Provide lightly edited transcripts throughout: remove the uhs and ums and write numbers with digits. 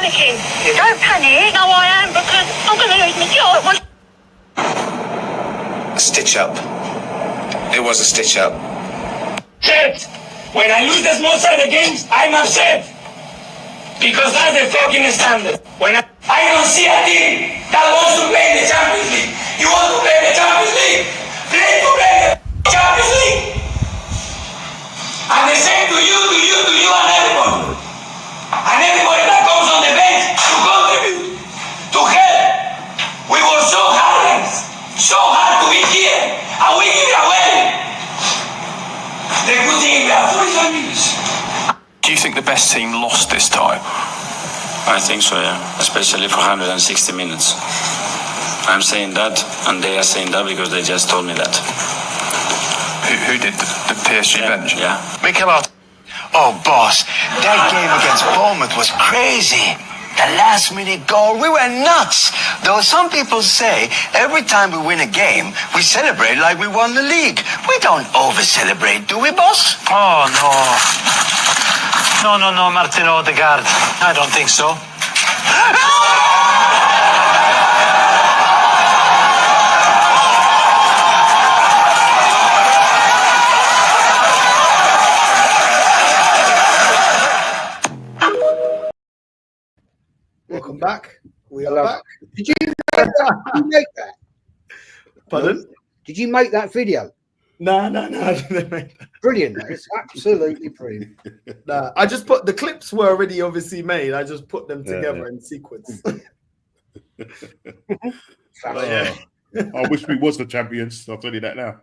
panicking. Don't panic. No, I am, because I'm going to lose my job. A stitch up. It was a stitch up. Upset. When I lose the small side games, I'm upset. Because that's the fucking standard. When I don't see a team that wants to play in the Champions League. You want to play in the Champions League? Play to play in the Champions League. And the same to you and everybody. And everybody that comes on the bench to contribute, to help. We work so hard, so hard to be here, and we give it away. The good thing we have 45 minutes. Do you think the best team lost this time? I think so, yeah. Especially for 160 minutes. I'm saying that, and they are saying that because they just told me that. Who did the PSG bench? Yeah. Mikel Arteta. Oh, boss, that game against Bournemouth was crazy. The last-minute goal, we were nuts. Though some people say every time we win a game, we celebrate like we won the league. We don't over-celebrate, do we, boss? Oh, no, Martin Odegaard. I don't think so. Welcome back. We are back. Did you make that? Pardon? Did you make that video? No, I didn't make that. Brilliant. It's absolutely brilliant. Nah, I just put the clips were already obviously made. I just put them together in sequence. I wish we was the champions. I'll tell you that now.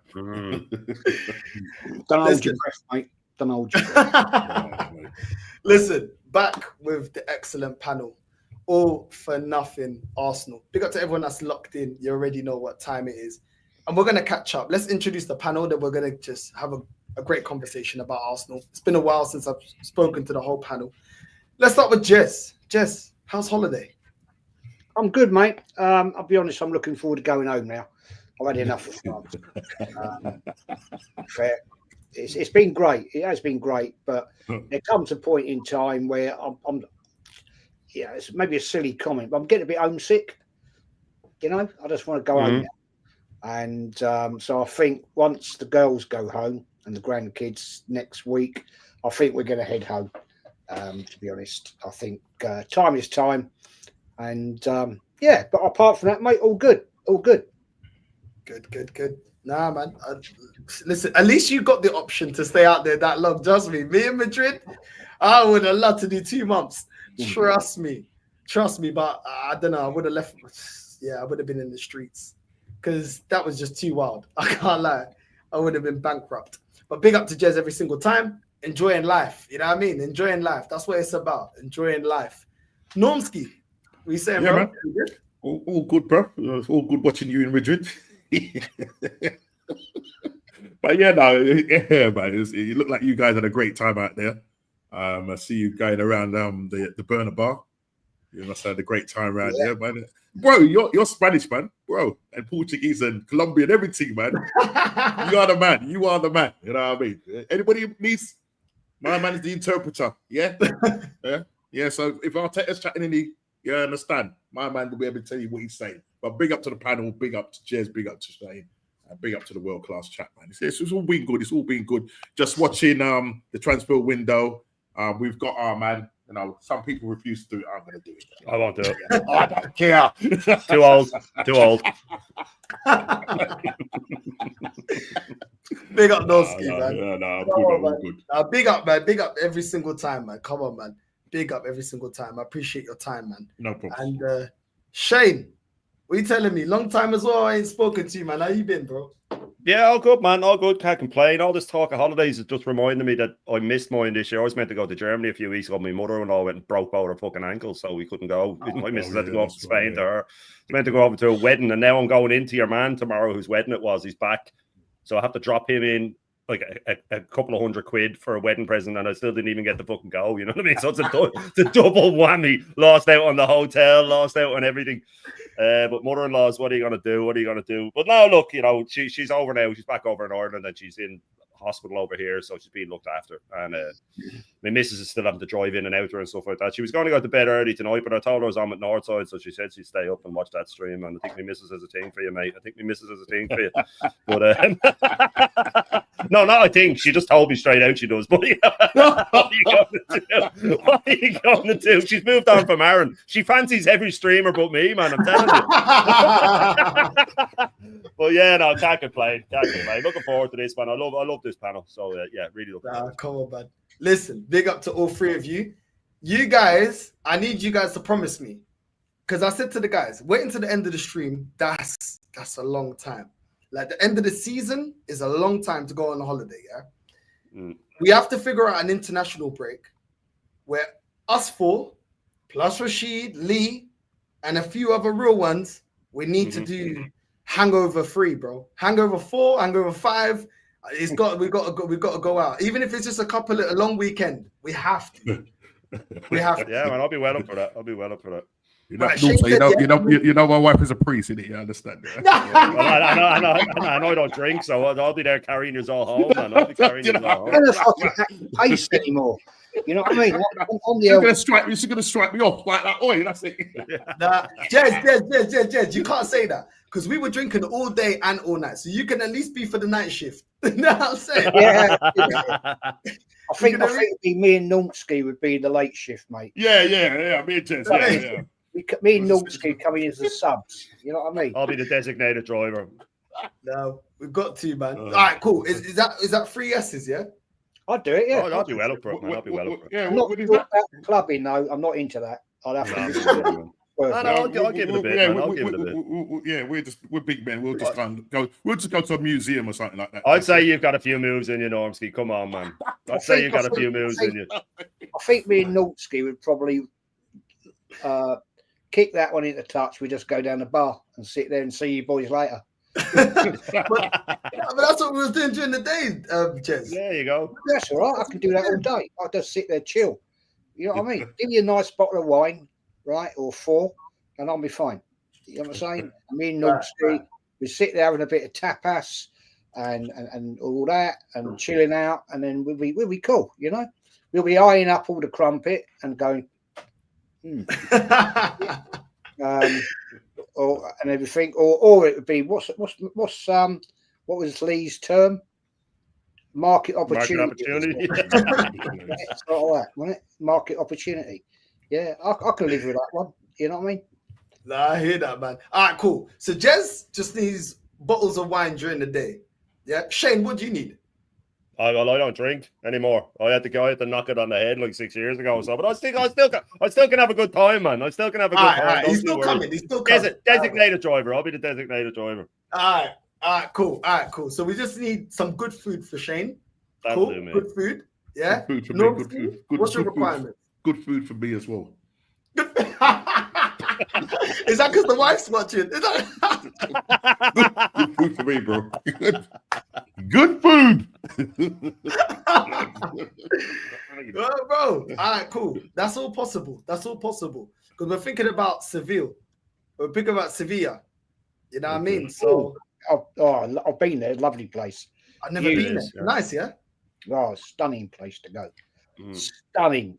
Don't hold your breath, mate. Don't hold your breath. Listen, back with the excellent panel. All for nothing Arsenal. Big up to everyone that's locked in. You already know what time it is. And we're going to catch up. Let's introduce the panel. Then we're going to just have a great conversation about Arsenal. It's been a while since I've spoken to the whole panel. Let's start with Jess. Jess, how's holiday? I'm good, mate. I'll be honest, I'm looking forward to going home now. I've had enough of France. Fair. It's been great. It has been great. But there comes a point in time where I'm yeah, it's maybe a silly comment, but I'm getting a bit homesick. You know, I just want to go home now. And so I think once the girls go home and the grandkids next week, I think we're going to head home. To be honest, I think time is time. And yeah, but apart from that, mate, all good. All good. Good. Nah, man. Listen, at least you got the option to stay out there that long. Trust me. Me in Madrid, I would have loved to do 2 months. Trust me. But I don't know. I would have left. Yeah, I would have been in the streets because that was just too wild. I can't lie. I would have been bankrupt. But big up to Jez every single time. Enjoying life. You know what I mean? Enjoying life. That's what it's about. Enjoying life. Normski, what you saying, bro? Man. All good, bro. It's all good watching you in Madrid. But yeah, man. You look like you guys had a great time out there. I see you going around the burner bar. You must have had a great time around there, man. Bro, you're Spanish, man, bro, and Portuguese and Colombian, everything, man. You are the man. You are the man. You know what I mean? Anybody needs, my man is the interpreter. Yeah, yeah. So if Arteta's chatting in the, you understand, my man will be able to tell you what he's saying. But big up to the panel, big up to Jez, big up to Shane. Big up to the world-class chat, man. It's all been good. It's all been good. Just watching the transfer window. We've got our man. You know, some people refuse to do it. I'm going to do it. I won't do it. I don't care. Too old. Big up Norski, man. No, good. Big up, man. Big up every single time, man. Come on, man. Big up every single time. I appreciate your time, man. No problem. And Shane, what are you telling me? Long time as well. I ain't spoken to you, man. How you been, bro? Yeah, all good, man. All good. Can't complain. All this talk of holidays is just reminding me that I missed mine this year. I was meant to go to Germany a few weeks ago. My mother-in-law went and broke out her fucking ankle, so we couldn't go. My missus had to go up to Spain to her. I meant to go over to a wedding, and now I'm going into your man tomorrow, whose wedding it was. He's back. So I have to drop him in like a couple of £100 for a wedding present, and I still didn't even get to fucking go. You know what I mean? So it's a double whammy. Lost out on the hotel, lost out on everything. But mother-in-laws, what are you going to do? What are you going to do? But now, look, you know, she's over now. She's back over in Ireland, and she's in hospital over here, so she's being looked after. And my missus is still having to drive in and out her and stuff like that. She was going to go to bed early tonight, but I told her I was on at Northside, so she said she'd stay up and watch that stream. And I think my missus has a thing for you, mate. I think my missus has a thing for you. But no, not I think. She just told me straight out she does. But what are you going to do? What are you going to do? She's moved on from Aaron. She fancies every streamer but me, man. I'm telling you. But yeah, no, can't complain. Looking forward to this, man. I love this panel. So yeah, really looking forward. Come on, man. Listen, big up to all three of you. You guys, I need you guys to promise me, because I said to the guys, wait until the end of the stream. That's a long time. Like the end of the season is a long time to go on a holiday. Yeah, we have to figure out an international break where us four plus Rashid, Lee, and a few other real ones, we need to do hangover 3, bro. Hangover 4, hangover 5. We got to go out. Even if it's just a long weekend, we have to. Yeah, man, I'll be well up for that. You know, my wife is a priest, innit? You understand that? I know I don't drink, so I'll be there carrying yours all home, man. I'll be carrying yours all home. I don't know if I can pace anymore. You know what I mean? She's gonna strike me off like that. Oi, that's it. Nah, Jez, you can't say that because we were drinking all day and all night, so you can at least be for the night shift. You know what I'm saying? Yeah. I think it'd be me and Nortsky would be the late shift, mate. Yeah. Me and Jez. Yeah. Me and Nortsky coming in as the subs. You know what I mean? I'll be the designated driver. No, we've got to, man. All right, cool. Is that 3 S's? Yeah. I'll do it, yeah. I'll be well up for it, man. I'll be well up for it. I'm not about clubbing, no. I'm not into that. I'll have to. I'll give it a bit, man. I'll give it a bit. Yeah, we're big men. We'll just go to a museum or something like that. I'd say you've got a few moves in you, Normsky. Come on, man. I'd say you've got a few moves in you. I think me and Nortsky would probably kick that one into touch. We just go down the bar and sit there and see you boys later. but that's what we was doing during the day, Jez. There you go. That's all right. I can do that all day. I'll just sit there, chill. You know what I mean? Give me a nice bottle of wine, right, or 4, and I'll be fine. You know what I'm saying? Me and Nortsky, we sit there having a bit of tapas and all that, and chilling out, and then we'll be cool. You know, we'll be eyeing up all the crumpet and going, and everything, or it would be what was Lee's term? Market opportunity. It's all that, wasn't it? Market opportunity. Yeah, I can live with that one. You know what I mean? Nah, I hear that, man. All right, cool. So Jez just needs bottles of wine during the day. Yeah, Shane, what do you need? I don't drink anymore. I had to knock it on the head like 6 years ago or so. But I still can have a good time, man. I still can have a good time. He's still coming. Designated driver. I'll be the designated driver. All right, cool. So we just need some good food for Shane. That'll cool. Do, man. Good food. Yeah. Good food for me. What's your requirement? Good food for me as well. Is that because the wife's watching? Is that good food for me, bro? Good food. Well, bro. All right, cool. That's all possible. Because we're thinking about Seville. We're thinking about Sevilla. You know what I mean? So I've been there. Lovely place. I've never been there. Yeah. Nice, yeah? Oh, stunning place to go. Stunning.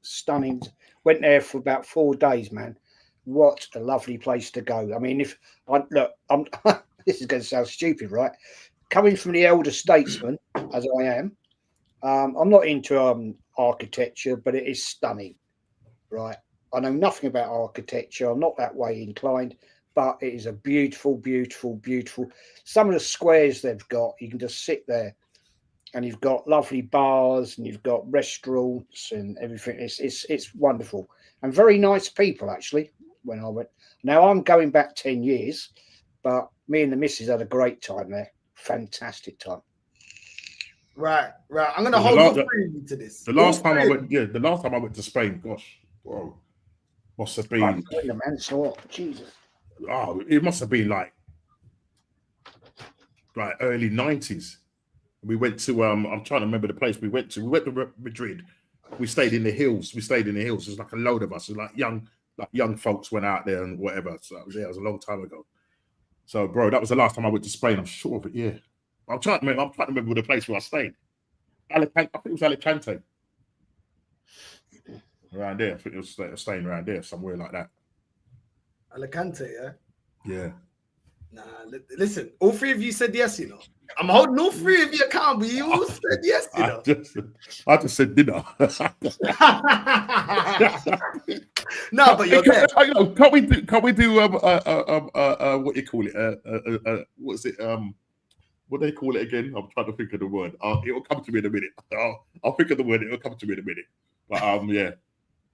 Went there for about 4 days, man. What a lovely place to go. I mean, if I look, this is going to sound stupid, right? Coming from the elder statesman, as I am, I'm not into architecture, but it is stunning, right? I know nothing about architecture. I'm not that way inclined, but it is a beautiful, beautiful, beautiful. Some of the squares they've got, you can just sit there, and you've got lovely bars, and you've got restaurants and everything. It's wonderful, and very nice people actually. When I went, now I'm going back 10 years, but me and the missus had a great time there. Fantastic time. Right. I'm going to hold on to this. The last time I went to Spain, gosh, whoa, must have been. Jesus. Oh, it must have been like early 90s. We went to I'm trying to remember the place we went to. We went to Madrid. We stayed in the hills. It was like a load of us. It was like young folks went out there and whatever. So it was a long time ago. So, bro, that was the last time I went to Spain. I'm sure of it. Yeah, I'm trying to remember the place where I stayed. Alicante. I think it was Alicante. Around there. I think it was staying around there, somewhere like that. Alicante, yeah? Yeah. Nah, listen, all three of you said yes, you know. I'm holding all three of you accountable. You all said yes, you know. I just said dinner. No, but you're there. Can't we do what you call it? What's it? What they call it again? I'm trying to think of the word. It'll come to me in a minute. I'll think of the word. It'll come to me in a minute. But yeah,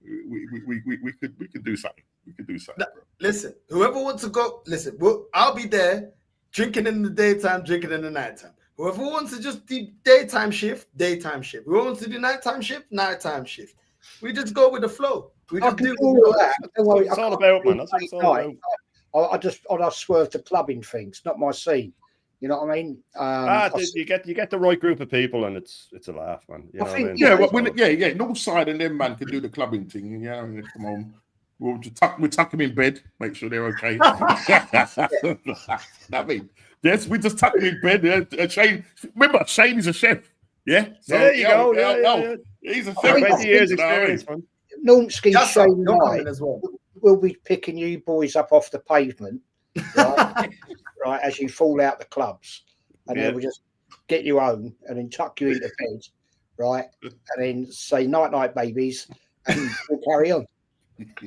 we could do something. We could do something. Listen, whoever wants to go, listen. I'll be there, drinking in the daytime, drinking in the nighttime. Whoever wants to just do daytime shift, daytime shift. Whoever wants to do nighttime shift, nighttime shift. We just go with the flow. We just do all that. Don't worry, it's all about, man. That's what it's all about. I just swerve to clubbing things, not my scene. You know what I mean? You get the right group of people, and it's a laugh, man. You know what I mean? Yeah. Northside and them man can do the clubbing thing. Yeah, come on. We'll tuck them in bed, make sure they're okay. I mean, yes, we just tuck them in bed. Yeah. Shane, remember, Shane is a chef. Yeah, so, there you go. Yeah. He's a chef. 20 years experience, man. Normski, Shane, and I as well. We'll be picking you boys up off the pavement, right? Right, as you fall out the clubs, and then we'll just get you home and then tuck you into bed, right? And then say night, babies, and we'll carry on.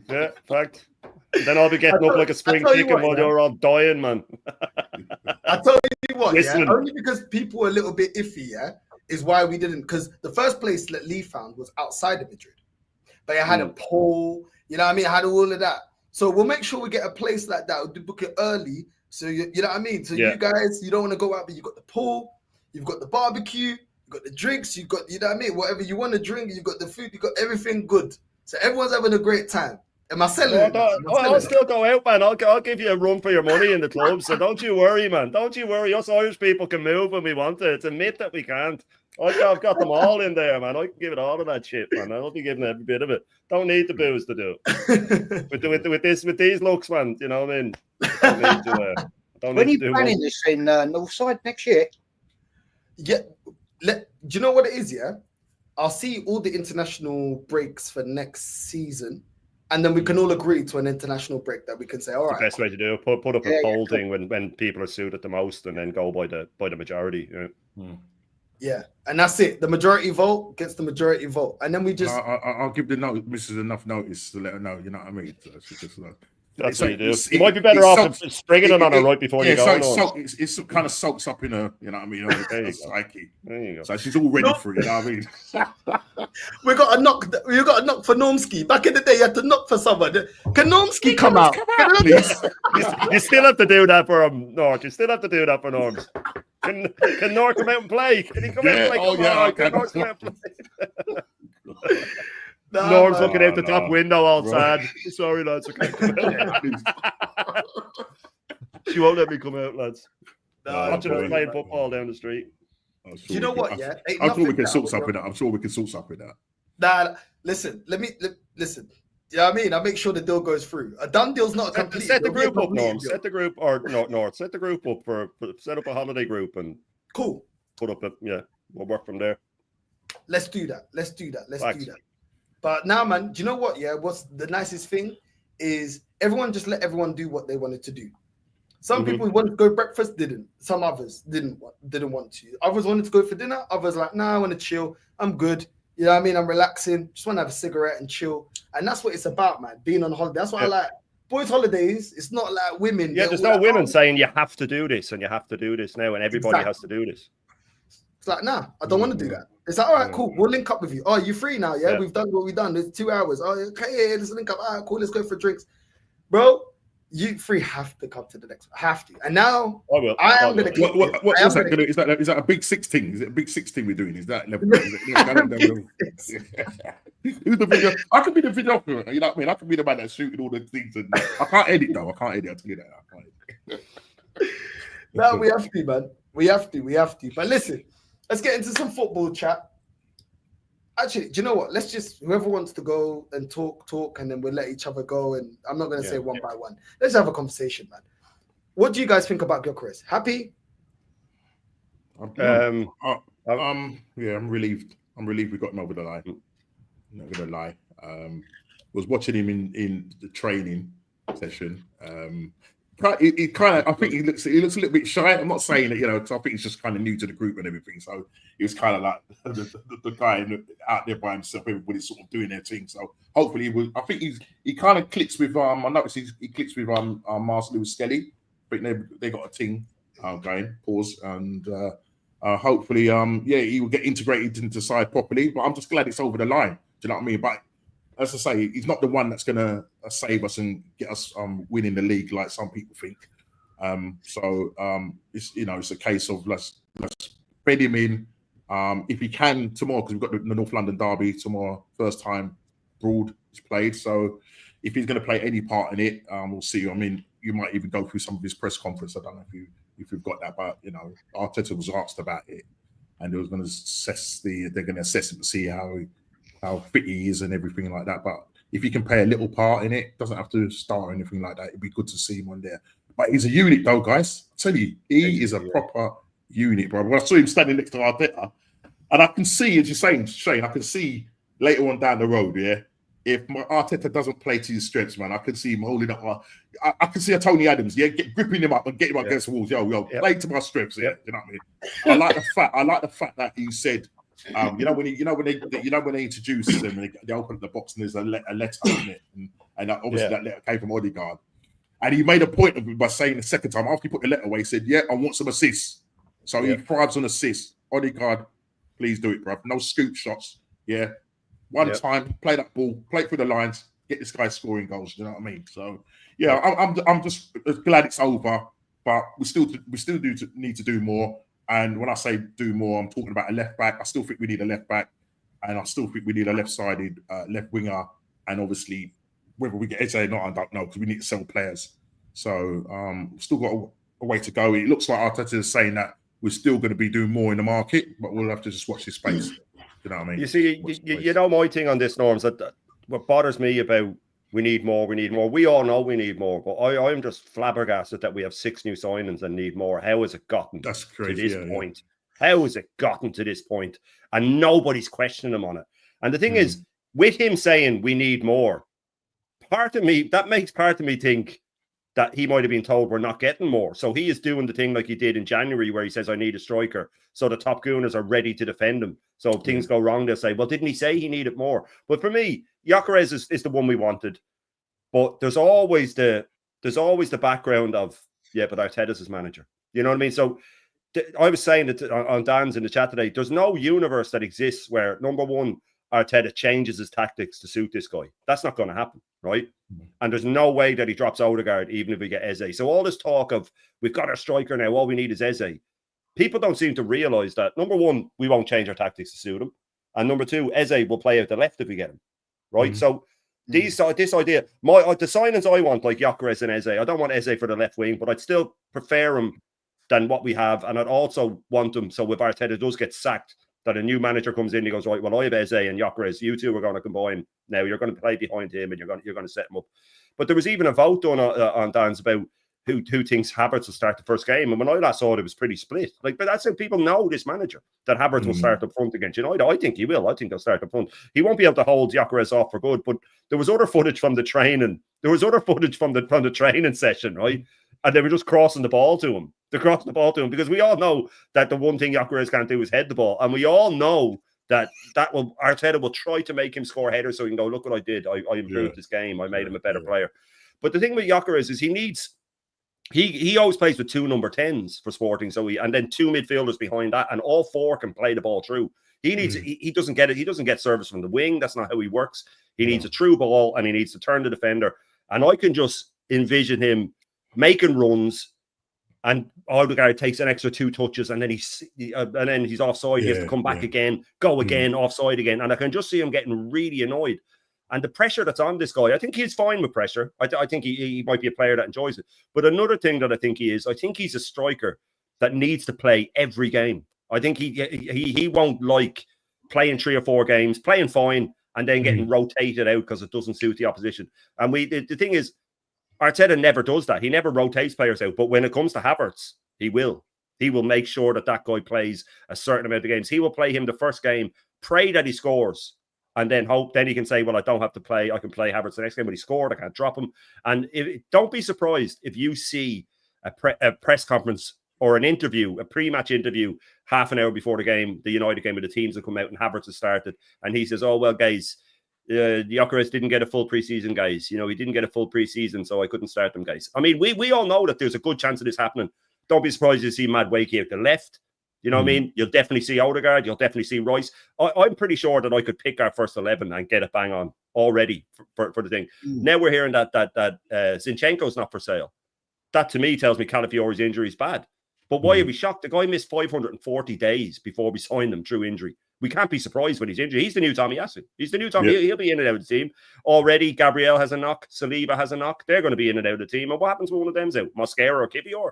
Yeah, fact. Then I'll be getting up like a spring chicken while you're all dying, man. I tell you what, only because people were a little bit iffy, is why we didn't. Because the first place that Lee found was outside of Madrid, but it had a pool. You know what I mean? It had all of that. So we'll make sure we get a place like that. We'll book it early. So you know what I mean? So you guys, you don't want to go out, but you got the pool, you've got the barbecue, you got the drinks, you got, you know what I mean? Whatever you want to drink, you got the food, you got everything good. So everyone's having a great time. Am I selling it? I'll still go out, man. I'll give you a run for your money in the club. So don't you worry, man. Don't you worry. Us Irish people can move when we want to. It's a myth that we can't. I've got them all in there, man. I can give it all of that shit, man. I'll be giving every bit of it. Don't need the booze to do it. with these looks, man. You know what I mean? Don't need to, when are you planning this in Northside next year? Yeah. Do you know what it is? Yeah. I'll see all the international breaks for next season, and then we can all agree to an international break that we can say, all right. The best way to do it. Put up a poll thing when people are suited the most, and then go by the majority. Yeah, and that's it. The majority vote gets the majority vote, and then we just. I'll give the missus enough notice to let her know. You know what I mean? So just that's what you do. You might be better off springing it on her right before you go. It kind of soaks up in her, you know what I mean? Her psyche. There you go. So she's all ready for it, you know what I mean? We got a knock for Normski. Back in the day, you had to knock for someone. Can Normski come out? Please. You still have to do that for him, Nork. You still have to do that for Norms. Can Nork come out and play? Can he come out and play? Can Nork come out and play? Norm's looking out the top window all sad. Sorry, lads. I can't come out. She won't let me come out, lads. Watching us playing football down the street. Do you know what? Yeah, I'm sure we can sort something out. I'm sure we can sort something out. Nah, listen. Listen. You know what I mean? I make sure the deal goes through. A done deal's not a complete. Set the group up, Norm. Set the group, or North. Set the group up set up a holiday group and cool. Put up we'll work from there. Let's do that. Let's do that. But now, man, do you know what? Yeah, what's the nicest thing is everyone just let everyone do what they wanted to do. Some people wanted to go breakfast, didn't. Some others didn't want to. Others wanted to go for dinner. Others like, nah, I want to chill. I'm good. You know what I mean? I'm relaxing. Just want to have a cigarette and chill. And that's what it's about, man. Being on holiday. That's what I like. Boys' holidays. It's not like women. Yeah, there's no women saying you have to do this and you have to do this now, and everybody has to do this. It's like, nah, I don't want to do that. It's like, all right, cool. We'll link up with you. Oh, you free now? Yeah, we've done what we've done. There's 2 hours. Oh, okay, let's link up. All right, cool. Let's go for drinks, bro. You three have to come to the next one. Have to. And now I will. I am going to. What is that? Is that a big 16? Is it a big 16 we're doing? Is that level? Who's the video? I could be the videographer. You know what I mean? I could be the man that's shooting all the things. And I can't edit though. I can't edit. I'll tell you that. I can't edit. No, we have to, man. We have to. But listen, let's get into some football chat. Actually, do you know what? Let's just, whoever wants to go and talk, and then we'll let each other go. And I'm not going to say one by one. Let's have a conversation, man. What do you guys think about Gyökeres? Happy? Yeah, I'm relieved. I'm relieved we got him over the line. Not gonna lie. Was watching him in the training session. He kind of, I think he looks a little bit shy. I'm not saying that, because I think he's just kind of new to the group and everything. So he was kind of like the guy out there by himself. Everybody's sort of doing their thing. So hopefully, I think he kind of clicks with. I noticed he clicks with Marcel Lewis Skelly. I think they got a team going. Pause and. Hopefully, he will get integrated into the side properly. But I'm just glad it's over the line. Do you know what I mean? But as I say, he's not the one that's going to save us and get us winning the league like some people think. It's a case of let's bed him in if he can tomorrow, because we've got the North London derby tomorrow. First time Broad is played, so if he's going to play any part in it, we'll see. I mean, you might even go through some of his press conference. I don't know if you've got that, but Arteta was asked about it, and they was going to they're going to assess him to see how fit he is and everything like that. But if he can play a little part in it, doesn't have to start or anything like that, it'd be good to see him on there. But he's a unit though, guys. I tell you, he is a proper unit, bro. When I saw him standing next to Arteta, and I can see, as you're saying, Shane, I can see later on down the road, if my Arteta doesn't play to his strengths, man, I can see him holding up. I can see a Tony Adams, gripping him up and getting him against the walls. Play to my strengths. You know what I mean? I like the fact that he said, when they introduce them, they open up the box and there's a letter in it, and obviously that letter came from Odegaard, and he made a point of it by saying the second time after he put the letter away, he said, "I want some assists." So he thrives on assists. Odegaard, please do it, bro. No scoop shots. One time, play that ball, play it through the lines, get this guy scoring goals. You know what I mean? So I'm just glad it's over, but we still need to do more. And when I say do more, I'm talking about a left back. I still think we need a left back, and I still think we need a left-sided left winger. And obviously, whether we get Eze or not, I don't know, because we need to sell players. So still got a way to go. It looks like Arteta is saying that we're still going to be doing more in the market, but we'll have to just watch this space. You know what I mean? You see, my thing on this, Norms, that what bothers me about we need more. We all know we need more, but I'm just flabbergasted that we have 6 new signings and need more. How has it gotten to this point? How has it gotten to this point? And nobody's questioning him on it. And the thing is, with him saying we need more, that makes part of me think that he might have been told we're not getting more. So he is doing the thing like he did in January where he says, I need a striker. So the top gooners are ready to defend him. So if things go wrong, they'll say, well, didn't he say he needed more? But for me, Gyökeres is the one we wanted. But there's always the background of, but Arteta's his manager. You know what I mean? So I was saying that on Dan's in the chat today, there's no universe that exists where, number one, Arteta changes his tactics to suit this guy. That's not going to happen, right? And there's no way that he drops Odegaard, even if we get Eze. So all this talk of, we've got our striker now, all we need is Eze. People don't seem to realise that, number one, we won't change our tactics to suit him. And number two, Eze will play out the left if we get him, right? So this idea, the signings I want, like Gyökeres and Eze, I don't want Eze for the left wing, but I'd still prefer him than what we have. And I'd also want him, so if Arteta does get sacked, that a new manager comes in, he goes, right, well, I have Eze and Gyökeres, you two are going to combine. Now you're going to play behind him and you're going to set him up. But there was even a vote done on Dan's about who thinks Havertz will start the first game. And when I last saw it, it was pretty split. But that's how people know this manager, that Havertz will start up front again. I think he will. I think he'll start up front. He won't be able to hold Gyökeres off for good. But there was other footage from the training. There was other footage from the training session, right? And they were just crossing the ball to him. They're crossing the ball to him because we all know that the one thing Gyökeres can't do is head the ball. And we all know that Arteta will try to make him score headers so he can go, look what I did. I improved this game. I made him a better player. But the thing with Gyökeres is he always plays with 2 number 10s for Sporting. And then 2 midfielders behind that, and all 4 can play the ball through. He needs he doesn't get it. He doesn't get service from the wing. That's not how he works. He needs a true ball, and he needs to turn the defender. And I can just envision him making runs, and Odegaard takes an extra 2 touches, and then he's offside. He has to come back again, go again, offside again. And I can just see him getting really annoyed. And the pressure that's on this guy, I think he's fine with pressure. I think he might be a player that enjoys it. But another thing that I think he's a striker that needs to play every game. I think he won't like playing 3 or 4 games, playing fine, and then getting rotated out because it doesn't suit the opposition. And the thing is, Arteta never does that. He never rotates players out. But when it comes to Havertz, he will. He will make sure that that guy plays a certain amount of games. He will play him the first game, pray that he scores, and then hope. Then he can say, well, I don't have to play. I can play Havertz the next game, but he scored. I can't drop him. And don't be surprised if you see a press conference or an interview, a pre-match interview, half an hour before the game, the United game, with the teams that come out and Havertz has started. And he says, oh, well, guys, Gyökeres didn't get a full preseason, guys. He didn't get a full preseason, so I couldn't start them, guys. I mean, we all know that there's a good chance of this happening. Don't be surprised to see Madueke at the left. You know what I mean? You'll definitely see Odegaard. You'll definitely see Rice. I'm pretty sure that I could pick our first 11 and get it bang on already for the thing. Now we're hearing that Zinchenko's not for sale. That to me tells me Calafiori's injury is bad. But why are we shocked? The guy missed 540 days before we signed him through injury. We can't be surprised when he's injured. He's the new Tommy Yasu. He's the new Tommy. He'll be in and out of the team. Already, Gabriel has a knock. Saliba has a knock. They're going to be in and out of the team. And what happens when one of them's out? Mosquera or Kivior?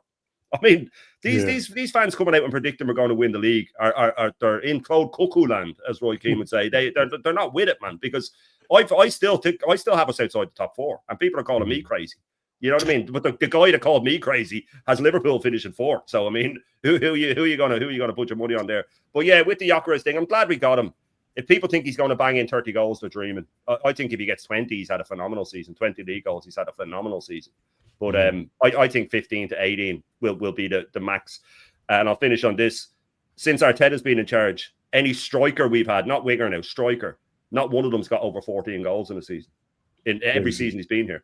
I mean, these fans coming out and predicting we're going to win the league are they're in Claude Cuckoo land, as Roy Keane would say. They're not with it, man, because I still have us outside the top 4, and people are calling me crazy. You know what I mean? But the guy that called me crazy has Liverpool finishing 4th. So I mean, who are you gonna put your money on there? But yeah, with the Gyökeres thing, I'm glad we got him. If people think he's going to bang in 30 goals, they're dreaming. I think if he gets 20, he's had a phenomenal season. 20 league goals, he's had a phenomenal season. But I think 15 to 18 will be the max. And I'll finish on this. Since Arteta's been in charge, any striker we've had, not winger now, striker, not one of them's got over 14 goals in a season. In every season he's been here.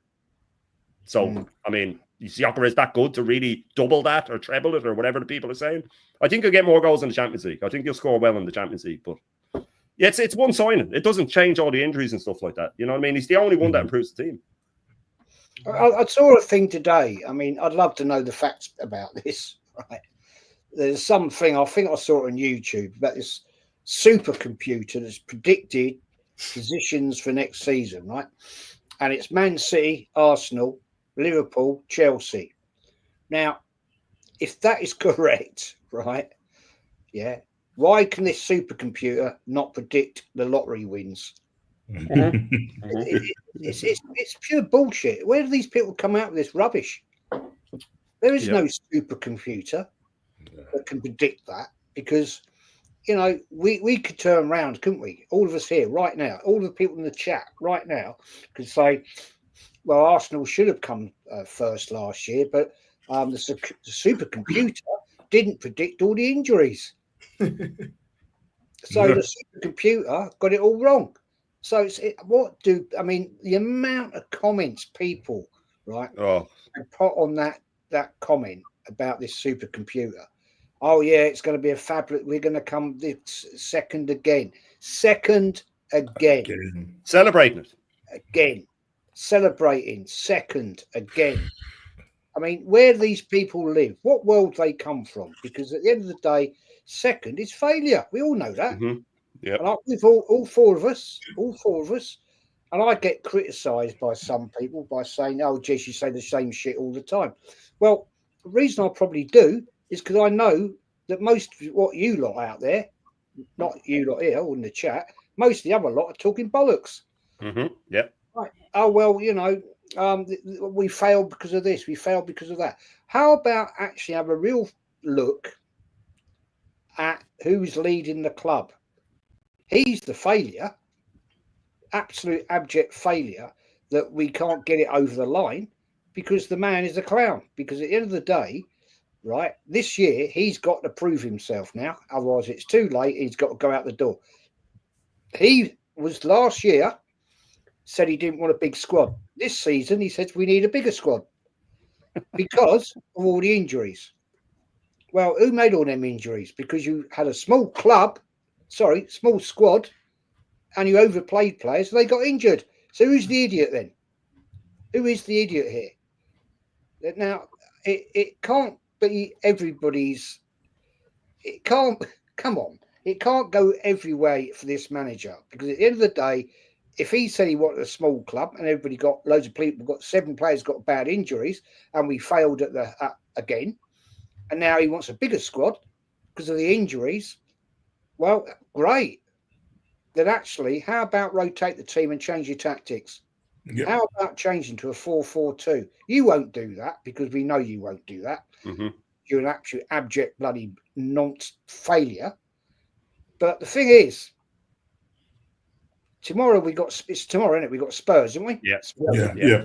So, I mean, is Gyökeres that good to really double that or treble it or whatever the people are saying? I think he'll get more goals in the Champions League. I think he'll score well in the Champions League. But yeah, it's one signing. It doesn't change all the injuries and stuff like that. You know what I mean? He's the only one that improves the team. I saw a thing today. I mean, I'd love to know the facts about this. Right? There's something, I think I saw it on YouTube, about this supercomputer that's predicted positions for next season, right? And it's Man City, Arsenal, Liverpool, Chelsea. Now, if that is correct, right? Yeah. Why can this supercomputer not predict the lottery wins? It's pure bullshit. Where do these people come out with this rubbish? There is no supercomputer that can predict that, because we could turn around, couldn't we? All of us here right now, all the people in the chat right now could say, well, Arsenal should have come first last year, but the supercomputer didn't predict all the injuries. So the supercomputer got it all wrong. So the amount of comments people, right, put on that comment about this supercomputer. Oh yeah, it's going to be a fabulous. We're going to come second again, celebrating it again, celebrating second again. I mean, where do these people live? What world they come from? Because at the end of the day, second is failure. We all know that. Yeah, with all four of us, and I get criticised by some people by saying, "Oh, Jess, you say the same shit all the time." Well, the reason I probably do is because I know that most of what you lot out there, not you lot here or in the chat, most of the other lot are talking bollocks. Yeah. Right. Oh well, we failed because of this. We failed because of that. How about actually have a real look at who's leading the club? He's the failure, absolute abject failure, that we can't get it over the line because the man is a clown. Because at the end of the day, right, this year he's got to prove himself now. Otherwise, it's too late. He's got to go out the door. He was last year said he didn't want a big squad. This season, he says we need a bigger squad because of all the injuries. Well, who made all them injuries? Because you had a small squad, and you overplayed players, so they got injured. So who's the idiot then? Who is the idiot here? Now, it can't be everybody's. It can't. Come on, it can't go every way for this manager, because at the end of the day, if he said he wanted a small club and everybody got loads of people, got 7 players got bad injuries, and we failed at the again, and now he wants a bigger squad because of the injuries. Well, great. Then actually, how about rotate the team and change your tactics? Yep. How about changing to a 4-4-2? You won't do that because we know you won't do that. you're an absolute abject bloody nonce failure. But the thing is, tomorrow it's tomorrow, isn't it? We got Spurs, haven't we? Yeah.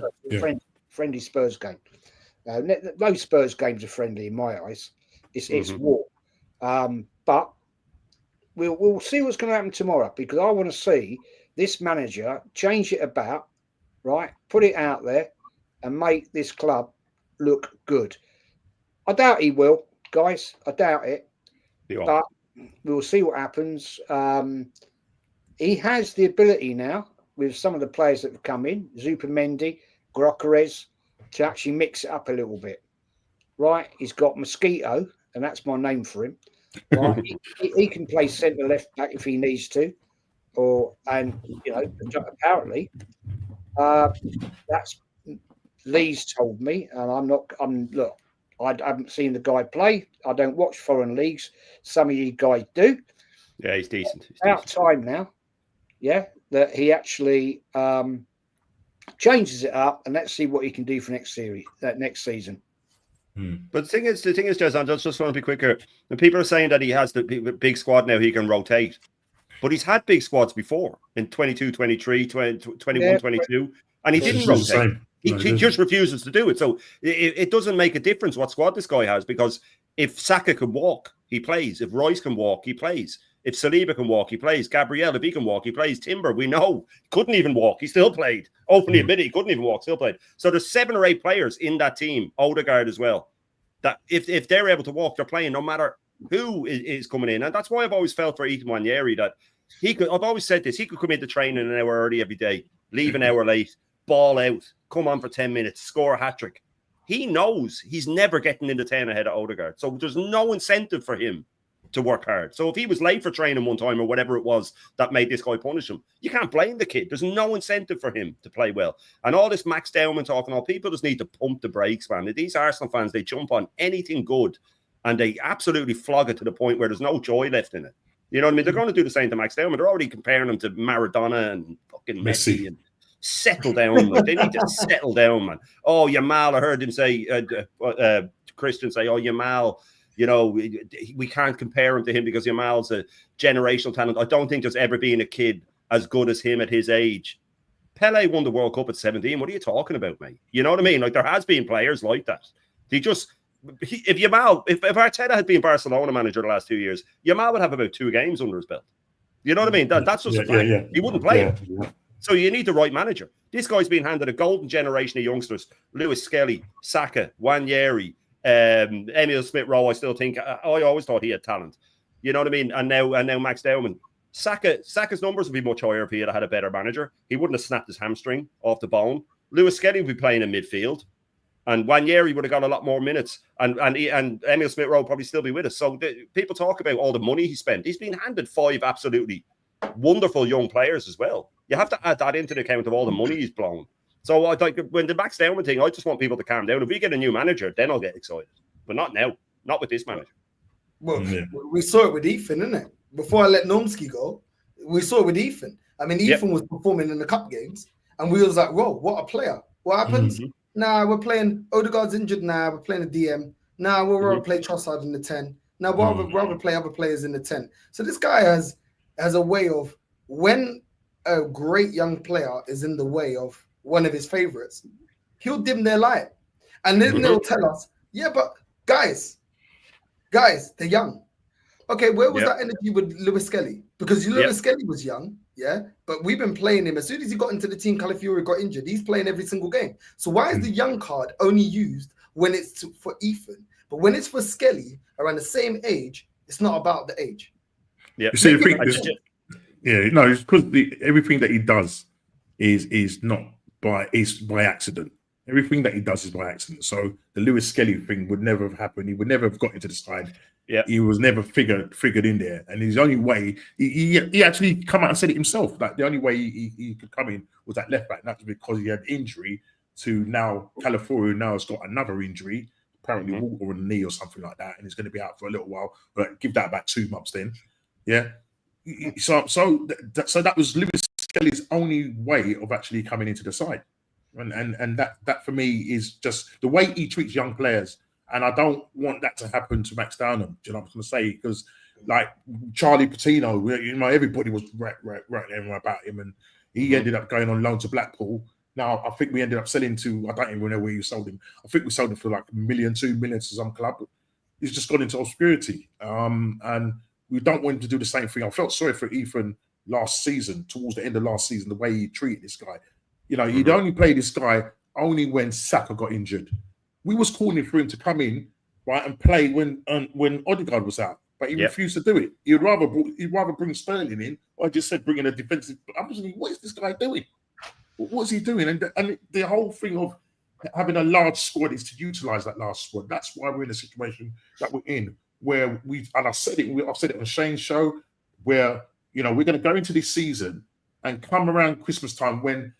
Friendly Spurs game. Those Spurs games are friendly in my eyes. It's war. But we'll see what's going to happen tomorrow, because I want to see this manager change it about, right? Put it out there and make this club look good. I doubt he will, guys. I doubt it. But we'll see what happens. He has the ability now, with some of the players that have come in, Zupimendi, Grokeres, to actually mix it up a little bit. Right? He's got Mosquito, and that's my name for him. Right? he can play centre left back if he needs to, apparently, that's Lee's told me, and I haven't seen the guy play. I don't watch foreign leagues. Some of you guys do. Yeah, he's decent. It's about time now, that he actually changes it up, and let's see what he can do for next season. But the thing is, Jez, I just want to be quicker. And people are saying that he has the big squad now, he can rotate. But he's had big squads before in 22, 23, 21, 22, and he didn't rotate. He just refuses to do it. So it doesn't make a difference what squad this guy has, because if Saka can walk, he plays. If Royce can walk, he plays. If Saliba can walk, he plays. Gabriel, if he can walk, he plays. Timber, we know, couldn't even walk. He still played. Openly admitted he couldn't even walk, still played. So there's 7 or 8 players in that team, Odegaard as well, that if they're able to walk, they're playing no matter who is coming in. And that's why I've always felt for Ethan Nwaneri that he could, I've always said this, he could come into training an hour early every day, leave an hour late, ball out, come on for 10 minutes, score a hat-trick. He knows he's never getting into 10 ahead of Odegaard. So there's no incentive for him to work hard. So if he was late for training one time or whatever it was that made this guy punish him, you can't blame the kid. There's no incentive for him to play well. And all this Max Dowman talking, all people just need to pump the brakes, man. These Arsenal fans, they jump on anything good and they absolutely flog it to the point where there's no joy left in it. You know what I mean? They're going to do the same to Max Dowman. They're already comparing him to Maradona and fucking Messi. And settle down, man. They need to settle down, man. Oh, Yamal, I heard him say, Christian say, oh, Yamal, you know, we can't compare him to him because Yamal's a generational talent. I don't think there's ever been a kid as good as him at his age. Pele won the World Cup at 17. What are you talking about, mate? You know what I mean? Like, there has been players like that. If Arteta had been Barcelona manager the last 2 years, Yamal would have about 2 games under his belt. You know what I mean? That's just a fact. He wouldn't play him. So you need the right manager. This guy's been handed a golden generation of youngsters. Lewis Skelly, Saka, Nwaneri, Emil Smith-Rowe. I still think, I always thought he had talent. You know what I mean? And now Max Dowman. Saka's numbers would be much higher if he had a better manager. He wouldn't have snapped his hamstring off the bone. Lewis Skelly would be playing in midfield. And Nwaneri would have got a lot more minutes. And Emil Smith-Rowe would probably still be with us. So people talk about all the money he spent. He's been handed 5 absolutely wonderful young players as well. You have to add that into the account of all the money he's blown. So I think when the Max Dowman thing, I just want people to calm down. If we get a new manager, then I'll get excited. But not now. Not with this manager. Well, we saw it with Ethan, didn't it? Before I let Nomsky go, we saw it with Ethan. I mean, Ethan was performing in the cup games, and we was like, whoa, what a player. What happens? Nah, we're playing, Odegaard's injured now, we're playing a DM. Nah, we'll rather play Trossard in the 10. Now, we'll rather play other players in the 10. So this guy has a way of, when a great young player is in the way of one of his favorites, he'll dim their light. And then they'll tell us, yeah, but guys, they're young. Okay, where was that energy with Lewis Skelly? Because Lewis Skelly was young, but we've been playing him. As soon as he got into the team, Calafiori got injured. He's playing every single game. So why is the young card only used when it's for Ethan? But when it's for Skelly, around the same age, it's not about the age. Yeah, you see, it's because everything that he does is by accident. Everything that he does is by accident. So the Lewis Skelly thing would never have happened. He would never have got into the side. Yeah, he was never figured in there. And his only way, he actually come out and said it himself. That the only way he could come in was that left back. And that's because he had injury to now Calafiori now has got another injury, apparently water on the knee or something like that, and he's going to be out for a little while. But give that about 2 months then. Yeah. So that was Lewis Skelly's only way of actually coming into the side. And that for me is just the way he treats young players And I don't want that to happen to Max Downham. Do you know what I'm going to say? Because like Charlie Patino, you know, everybody was right about him, and he ended up going on loan to Blackpool. Now I think we ended up selling to, I don't even know where you sold him. I think we sold him for like $1 million, 2 million to some club. He's just gone into obscurity, and we don't want him to do the same thing. I felt sorry for Ethan last season, towards the end of last season, the way he treated this guy. You know, he'd only play this guy only when Saka got injured. We was calling for him to come in, right, and play when Odegaard was out, but he refused to do it. He'd rather bring Sterling in, or I just said bring in a defensive. I'm just thinking, what is this guy doing? What is he doing? And the whole thing of having a large squad is to utilize that large squad. That's why we're in the situation that we're in, where I've said it on Shane's show, where, you know, we're going to go into this season and come around Christmas time when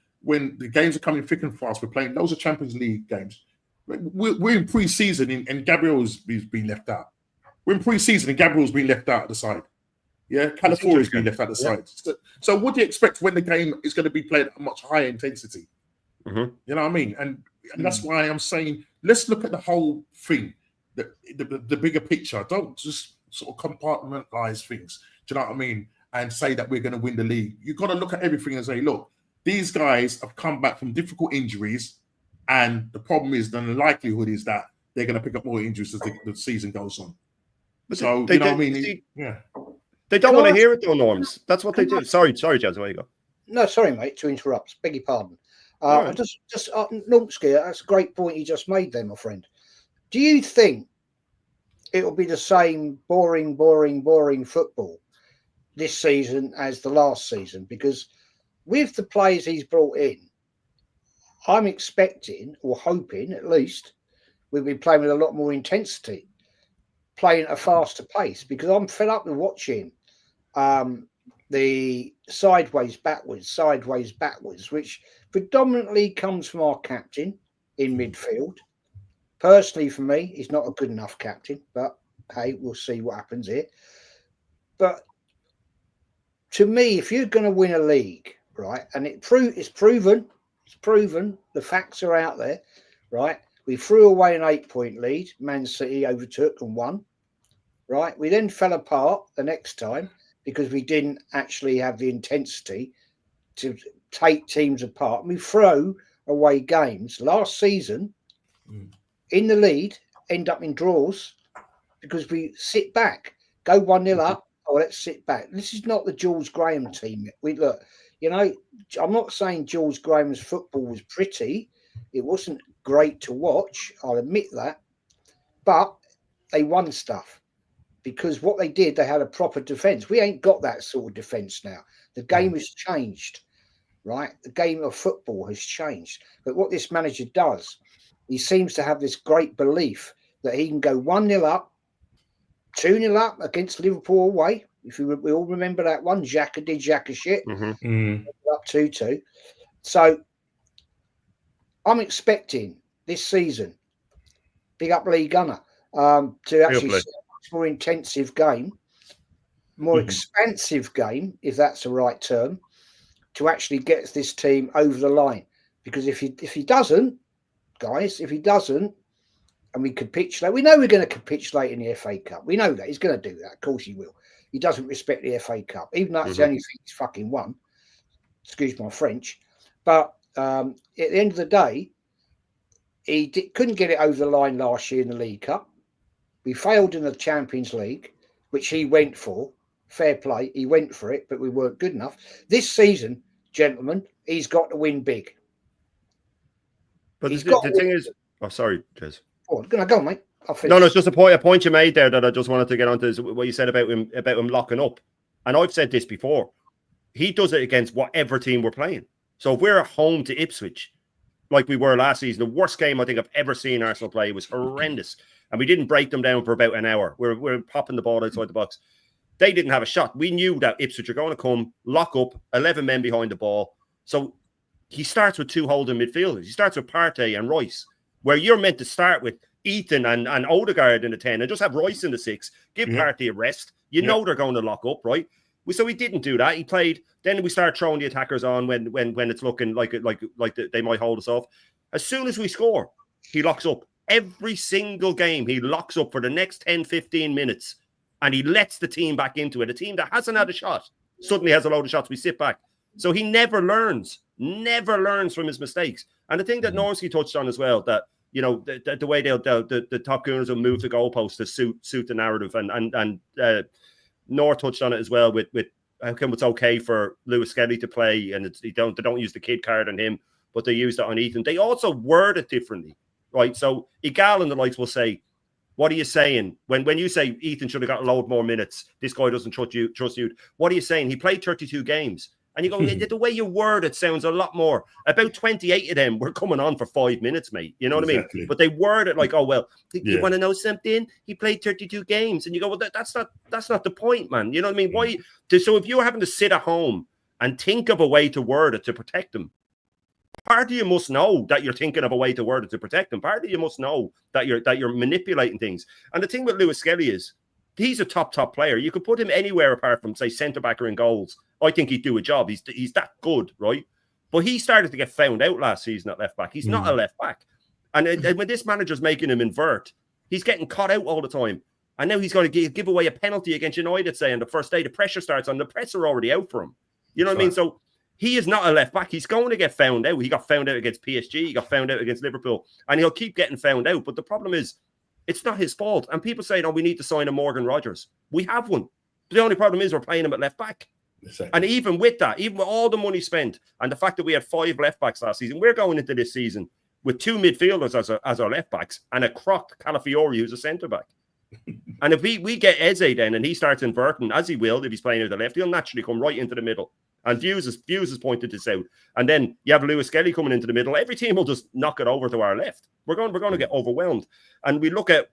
the games are coming thick and fast. We're playing loads of Champions League games. We're in pre-season and Gabriel's been left out. We're in pre-season and Gabriel's been left out at the side. Yeah, California's been left out the side. So what do you expect when the game is going to be played at a much higher intensity? You know what I mean? And that's why I'm saying, let's look at the whole thing, the bigger picture. Don't just sort of compartmentalize things. Do you know what I mean? And say that we're going to win the league. You've got to look at everything and say, look, these guys have come back from difficult injuries, and the problem is, then the likelihood is that they're going to pick up more injuries as the season goes on. So, you know what I mean? They don't want to hear it though, Norms. That's what they do. Sorry, Jazz, where you go? No, sorry, mate, to interrupt. Beg your pardon. Normski, that's a great point you just made there, my friend. Do you think it'll be the same boring football this season as the last season? Because with the players he's brought in, I'm expecting, or hoping at least, we'll be playing with a lot more intensity, playing at a faster pace, because I'm fed up with watching the sideways backwards, which predominantly comes from our captain in midfield. Personally, for me, he's not a good enough captain, but hey, we'll see what happens here. But to me, if you're going to win a league, right, and it's proven, the facts are out there, right? We threw away an 8-point lead, Man City overtook and won, right? We then fell apart the next time because we didn't actually have the intensity to take teams apart. We throw away games. Last season, in the lead, end up in draws because we sit back, go 1-0 up, let's sit back. This is not the George Graham team. Look, you know, I'm not saying George Graham's football was pretty. It wasn't great to watch, I'll admit that. But they won stuff because what they did, they had a proper defence. We ain't got that sort of defence now. The game has changed, right? The game of football has changed. But what this manager does, he seems to have this great belief that he can go 1-0 up, 2-0 up against Liverpool away. If we all remember that one, Xhaka did Xhaka shit. Up 2-2. So I'm expecting this season, big up Lee Gunner, to actually see a much more intensive game, more expansive game, if that's the right term, to actually get this team over the line. Because if he doesn't, guys, and we capitulate, we know we're going to capitulate in the FA Cup. We know that. He's going to do that. Of course he will. He doesn't respect the FA Cup, even though it's the only thing he's fucking won. Excuse my French. But at the end of the day, he couldn't get it over the line last year in the League Cup. We failed in the Champions League, which he went for. Fair play. He went for it, but we weren't good enough. This season, gentlemen, he's got to win big. But the thing is... Oh, sorry, Jez. Oh, go on, mate. No, it's just a point you made there that I just wanted to get onto, is what you said about him locking up. And I've said this before. He does it against whatever team we're playing. So if we're at home to Ipswich, like we were last season, the worst game I think I've ever seen Arsenal play, was horrendous. And we didn't break them down for about an hour. We're popping the ball outside the box. They didn't have a shot. We knew that Ipswich are going to come, lock up, 11 men behind the ball. So he starts with 2 holding midfielders. He starts with Partey and Royce, where you're meant to start with Ethan and Odegaard in the 10 and just have Royce in the 6. Give Partey a rest. You know they're going to lock up, right? So he didn't do that. He played. Then we start throwing the attackers on when it's looking like they might hold us off. As soon as we score, he locks up. every single game, he locks up for the next 10, 15 minutes and he lets the team back into it. A team that hasn't had a shot suddenly has a load of shots. We sit back. So he never learns from his mistakes. And the thing that Norsky touched on as well, that, you know, the way the top gooners will move the goalposts to suit the narrative. And Nor touched on it as well with how come it's okay for Lewis Skelly to play and they don't use the kid card on him, but they use that on Ethan. They also word it differently, right? So Igal and the likes will say, what are you saying? When you say Ethan should have got a load more minutes, this guy doesn't trust you. What are you saying? He played 32 games. And you go, the way you word it sounds a lot more. About 28 of them were coming on for 5 minutes, mate. You know what I mean? But they word it like, oh, well, you want to know something? He played 32 games. And you go, well, that's not the point, man. You know what I mean? Why? So if you're having to sit at home and think of a way to word it to protect them, part of you must know that you're thinking of a way to word it to protect them. Part of you must know that you're manipulating things. And the thing with Lewis Skelly is, he's a top player. You could put him anywhere apart from, say, centre-back or in goals. I think he'd do a job. He's that good, right? But he started to get found out last season at left-back. He's not a left-back. And when this manager's making him invert, he's getting caught out all the time. And now he's going to give away a penalty against United, say, on the first day. The pressure starts on. The press are already out for him. You know what I mean? So he is not a left-back. He's going to get found out. He got found out against PSG. He got found out against Liverpool. And he'll keep getting found out. But the problem is, it's not his fault. And people say, we need to sign a Morgan Rogers. We have one. The only problem is we're playing him at left back. Exactly. And even with that, even with all the money spent and the fact that we had 5 left backs last season, we're going into this season with 2 midfielders as our left backs and a croc Calafiori who's a centre back. And if we get Eze then and he starts inverting, as he will if he's playing out the left, he'll naturally come right into the middle. And Views has pointed this out. And then you have Lewis Skelly coming into the middle. Every team will just knock it over to our left. We're going to get overwhelmed. And we look at,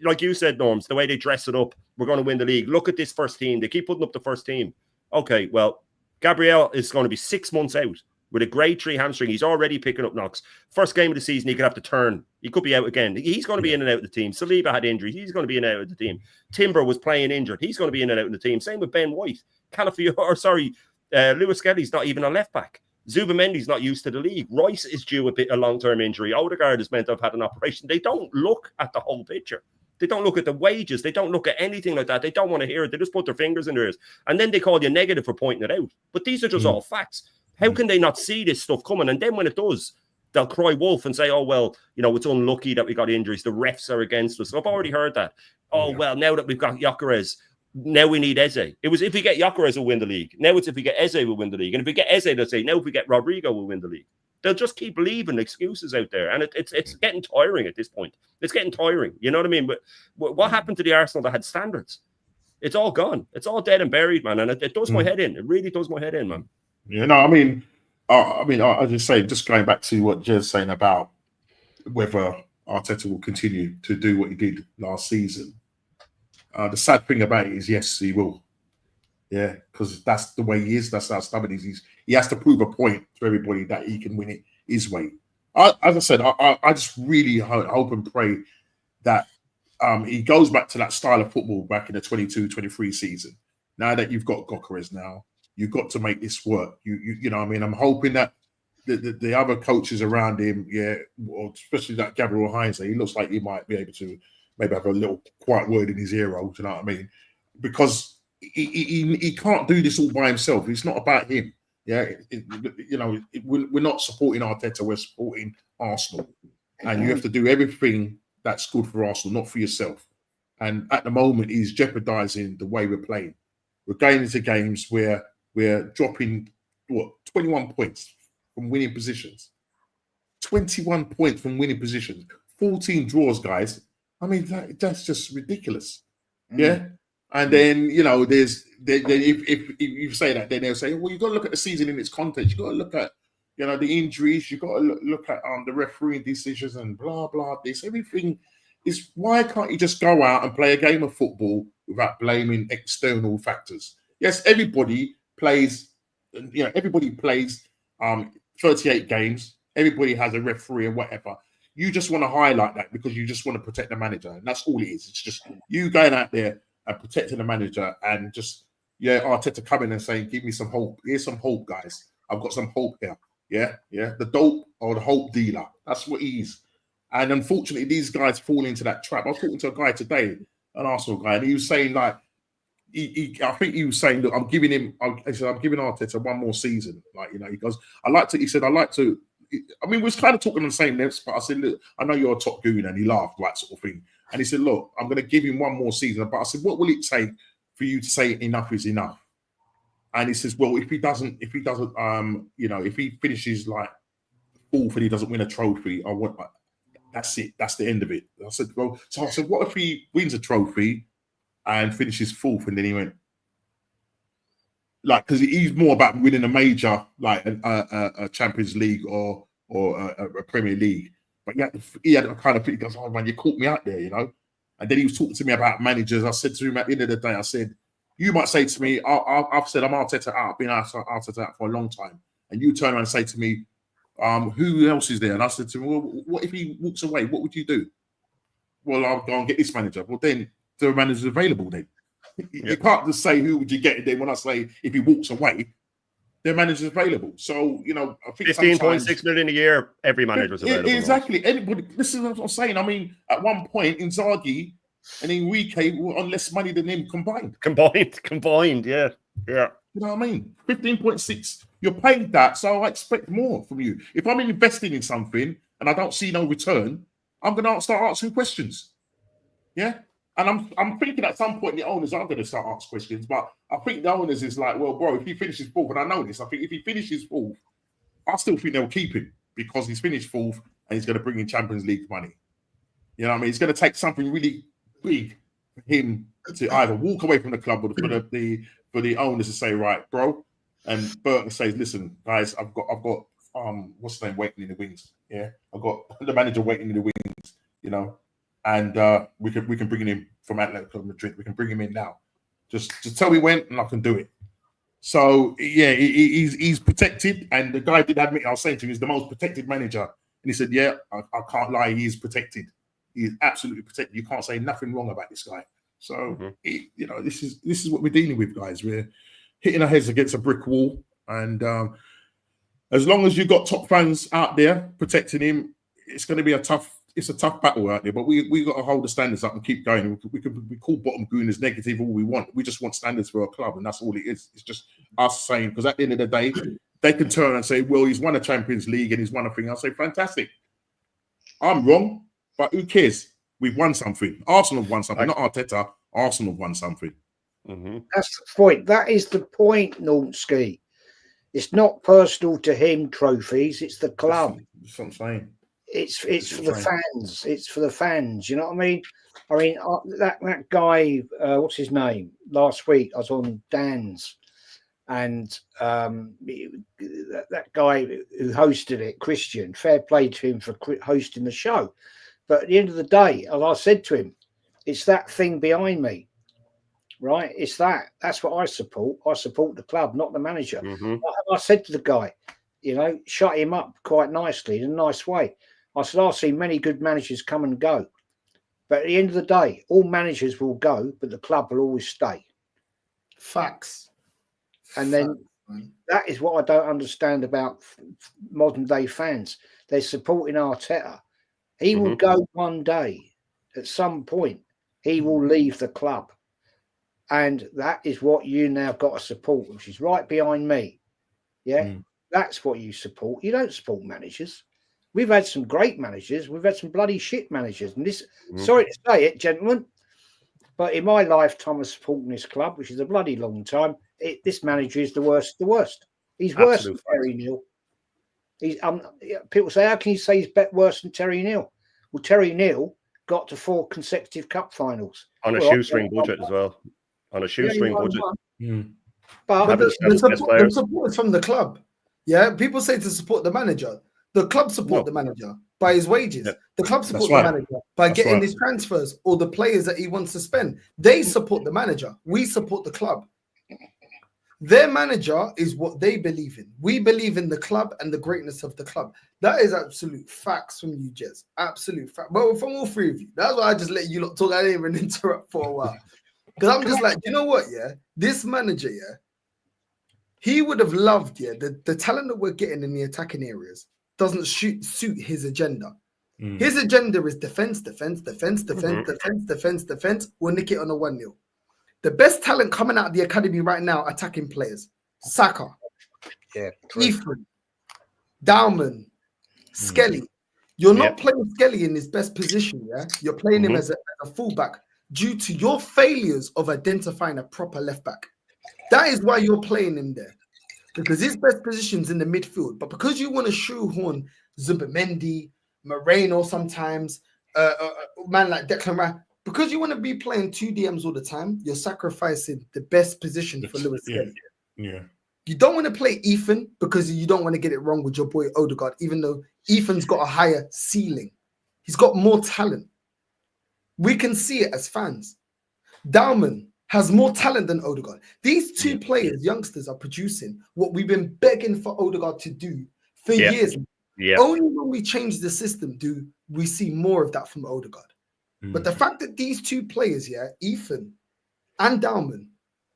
like you said, Norms, the way they dress it up, we're going to win the league. Look at this first team. They keep putting up the first team. Okay, well, Gabriel is going to be 6 months out with a grade 3 hamstring. He's already picking up knocks. First game of the season, he could have to turn. He could be out again. He's going to be in and out of the team. Saliba had injuries. He's going to be in and out of the team. Timber was playing injured. He's going to be in and out of the team. Same with Ben White. Lewis Skelly's not even a left back. Zubamendi's not used to the league. Rice is due a long-term injury. Odegaard is meant to have had an operation. They don't look at the whole picture. They don't look at the wages. They don't look at anything like that. They don't want to hear it. They just put their fingers in their ears. And then they call you negative for pointing it out. But these are just all facts. How can they not see this stuff coming? And then when it does, they'll cry wolf and say, oh, well, it's unlucky that we got injuries. The refs are against us. I've already heard that. Oh, well, now that we've got Gyökeres, now we need Eze. It was if we get Gyökeres, we'll win the league. Now it's if we get Eze, we'll win the league. And if we get Eze, they'll say, now if we get Rodrigo, we'll win the league. They'll just keep leaving excuses out there. And it's getting tiring at this point. It's getting tiring. You know what I mean? But what happened to the Arsenal that had standards? It's all gone. It's all dead and buried, man. And it does my head in. It really does my head in, man. Yeah, no, I just say, just going back to what Jez's saying about whether Arteta will continue to do what he did last season. The sad thing about it is, yes, he will. Yeah, because that's the way he is. That's how stubborn he is. He has to prove a point to everybody that he can win it his way. As I said, I just really hope and pray that he goes back to that style of football back in the 22-23 season. Now that you've got Gyökeres now, you've got to make this work. You know what I mean? I'm hoping that the other coaches around him, or especially that Gabriel Heinze, he looks like he might be able to maybe have a little quiet word in his ear roll, do you know what I mean? Because he can't do this all by himself. It's not about him. Yeah, we're not supporting Arteta, we're supporting Arsenal. And you have to do everything that's good for Arsenal, not for yourself. And at the moment, he's jeopardizing the way we're playing. We're going into games where we're dropping, 21 points from winning positions. 21 points from winning positions. 14 draws, guys. I mean, that's just ridiculous. Yeah? And then, if you say that, then they'll say, well, you've got to look at the season in its context. You've got to look at, the injuries. You've got to look at the refereeing decisions and blah, blah, this. Everything is, why can't you just go out and play a game of football without blaming external factors? Yes, everybody plays 38 games. Everybody has a referee and whatever. You just want to highlight that because you just want to protect the manager. And that's all it is. It's just you going out there and protecting the manager and just, Arteta coming and saying, give me some hope. Here's some hope, guys. I've got some hope here. Yeah. The dope or the hope dealer. That's what he is. And unfortunately, these guys fall into that trap. I was talking to a guy today, an Arsenal guy, and he was saying like, I think he was saying, look, I'm giving Arteta one more season. Like, you know, he goes, I mean, we was kind of talking on the same lengths, but I said, look, I know you're a top goon, and he laughed, like sort of thing. And he said, look, I'm going to give him one more season. But I said, what will it take for you to say enough is enough? And he says, well, if he doesn't, you know, if he finishes like fourth and he doesn't win a trophy, that's it. That's the end of it. I said, well, so I said, what if he wins a trophy and finishes fourth? And then he went, like, because he's more about winning a major, like a Champions League or a Premier League. But he had a kind of, he goes, oh man, you caught me out there, you know. And then he was talking to me about managers. I said to him at the end of the day, I said, you might say to me, I've said I'm Arteta out, I've been Arteta out for a long time. And you turn around and say to me, who else is there? And I said to him, well, what if he walks away? What would you do? Well, I'll go and get this manager. Well, then the manager's available then. You can't just say who would you get. And then when I say if he walks away, their manager's available. So, you know, I think 15.6 million a year, every manager's available. Exactly. Anybody, this is what I'm saying. I mean, at one point, Inzaghi and Enrique were on less money than him combined. Combined, yeah. Yeah. You know what I mean? 15.6. You're paid that, so I expect more from you. If I'm investing in something and I don't see no return, I'm going to start asking questions. Yeah? And I'm thinking at some point the owners are going to start asking questions, but I think the owners is like, well, bro, if he finishes fourth, and I know this, I think if he finishes fourth, I still think they'll keep him because he's finished fourth and he's going to bring in Champions League money. You know what I mean? It's going to take something really big for him to either walk away from the club or for the owners to say, right, bro. And Burton says, listen, guys, I've got what's his name waiting in the wings. Yeah, I've got the manager waiting in the wings, you know. And we can bring him in from Atletico Madrid. We can bring him in now. Just tell me when, and I can do it. So yeah, he's protected. And the guy did admit, I was saying to him, he's the most protected manager. And he said, yeah, I can't lie, he's protected. He's absolutely protected. You can't say nothing wrong about this guy. So you know, this is what we're dealing with, guys. We're hitting our heads against a brick wall, and as long as you've got top fans out there protecting him, it's going to be a tough battle out there. But we got to hold the standards up and keep going. We call bottom gooners negative all we want. We just want standards for our club, and that's all it is. It's just us saying, because at the end of the day, they can turn and say, well, he's won a Champions League and he's won a thing. I'll say, fantastic. I'm wrong. But who cares? We've won something. Arsenal have won something, not Arteta. Arsenal have won something. That's the point. That is the point, Northside. It's not personal to him, trophies. It's the club. That's what I'm saying. It's for the fans. It's for the fans. You know what I mean? I mean, that guy, what's his name? Last week, I was on Dan's. And that guy who hosted it, Christian, fair play to him for hosting the show. But at the end of the day, as I said to him, it's that thing behind me, right? It's that. That's what I support. I support the club, not the manager. I said to the guy, you know, shut him up quite nicely in a nice way. I said, I've seen many good managers come and go. But at the end of the day, all managers will go, but the club will always stay. Facts. And then that is what I don't understand about modern day fans. They're supporting Arteta. He will go one day. At some point, he will leave the club. And that is what you now got to support, which is right behind me. Yeah, that's what you support. You don't support managers. We've had some great managers. We've had some bloody shit managers. And this, sorry to say it, gentlemen, but in my lifetime of supporting this club, which is a bloody long time, this manager is the worst. He's worse than Terry Neal. People say, how can you say he's worse than Terry Neal? Well, Terry Neal got to 4 consecutive cup finals. On a shoestring budget as well. On a shoestring budget. But the support is from the club. Yeah, people say to support the manager. The club support the manager by his wages. The club support the manager by getting his transfers or the players that he wants to spend. They support the manager. We support the club. Their manager is what they believe in. We believe in the club and the greatness of the club. That is absolute facts from you, Jez. Absolute fact. But from all three of you. That's why I just let you lot talk. I didn't even interrupt for a while. Because I'm just like, you know what, yeah? This manager, yeah, he would have loved, yeah, the talent that we're getting in the attacking areas doesn't suit his agenda. His agenda is defense. We'll nick it on a 1-0. The best talent coming out of the academy right now, attacking players: Saka, Ethan, Dowman, Skelly. You're not playing Skelly in his best position, yeah? You're playing him as a fullback due to your failures of identifying a proper left back. That is why you're playing him there. Because his best position's in the midfield. But because you want to shoehorn Zubimendi, Moreno sometimes, man like Declan Rice, because you want to be playing 2 DMs all the time, you're sacrificing the best position for Lewis Skelly. Yeah. You don't want to play Ethan because you don't want to get it wrong with your boy Odegaard, even though Ethan's got a higher ceiling. He's got more talent. We can see it as fans. Dowman has more talent than Odegaard. These 2 players, youngsters, are producing what we've been begging for Odegaard to do for years. Only when we change the system do we see more of that from Odegaard. But the fact that these 2 players, Ethan and Dowman,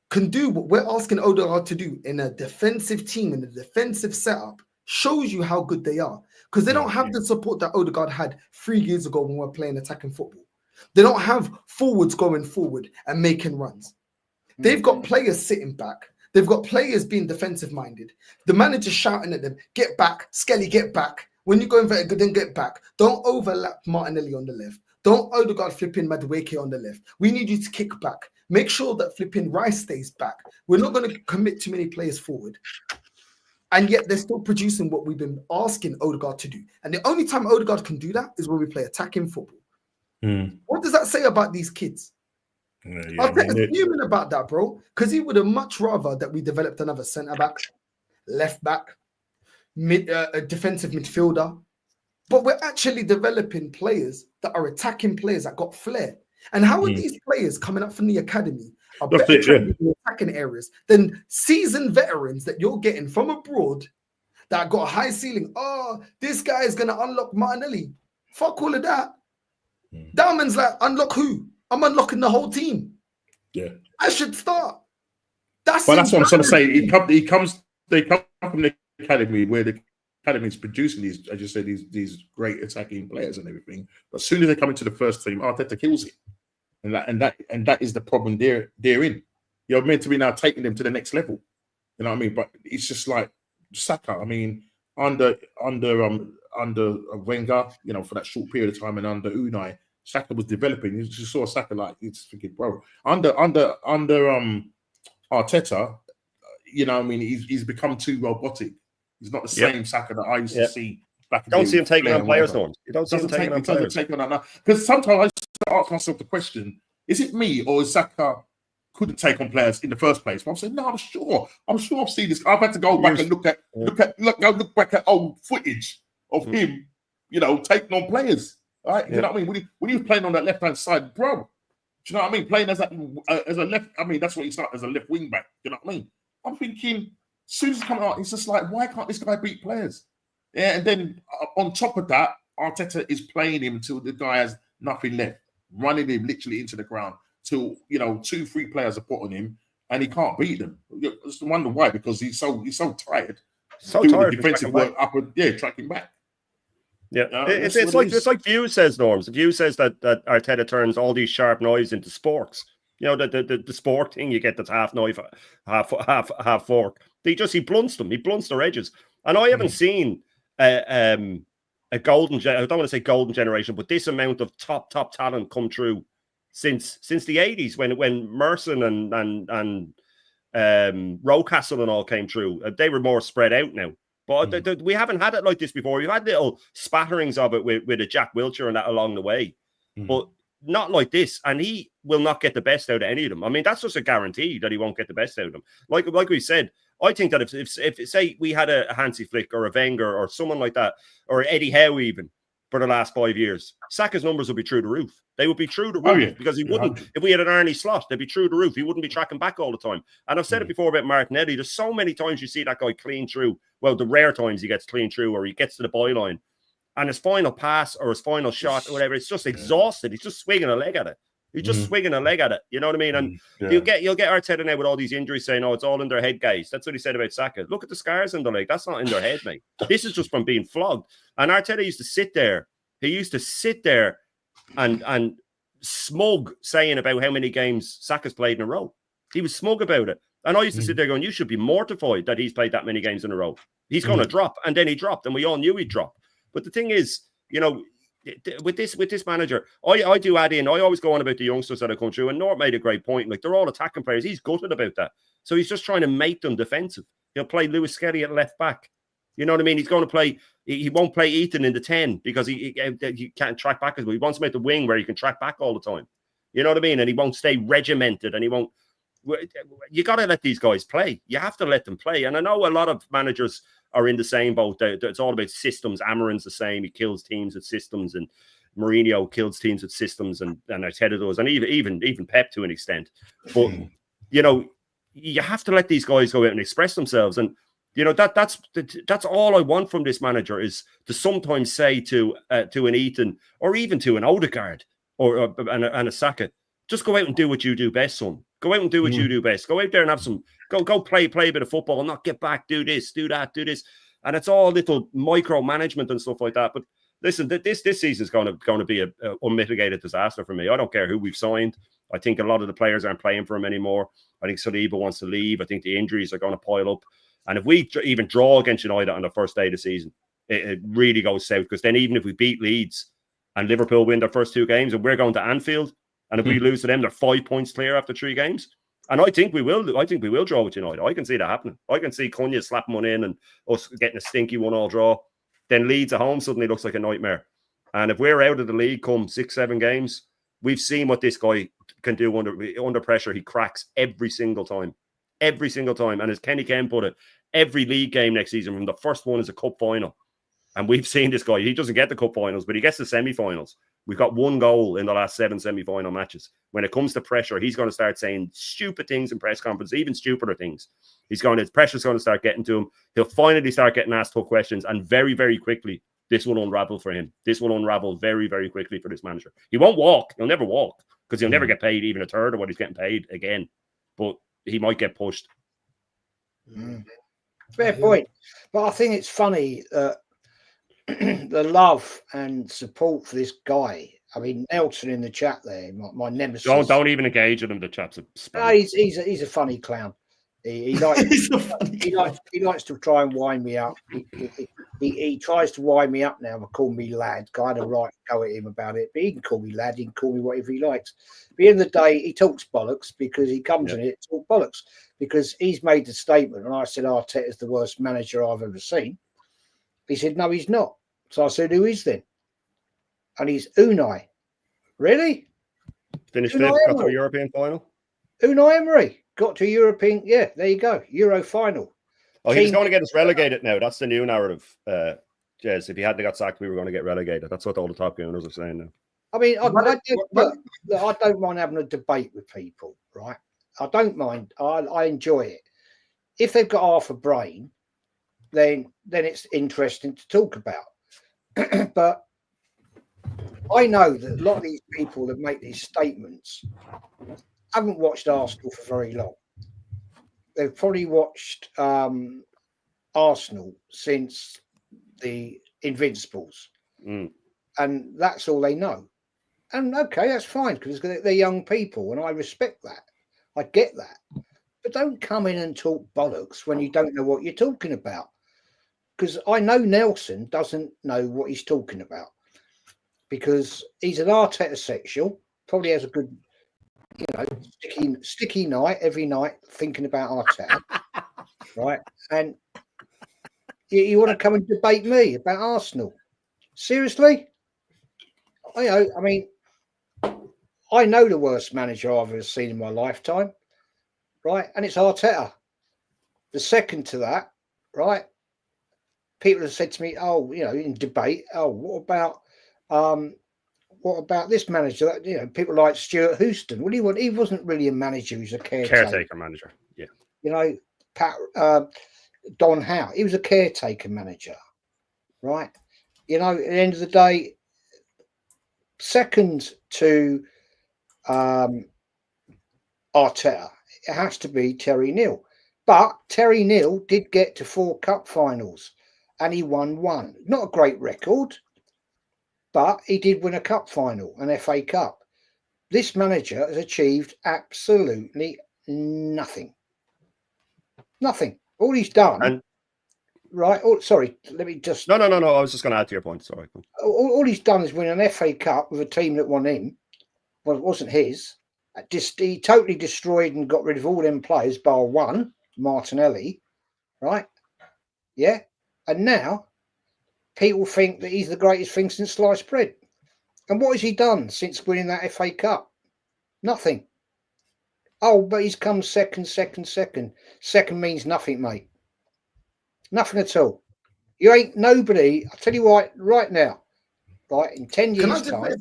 can do what we're asking Odegaard to do in a defensive team, in a defensive setup, shows you how good they are. Because they don't have the support that Odegaard had 3 years ago when we were playing attacking football. They don't have forwards going forward and making runs. They've got players sitting back. They've got players being defensive-minded. The manager shouting at them, get back, Skelly, get back. When you go in there, then get back. Don't overlap Martinelli on the left. Don't Odegaard flipping Madueke on the left. We need you to kick back. Make sure that flipping Rice stays back. We're not going to commit too many players forward. And yet they're still producing what we've been asking Odegaard to do. And the only time Odegaard can do that is when we play attacking football. What does that say about these kids? Arteta's fuming about that, bro, because he would have much rather that we developed another centre-back, left-back, defensive midfielder. But we're actually developing players that are attacking players that got flair. And how are these players coming up from the academy are better trained in attacking areas than seasoned veterans that you're getting from abroad that got a high ceiling? Oh, this guy is going to unlock Martinelli. Fuck all of that. Dowman's like, unlock who? I'm unlocking the whole team. Yeah. I should start. That's what I'm trying to say. They come from the academy where the academy is producing these, as you said, these great attacking players and everything. But as soon as they come into the first team, Arteta kills it. And that is the problem they're in. You're meant to be now taking them to the next level. You know what I mean? But it's just like Saka. I mean, under Wenger, you know, for that short period of time, and under Unai, Saka was developing. You just saw Saka like it's thinking, bro. Under Arteta, you know, what I mean, he's become too robotic. He's not the same Saka that I used to see back. You don't see him taking on players, though. You don't see him taking on players. Because sometimes I ask myself the question: is it me or is Saka couldn't take on players in the first place? But I'm saying, no, I'm sure I've seen this. I've had to go back and look back at old footage of him, you know, taking on players. Right? You know what I mean? When he was playing on that left hand side, bro. Do you know what I mean? Playing as a left, I mean, that's what he started as a left wing back. You know what I mean? I'm thinking, as soon as he's coming out, it's just like, why can't this guy beat players? Yeah, and then on top of that, Arteta is playing him until the guy has nothing left, running him literally into the ground till, you know, 2-3 players are put on him and he can't beat them. I just wonder why, because he's so tired. So tired. Defensive work up and tracking back. Yeah, it's like View says, Norms. View says that Arteta turns all these sharp knives into sporks. You know, the sport thing you get that's half knife, half fork. He blunts them. He blunts their edges. And I haven't seen a golden. I don't want to say golden generation, but this amount of top talent come through since the 80s when Merson and Rocastle and all came through. They were more spread out now. But we haven't had it like this before. We've had little spatterings of it with a Jack Wilshere and that along the way, but not like this. And he will not get the best out of any of them. I mean, that's just a guarantee that he won't get the best out of them. Like we said, I think that if say we had a Hansi Flick or a Wenger or someone like that, or Eddie Howe even for the last 5 years, Saka's numbers would be through the roof. They would be through the roof because he wouldn't. If we had an Arnie Slot, they'd be through the roof. He wouldn't be tracking back all the time. And I've said it before about Martinelli. There's so many times you see that guy clean through. Well, the rare times he gets clean through or he gets to the byline, and his final pass or his final shot or whatever, it's just exhausted. He's just swinging a leg at it. He's just swinging a leg at it. You know what I mean? And you'll get Arteta now with all these injuries saying, "Oh, it's all in their head, guys." That's what he said about Saka. Look at the scars in the leg. That's not in their head, mate. This is just from being flogged. And Arteta used to sit there He used to sit there and smug saying about how many games Saka's played in a row. He was smug about it. And I used to sit there going, you should be mortified that he's played that many games in a row. He's going to drop. And then he dropped, and we all knew he'd drop. But the thing is, you know, with this manager, I do add in, I always go on about the youngsters that have come through, and Nort made a great point. Like, they're all attacking players. He's gutted about that. So he's just trying to make them defensive. He'll play Lewis Skelly at left back. You know what I mean? He's going to play, he won't play Ethan in the 10 because he can't track back as well. He wants him at the wing where he can track back all the time. You know what I mean? And he won't stay regimented, and he won't. You got to let these guys play. You have to let them play. And I know a lot of managers are in the same boat. It's all about systems. Amarin's the same. He kills teams with systems, and Mourinho kills teams with systems, and Arteta does, and even Pep to an extent. But you know, you have to let these guys go out and express themselves. And you know, that's all I want from this manager, is to sometimes say to an Ethan, or even to an Odegaard and a Saka, just go out and do what you do best, son. Go out and do what you do best. Go out there and have some, go play a bit of football, and not get back, do this, do that, do this. And it's all little micromanagement and stuff like that. But listen, this season is going to be a unmitigated disaster for me. I don't care who we've signed. I think a lot of the players aren't playing for him anymore. I think Saliba wants to leave. I think the injuries are going to pile up. And if we even draw against United on the first day of the season, it really goes south. Because then even if we beat Leeds and Liverpool win their first 2 games, and we're going to Anfield, and if we lose to them, they're 5 points clear after 3 games. And I think we will. I think we will draw with United. I can see that happening. I can see Cunha slapping one in and us getting a stinky 1-1 draw. Then Leeds at home suddenly looks like a nightmare. And if we're out of the league come 6-7 games, we've seen what this guy can do under pressure. He cracks every single time. Every single time. And as Kenny Ken put it, every league game next season from the first one is a cup final. And we've seen this guy. He doesn't get the cup finals, but he gets the semi-finals. We've got 1 goal in the last 7 semi-final matches. When it comes to pressure, he's going to start saying stupid things in press conferences, even stupider things. His pressure's going to start getting to him. He'll finally start getting asked tough questions, and very, very quickly, this will unravel for him. This will unravel very, very quickly for this manager. He won't walk. He'll never walk, because he'll never get paid even a third of what he's getting paid again. But he might get pushed. Fair point. But I think it's funny that the love and support for this guy. I mean, Nelson in the chat there, my nemesis. Don't even engage with him. The chap's a no, he's a funny clown. He likes he likes to try and wind me up. He tries to wind me up now and call me lad. I had a right to go at him about it, but he can call me lad. He can call me whatever he likes. But at the end of the day, he talks bollocks because he comes in it to talk bollocks, because he's made the statement, and I said Arteta's the worst manager I've ever seen. He said no, he's not. So I said, who is then? And he's Unai. Really? Finished Unai 5th, got to Emery. a European final. Unai Emery got to European. Yeah, there you go. Euro final. Oh, he was going to get us relegated now. That's the new narrative, Jez. If he hadn't got sacked, we were going to get relegated. That's what all the top owners are saying now. I mean, I don't mind having a debate with people, right? I don't mind. I enjoy it. If they've got half a brain, then it's interesting to talk about. But I know that a lot of these people that make these statements haven't watched Arsenal for very long. They've probably watched Arsenal since the Invincibles. And that's all they know. And okay, that's fine, because they're young people, and I respect that. I get that. But don't come in and talk bollocks when you don't know what you're talking about. Because I know Nelson doesn't know what he's talking about, because he's an Arteta sexual, probably has a good, sticky night every night thinking about Arteta, right? And you want to come and debate me about Arsenal? Seriously? I mean, I know the worst manager I've ever seen in my lifetime, right? And it's Arteta. The second to that, right? People have said to me, in debate, what about this manager? People like Stuart Houston. What do you want? He wasn't really a manager. He was a caretaker manager. Yeah. Don Howe. He was a caretaker manager, right? At the end of the day, second to Arteta, it has to be Terry Neal. But Terry Neal did get to 4 cup finals, and he won 1. Not a great record, but he did win a cup final, an FA Cup. This manager has achieved absolutely nothing. Nothing. All he's done, And right? Oh, sorry, let me just. no. I was just going to add to your point. Sorry. All he's done is win an FA Cup with a team that won him. Well, it wasn't his. He totally destroyed and got rid of all them players, bar one, Martinelli, right? Yeah. And now people think that he's the greatest thing since sliced bread. And what has he done since winning that FA Cup? Nothing. Oh, but he's come second. Second means nothing, mate. Nothing at all. You ain't nobody. I'll tell you what, right now, right, in 10 years' time,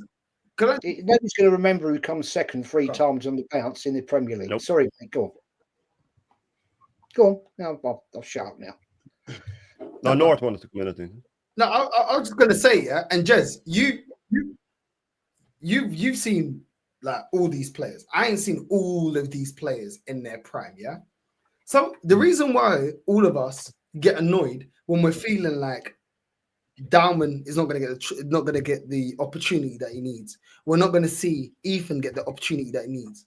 nobody's going to remember who comes second 3 times on the bounce in the Premier League. Nope. Sorry, mate, go on. Go on. No, I'll shut up now. No, North wanted to come in, I think. No, I was just going to say, yeah, and Jez, you've seen like all these players. I ain't seen all of these players in their prime, yeah? So the reason why all of us get annoyed when we're feeling like Dalman is not going to get the opportunity that he needs. We're not going to see Ethan get the opportunity that he needs.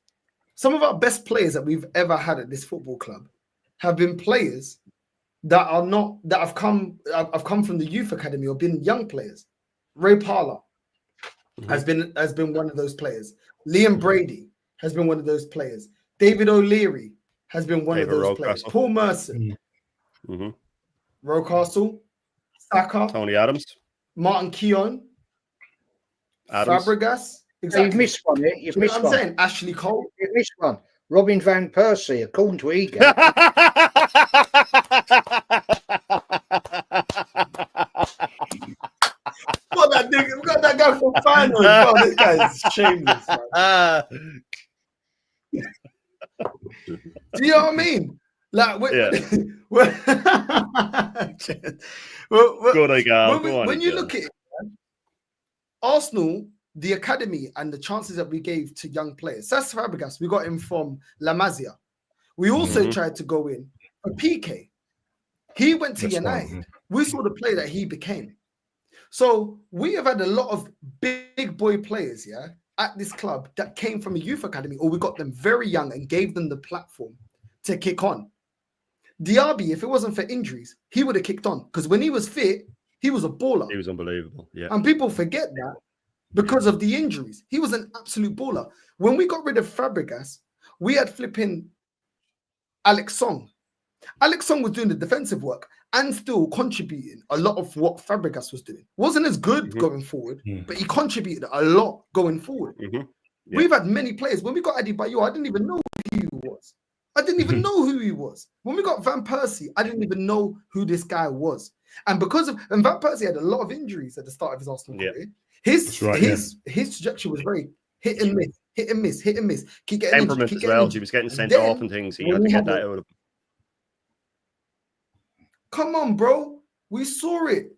Some of our best players that we've ever had at this football club have been players that have come from the youth academy or been young players. Ray Parler has been one of those players. Liam Brady has been one of those players. David O'Leary has been one of those players. Paul Merson, Rocastle, Saka, Tony Adams, Martin Keown, Adams. Fabregas. Exactly. You've missed one. You've missed one. I'm saying Ashley Cole. You've missed one. Robin van Persie, according to Ego. We got that guy from final. Bro, this guy's shameless, man. Do you know what I mean? Like, when you look at it, Arsenal, the academy and the chances that we gave to young players. Cesc Fabregas, we got him from La Masia. We also tried to go in for PK. He went to United. We saw the player that he became. So we have had a lot of big boy players, yeah, at this club that came from a youth academy, or we got them very young and gave them the platform to kick on. Diaby, if it wasn't for injuries, he would have kicked on because when he was fit, he was a baller. He was unbelievable. Yeah. And people forget that because of the injuries. He was an absolute baller. When we got rid of Fabregas, we had flipping Alex Song. Alex Song was doing the defensive work and still contributing a lot of what Fabregas was doing. Wasn't as good going forward, but he contributed a lot going forward. We've had many players. When we got Adebayo, I didn't even know who he was. I didn't even know who he was. When we got Van Persie, I didn't even know who this guy was. And Van Persie had a lot of injuries at the start of his Arsenal career. His trajectory was very hit and miss. Keep getting temperament injured, as well. He was getting sent off and things. He had to get that out of him. Come on, bro. We saw it.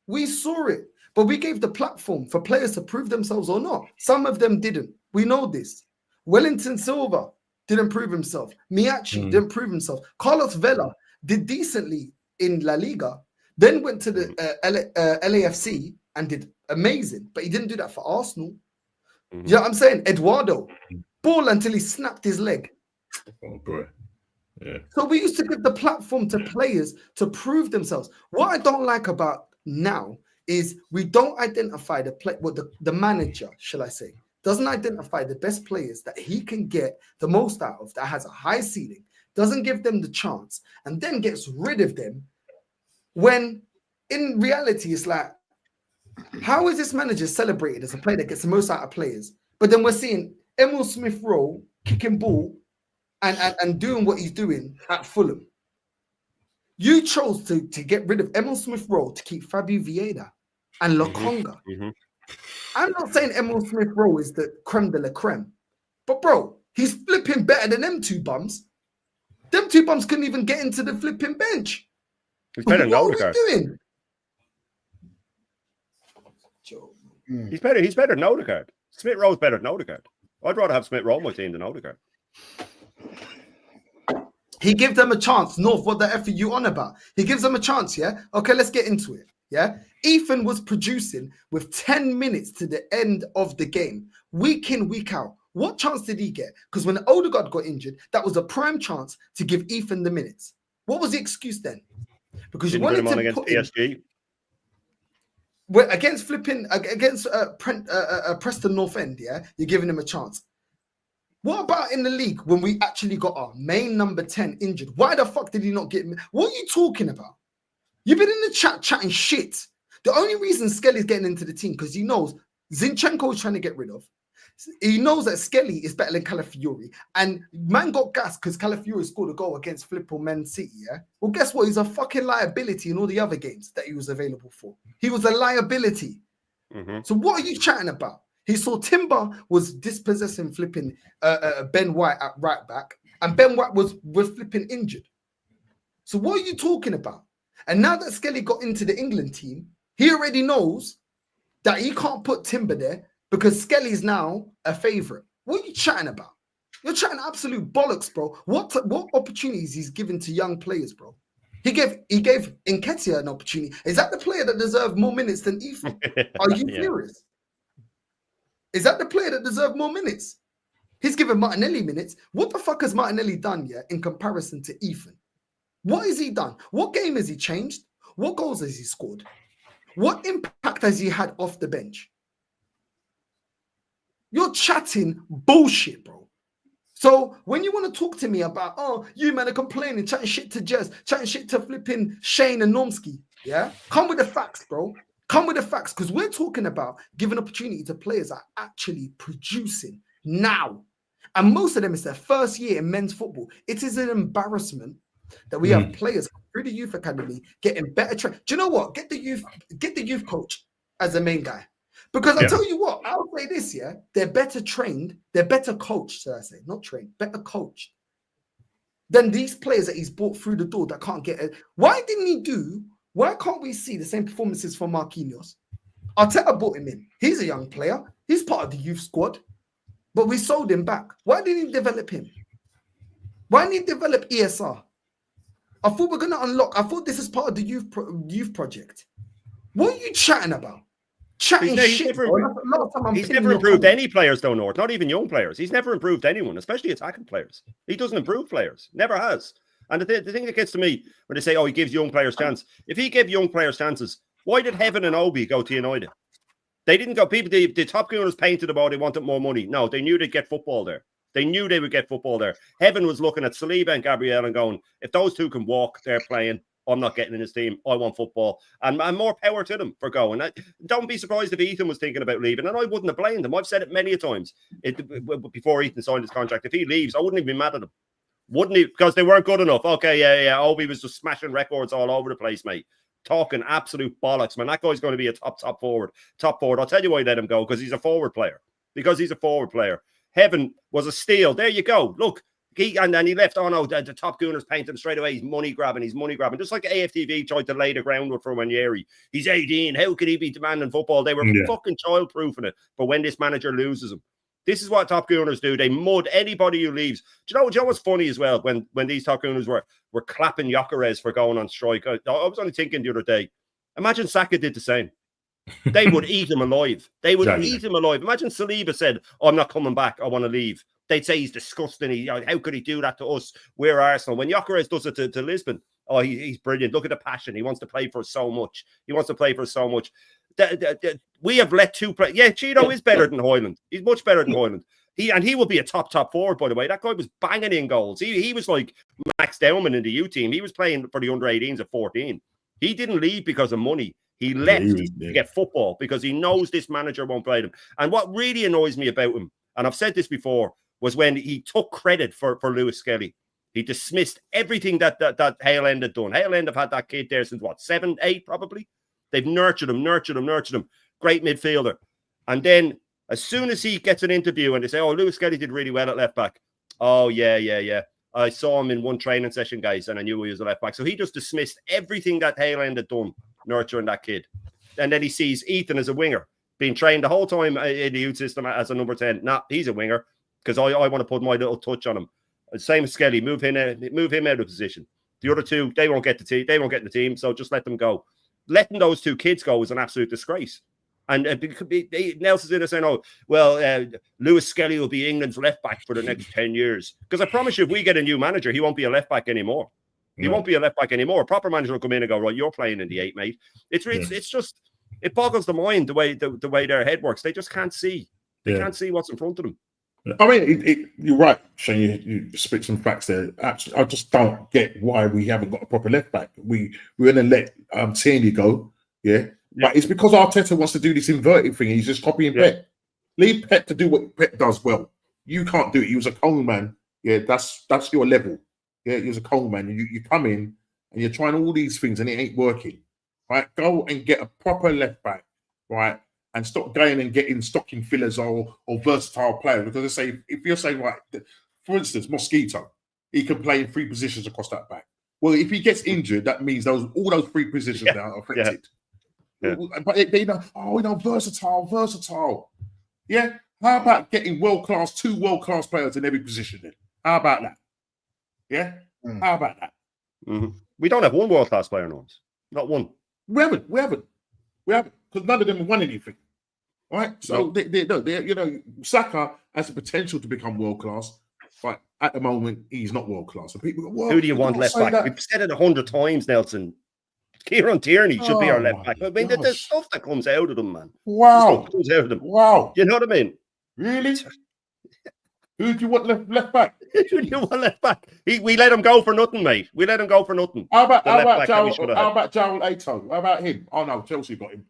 But we gave the platform for players to prove themselves or not. Some of them didn't. We know this. Wellington Silva didn't prove himself. Miachi didn't prove himself. Carlos Vela did decently in La Liga, then went to the LAFC and did amazing. But he didn't do that for Arsenal. You know what I'm saying? Eduardo, ball until he snapped his leg. Oh, boy. Yeah. So we used to give the platform to players to prove themselves. What I don't like about now is we don't identify the manager, shall I say, doesn't identify the best players that he can get the most out of, that has a high ceiling, doesn't give them the chance, and then gets rid of them when in reality it's like, how is this manager celebrated as a player that gets the most out of players? But then we're seeing Emil Smith-Rowe kicking ball and doing what he's doing at Fulham. You chose to get rid of Emil Smith-Rowe to keep Fabio Vieira and Lokonga. I'm not saying Emil Smith-Rowe is the creme de la creme, but bro, he's flipping better than them two bums. Them two bums couldn't even get into the flipping bench. He's better than Odegaard. What are we doing? He's better than Odegaard. Smith-Rowe's better than Odegaard. I'd rather have Smith-Rowe on my team than Odegaard. He gives them a chance. North, what the F are you on about? He gives them a chance, yeah? Okay, let's get into it, yeah? Ethan was producing with 10 minutes to the end of the game, week in, week out. What chance did he get? Because when Odegaard got injured, that was a prime chance to give Ethan the minutes. What was the excuse then? Because Didn't you wanted put him on to against put him PSG. against Preston North End, yeah, you're giving him a chance. What about in the league when we actually got our main number 10 injured? Why the fuck did he not get him? What are you talking about? You've been in the chat chatting shit. The only reason Skelly's getting into the team because he knows Zinchenko is trying to get rid of. He knows that Skelly is better than Calafiori. And man got gas because Calafiori scored a goal against Flippo Man City, yeah? Well, guess what? He's a fucking liability in all the other games that he was available for. He was a liability. So what are you chatting about? He saw Timber was dispossessing flipping Ben White at right back. And Ben White was flipping injured. So what are you talking about? And now that Skelly got into the England team, he already knows that he can't put Timber there because Skelly's now a favourite. What are you chatting about? You're chatting absolute bollocks, bro. What opportunities he's given to young players, bro? He gave Nketiah an opportunity. Is that the player that deserved more minutes than Ethan? Are you serious? Is that the player that deserved more minutes? He's given Martinelli minutes. What the fuck has Martinelli done yet in comparison to Ethan? What has he done? What game has he changed? What goals has he scored? What impact has he had off the bench? You're chatting bullshit, bro. So when you want to talk to me about, oh, you man are complaining, chatting shit to Jez, chatting shit to flipping Shane and Normski, yeah? Come with the facts, bro. Come with the facts, because we're talking about giving opportunity to players that are actually producing now. And most of them, it's their first year in men's football. It is an embarrassment that we have players through the youth academy getting better trained. Do you know what? Get the youth coach as the main guy. Because I'll tell you what, I'll say this, yeah, they're better trained, they're better coached, should I say, not trained, better coached than these players that he's brought through the door that can't get it. Why can't we see the same performances from Marquinhos? Arteta brought him in. He's a young player. He's part of the youth squad, but we sold him back. Why didn't he develop him? Why didn't he develop ESR? I thought we're going to unlock. I thought this is part of the youth project. What are you chatting about? Chatting shit. He's never improved any players, though, North. Not even young players. He's never improved anyone, especially attacking players. He doesn't improve players. Never has. And the thing that gets to me when they say, oh, he gives young players chance. If he gave young players chances, why did Heaven and Obi go to United? They didn't go. People, the top gooners painted about they wanted more money. No, they knew they'd get football there. They knew they would get football there. Heaven was looking at Saliba and Gabriel and going, if those two can walk, they're playing. I'm not getting in his team. I want football. And more power to them for going. Don't be surprised if Ethan was thinking about leaving. And I wouldn't have blamed him. I've said it many a times before Ethan signed his contract. If he leaves, I wouldn't even be mad at him. Wouldn't he? Because they weren't good enough. Okay, yeah. Obi was just smashing records all over the place, mate. Talking absolute bollocks, man. That guy's going to be a top forward. Top forward. I'll tell you why I let him go, because he's a forward player. Heaven was a steal. There you go. Look. And then he left, oh no, the top gooners painted him straight away. He's money grabbing. Just like AFTV tried to lay the groundwork for Ranieri. He's 18. How could he be demanding football? They were fucking child-proofing it for when this manager loses him. This is what top gooners do. They mud anybody who leaves. Do you know what's funny as well? When these top gooners were clapping Gyökeres for going on strike. I was only thinking the other day, imagine Saka did the same. They would eat him alive. Eat him alive. Imagine Saliba said, oh, I'm not coming back. I want to leave. They'd say he's disgusting. How could he do that to us? We're Arsenal. When Gyökeres does it to Lisbon, oh, he's brilliant. Look at the passion. He wants to play for us so much. We have let two play. Yeah, Cheeto is better than Hoyland. He's much better than Hoyland. He will be a top forward, by the way. That guy was banging in goals. He was like Max Dowman in the U team. He was playing for the under-18s at 14. He didn't leave because of money. He left to get football because he knows this manager won't play him. And what really annoys me about him, and I've said this before, was when he took credit for Lewis Skelly. He dismissed everything that Hale End had done. Hale End have had that kid there since, 7, 8 probably? They've nurtured him. Great midfielder. And then as soon as he gets an interview and they say, oh, Lewis Skelly did really well at left back. Oh, yeah. I saw him in one training session, guys, and I knew he was a left back. So he just dismissed everything that Hale End had done nurturing that kid. And then he sees Ethan as a winger, being trained the whole time in the youth system as a number 10. Nah, he's a winger. Because I want to put my little touch on him. Same as Skelly, move him out of position. The other two, they won't get in the team, so just let them go. letting those two kids go was an absolute disgrace. And Nelson's in there saying, "Oh, well, Lewis Skelly will be England's left back for the next 10 years." Because I promise you, if we get a new manager, he won't be a left back anymore. He won't be a left back anymore. A proper manager will come in and go, "Right, you're playing in the 8, mate." It's just, it boggles the mind the way their head works. They just can't see. They can't see what's in front of them. I mean, you're right, Shane. You spit some facts there. Actually, I just don't get why we haven't got a proper left back. We're going to let Tierney go, but it's because Arteta wants to do this inverted thing. He's just copying Pep. Leave Pep to do what Pep does well. You can't do it. He was a coal man. Yeah, that's your level. Yeah, he was a coal man. You come in and you're trying all these things and it ain't working. Right, go and get a proper left back. Right. And stop going and getting stocking fillers or versatile players. Because I say, if you're saying, right, for instance, Mosquito, he can play in 3 positions across that back. Well, if he gets injured, that means all those 3 positions are affected. But they know, versatile. Yeah. How about getting 2 world-class players in every position then? How about that? Yeah. How about that? We don't have one world-class player, not one. We haven't. Because none of them have won anything. Right? So, Saka has the potential to become world-class, but at the moment, he's not world-class. So people go, who do you want left back? That. We've said it 100 times, Nelson. Kieran Tierney should be our left back. I mean, there's stuff that comes out of them, man. Wow. Comes out of them. Wow. You know what I mean? Really? Who do you want left back? Who do you want left back? We let him go for nothing, mate. We let him go for nothing. How about Jarrell Ato? How about him? Oh no, Chelsea got him.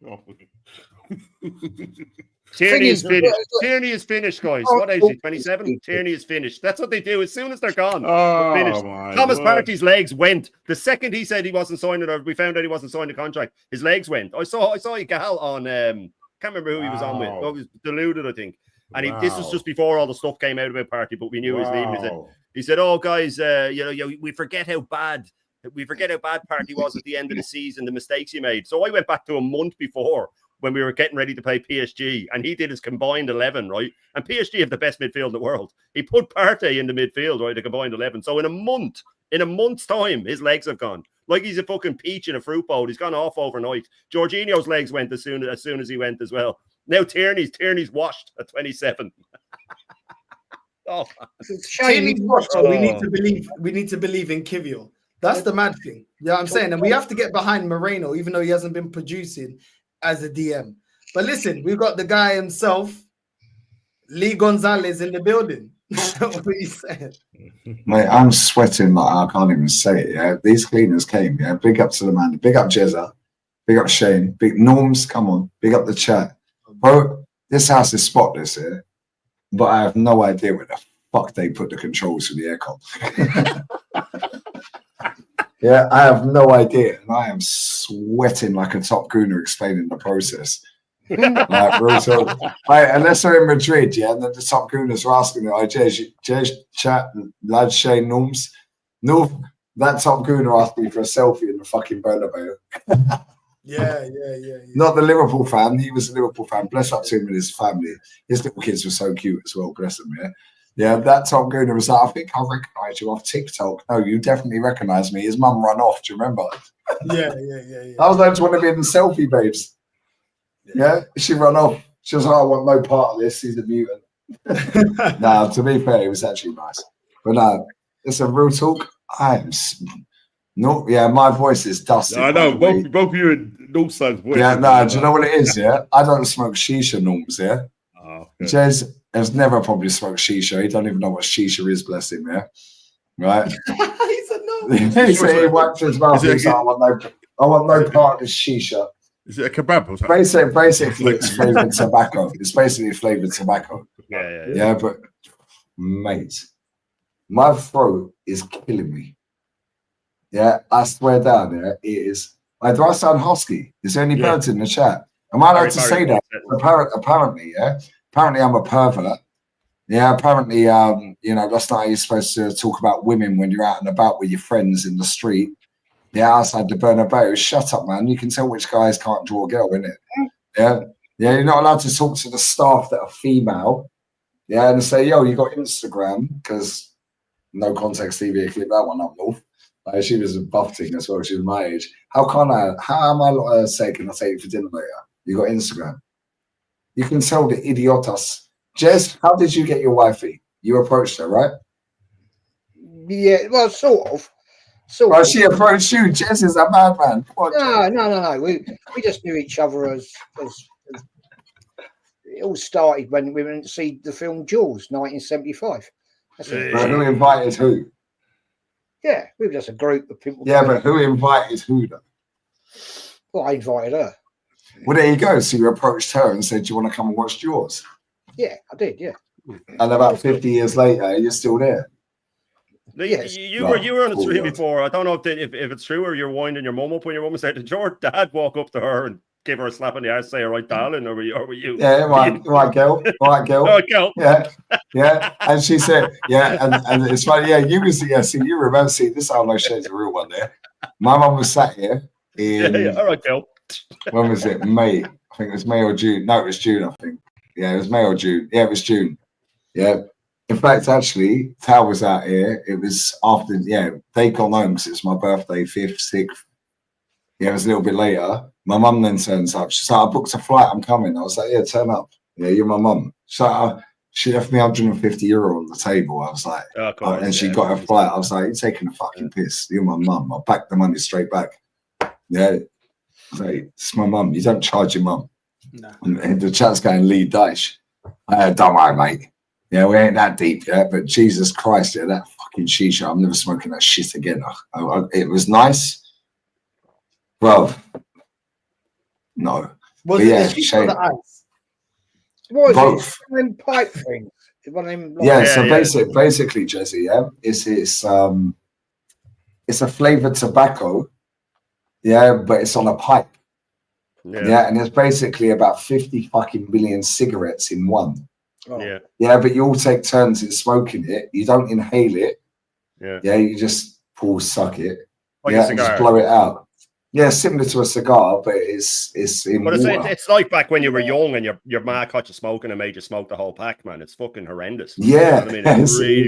Tierney is finished. Tierney is finished, guys. What age is he? 27? Tierney is finished. That's what they do. As soon as they're gone, they're finished. Thomas Partey's legs went. The second he said he wasn't signing, or we found out he wasn't signing the contract, his legs went. I saw a gal on can't remember who he was on with. Oh, he was deluded, I think. And this was just before all the stuff came out about Partey, but we knew he was leaving. He said, "Oh, guys, we forget how bad Partey was at the end of the season, the mistakes he made." So I went back to a month before when we were getting ready to play PSG, and he did his combined 11, right? And PSG have the best midfield in the world. He put Partey in the midfield, right, the combined 11. So in a month's time, his legs have gone. Like he's a fucking peach in a fruit bowl. He's gone off overnight. Jorginho's legs went as soon as he went as well. Now Tierney's washed at 27. Tierney's washed. So we need to believe in Kivior. That's the mad thing. You know what I'm saying? And we have to get behind Moreno, even though he hasn't been producing as a DM. But listen, we've got the guy himself, Lee Gonzalez, in the building. What he said. Mate, I'm sweating like I can't even say it. Yeah, these cleaners came. Yeah, big up to the man. Big up Jezza. Big up Shane. Big Norms. Come on. Big up the chat. Bro, this house is spotless here, but I have no idea where the fuck they put the controls for the aircon. Yeah, I have no idea, and I am sweating like a top gooner explaining the process. Like, real talk. Unless they're in Madrid, yeah, and then the top gooners are asking me, Jez, chat, lad, Shane, Norms. No, that top gooner asked me for a selfie in the fucking Bernabeu. Yeah. Not the Liverpool fan. He was a Liverpool fan. Bless up to him and his family. His little kids were so cute as well. Bless them, yeah. Yeah, that Tom Gooner was like, I think I recognise you off TikTok. No, you definitely recognise me. His mum run off. Do you remember? Yeah. I was like, one of being the selfie babes. Yeah, she run off. She was like, I want no part of this. He's a mutant. Nah, to be fair, it was actually nice. But no, it's a real talk. My voice is dusty. I know, both you and Northside's voice. Yeah, no, do you know what it is, yeah? I don't smoke shisha, Norms, yeah? Oh, okay. Jez has never probably smoked shisha. He don't even know what shisha is, bless him, yeah? Right? He said no. He said he whacked his mouth. He said, I want no part of this shisha. Is it a kebab or something? Basically, it's flavoured tobacco. It's basically flavoured tobacco. Yeah, but, mate, my throat is killing me. Yeah, I swear down, yeah, it is. Do I sound husky? Is there any birds in the chat? Am I allowed to say that? Apparently, yeah. Apparently, I'm a pervert. Yeah, apparently, that's not how you're supposed to talk about women when you're out and about with your friends in the street. Yeah, outside the Bernabeu. Shut up, man. You can tell which guys can't draw a girl, innit? Yeah. Yeah, you're not allowed to talk to the staff that are female. Yeah, and say, yo, you got Instagram, because no context TV, clip that one up north. Like, she was a buffing as well. She was my age. How am I not say, can I take you for dinner later? You got Instagram. You can tell the idiotas. Jez, how did you get your wifey? You approached her, right? Yeah, well, sort of. Well, she approached you. Jez is a madman. No. We just knew each other as it all started when we went to see the film Jaws, 1975. That's it. But who invited who? Yeah, we were just a group of people. Yeah, but who invited who though? Well, I invited her. Well, there you go. So you approached her and said, "Do you want to come and watch Jaws?" Yeah, I did. Yeah. And about 50 years later, you're still there. Yes. You were on the stream before. I don't know if it's true or you're winding your mum up when your mum said, "Did your dad walk up to her and give her a slap on the ass, say, all right, darling," or were you? Yeah, right, girl. Right, girl. Right, girl. Yeah. And she said, and it's funny, see, you remember, see, this I know she's a real one there. My mum was sat here in, all right, girl. When was it? May. I think it was May or June. No, it was June, I think. Yeah, it was May or June. Yeah, it was June. Yeah. In fact, actually, Tal was out here. It was after, they gone home because it was my birthday, 5th, 6th. Yeah, it was a little bit later. My mum then turns up. She's like, "I booked a flight. I'm coming." I was like, "Yeah, turn up. Yeah, you're my mum." So she left me €150 on the table. I was like, and she got her flight. I was like, "You're taking a fucking piss. You're my mum." I backed the money straight back. Yeah. It's my mum. You don't charge your mum. No. And the chat's going, "Lee Dyche." Don't worry, mate. Yeah, we ain't that deep yet, but Jesus Christ, that fucking shisha. I'm never smoking that shit again. It was nice. Bro, no. Was it the shisha or the ice? What is Both. it? One of them pipe things. One of them, Basically, Jesse, it's a flavored tobacco, but it's on a pipe. Yeah, and there's basically about 50 fucking million cigarettes in one. Oh. But you all take turns in smoking it. You don't inhale it. You just suck it. And just blow it out. Yeah, similar to a cigar, but it's in water. It's like back when you were young and your ma caught you smoking and made you smoke the whole pack, man. It's fucking horrendous. Yeah, you know what I mean? It's really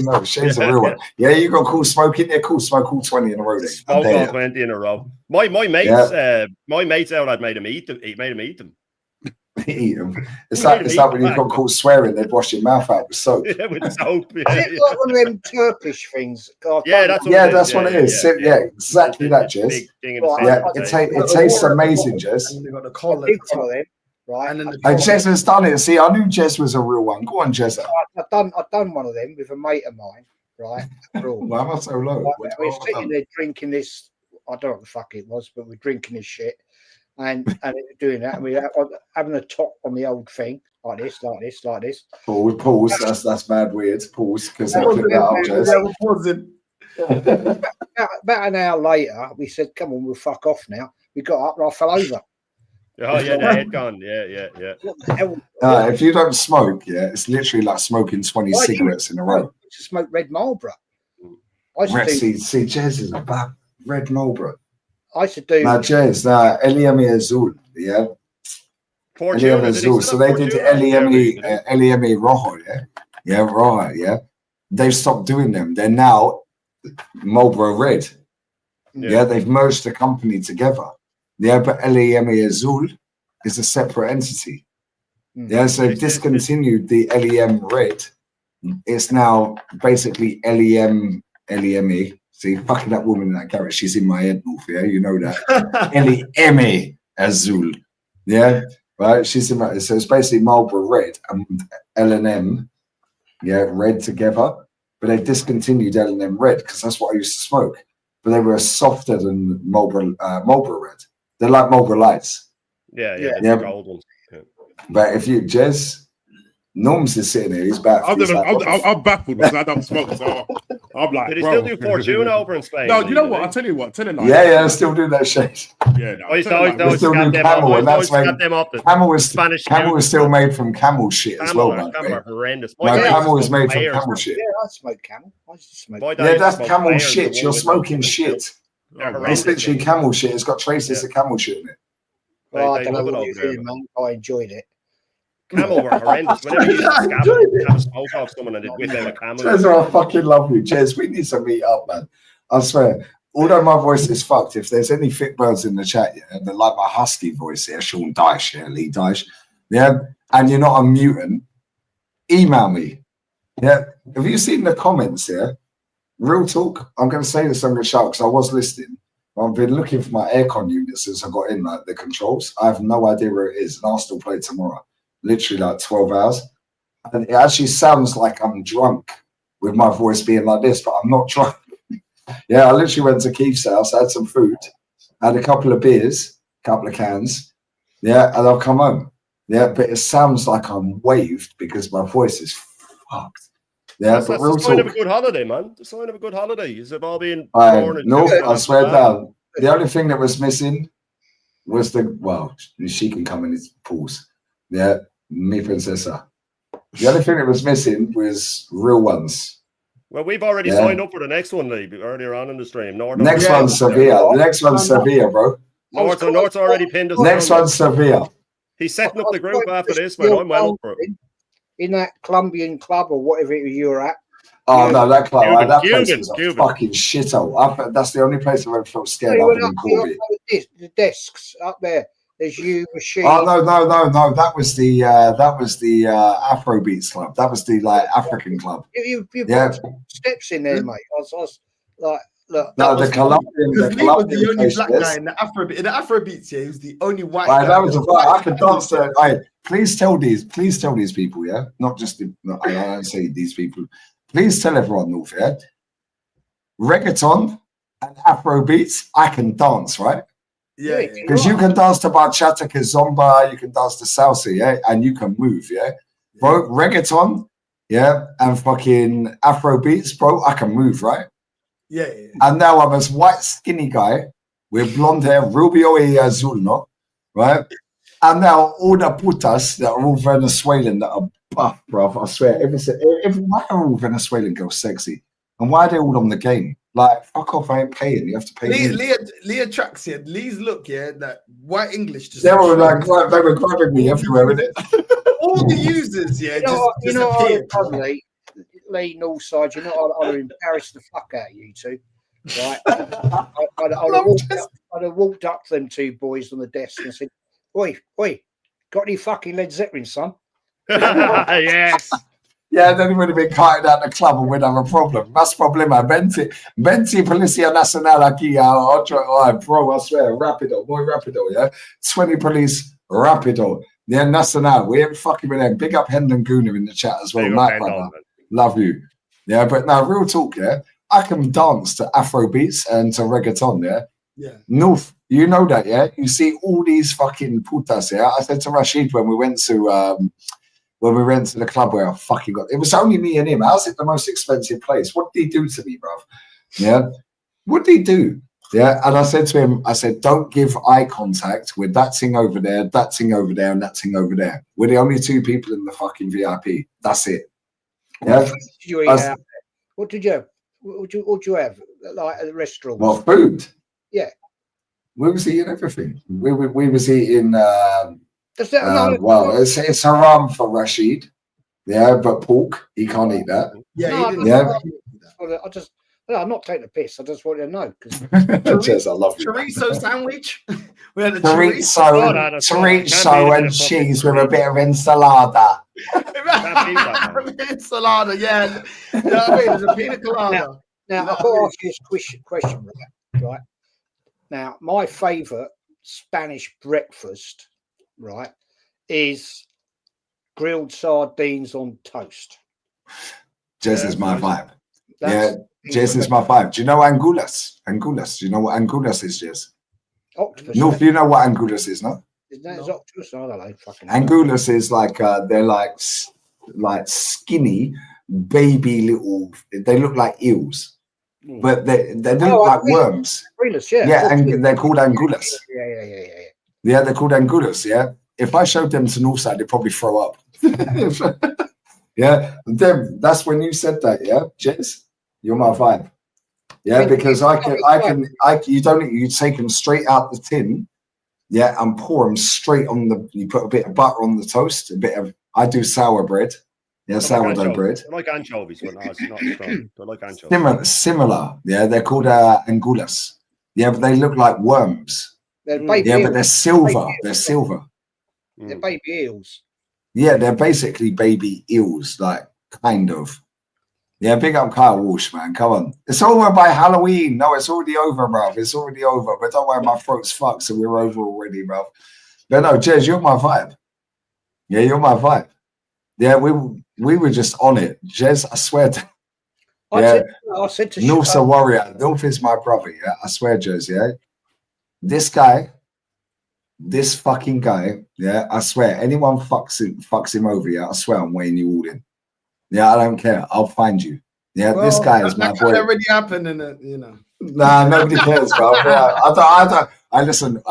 bad. Shane's a real one. Yeah, you got cool smoking. Yeah, cool. Smoke all 20 in a row. Smoke all 20 in a row. My mates out had made him eat them. He made him eat them. Eat them. It's like when you got caught swearing, they'd wash your mouth out with soap. Yeah, with soap. Is it like one of them Turkish things? That's what it is. Yeah, exactly that, Jez. It tastes amazing, Jez. And they've got the collar. Right. And Jez has done it. See, I knew Jez was a real one. Go on, Jez. I've done one of them with a mate of mine, right? Why am I so low? We're sitting there drinking this. I don't know what the fuck it was, but we're drinking this shit. And doing that, and we're having a top on the old thing, like this. Pause. That's mad weird. Pause, because they'll clip that up, Jez. About an hour later, we said, "Come on, we'll fuck off now." We got up and I fell over. Oh yeah, the head gone. Yeah. What the hell? If you don't smoke, it's literally like smoking 20 cigarettes in a row. To smoke Red Marlboro. See, Jez is about Red Marlboro. I should do. Now, Jez, LEME Azul, LEME Azul. So they did LEME Rojo, Rojo, They've stopped doing them. They're now Marlboro Red. They've merged the company together. But LEME Azul is a separate entity. So they've discontinued the LEM Red. It's now basically LEME. See, fucking that woman in that garage, she's in my head, North, you know that. LEME Azul. Right? She's in my, so it's basically Marlboro Red and L&M, Red together. But they discontinued L&M Red because that's what I used to smoke. But they were softer than Marlboro Red. They're like Marlboro Lights. The gold ones. But if you, Jez, Norm's is sitting here, he's baffled. I'm baffled because I don't smoke, so I'm like, did he still do Fortuna over in Spain? No, you know what? I'll tell you what. I still do that shit. Yeah, no, I still do Camel, and that's when Camel was Spanish. Camel was still made from camel shit as well, man. Camel are horrendous. Camel was made from camel shit. Yeah, I smoke Camel. I used to smoke. That's camel shit. You're smoking shit. It's literally camel shit. It's got traces of camel shit in it. Well, I don't know what you feel, man. I enjoyed it. Camel were horrendous. Whenever you have a smoke off someone and they'd whip out a camel. Jez are fucking lovely. Jez, we need to meet up, man. I swear. Although my voice is fucked, if there's any fit birds in the chat, yeah, that like my husky voice, yeah, Sean Dyche, yeah, Lee Dyche, yeah, and you're not a mutant, email me. Yeah. Have you seen the comments here? Real talk. I'm going to say this, I'm going to shout because I was listening. I've been looking for my aircon unit since I got in, like the controls. I have no idea where it is. And Arsenal play tomorrow. Literally like 12 hours. And it actually sounds like I'm drunk with my voice being like this, but I'm not drunk. Yeah, I literally went to Keith's house, had some food, had a couple of beers, a couple of cans. Yeah, and I'll come home. Yeah, but it sounds like I'm waved because my voice is fucked. Yeah, that's the sign of a good holiday, man. The sign of a good holiday is it all being born and no, I swear down. The only thing that was missing was she can come in his pools. Yeah, mi princesa. The only thing that was missing was real ones. Well, we've already signed up for the next one, Lee, earlier on in the stream. Next one's Sevilla. The next one's Sevilla, bro. North's already pinned us. Next one's Sevilla. He's setting up the group after this, man. I'm well up for it. In that Colombian club or whatever you were at. Oh, no, that club, that place is a fucking shithole. That's the only place I've ever felt scared of in Corby. The desks up there. There's you, machine. Oh, no. That was the Afrobeats club. That was the African club. You put steps in there, mate. I was like, look. No, the Colombian. Lee was the only black guy in the Afrobeats. Yeah, he was the only white guy. That was I could dance there. Please tell these people, yeah, not just I don't say these people. Please tell everyone, North, yeah, reggaeton and Afrobeats, I can dance, right? Yeah, because you can dance to bachata, kizomba, you can dance to salsa, yeah, and you can move, yeah. Bro, reggaeton, yeah, and fucking Afrobeats, bro, I can move, right? Yeah. And now I'm this white, skinny guy with blonde hair, rubio y azul, no? Right? And now all the putas that are all Venezuelan that are buff, bro. I swear, why are all Venezuelan girls sexy? And why are they all on the game? Like, fuck off, I ain't paying. You have to pay me. Leah tracks here. Lee's look, yeah, that white English. Just they were grabbing me everywhere with it. All the users, yeah, you know, Lee Northside, you know, I'd embarrass the fuck out of you two. Right? I'd have walked up to them two boys on the desk and said, Oi, got any fucking Led Zeppelin, son? Yes. Yeah, then he would have been carted out the club and we'd have a problem. That's problema. Venti Policia Nacional aquí. Bro, I swear, rapido, muy rapido, yeah? 20 police, rapido. Yeah, Nacional. We ain't fucking with them. Big up Hendon Guna in the chat as well. Night, brother. Love you. Yeah, but now, real talk, yeah? I can dance to Afrobeats and to reggaeton, yeah? Yeah. North, you know that, yeah? You see all these fucking putas, yeah? I said to Rashid when we went to the club where I fucking got it was only me and him. How's it the most expensive place? What did he do to me, bruv? Yeah. What did he do? Yeah. And I said to him, don't give eye contact with that thing over there, and that thing over there. We're the only two people in the fucking VIP. That's it. Yeah. What did you have? What did you have? Like at the restaurant? Well, food. Yeah. We was eating everything. We was eating it's haram for Rashid. Yeah, but pork, he can't eat that. I'm not taking a piss. I just want to know. Cheers, I love you. Chorizo sandwich. We had a chorizo and cheese with a bit of ensalada. Ensalada, yeah. You know what I mean? There's a pina colada. Now I've got to ask you this question, right? Now, my favourite Spanish breakfast, right, is grilled sardines on toast. Jez is my vibe. Jez is my vibe. Do you know angulas? Angulas. Do you know what angulas is, Jez? Octopus. No, you know what angulas is, no? Isn't that octopus? I don't know. Fucking angulas is like they're like skinny baby little. They look like eels. But they look like worms. Yeah, and they're called angulas. Yeah. Yeah, they're called angulas, yeah. If I showed them to Northside, they'd probably throw up. Yeah, that's when you said that, yeah, Jez? You're my vibe. Yeah, because you take them straight out the tin, yeah, and pour them straight on you put a bit of butter on the toast, I do sour bread, Yeah, sourdough bread. I like anchovies, but no, it's not strong. I like anchovies. Similar. Yeah, they're called angulas. Yeah, but they look like worms. They're baby Yeah, eels. but they're silver. Baby They're eels. silver. They're baby eels. Yeah, they're basically baby eels, like kind of. Yeah, big up Kyle Walsh, man. Come on. It's over by Halloween. No, it's already over, bruv. It's already over. But don't worry, my throat's fucked, so we're over already, bruv. But no, Jez, you're my vibe. Yeah, you're my vibe. Yeah, we were just on it. Jez, I swear to I said to North's a warrior. North is my brother, yeah. I swear, Jez, yeah. This fucking guy, yeah, I swear, anyone fucks him over, yeah, I swear I'm weighing you all in. Yeah, I don't care. I'll find you. Yeah, well, this guy is my boy. That already happened, in it, you know. Nah, nobody cares, bro. Yeah, I listen.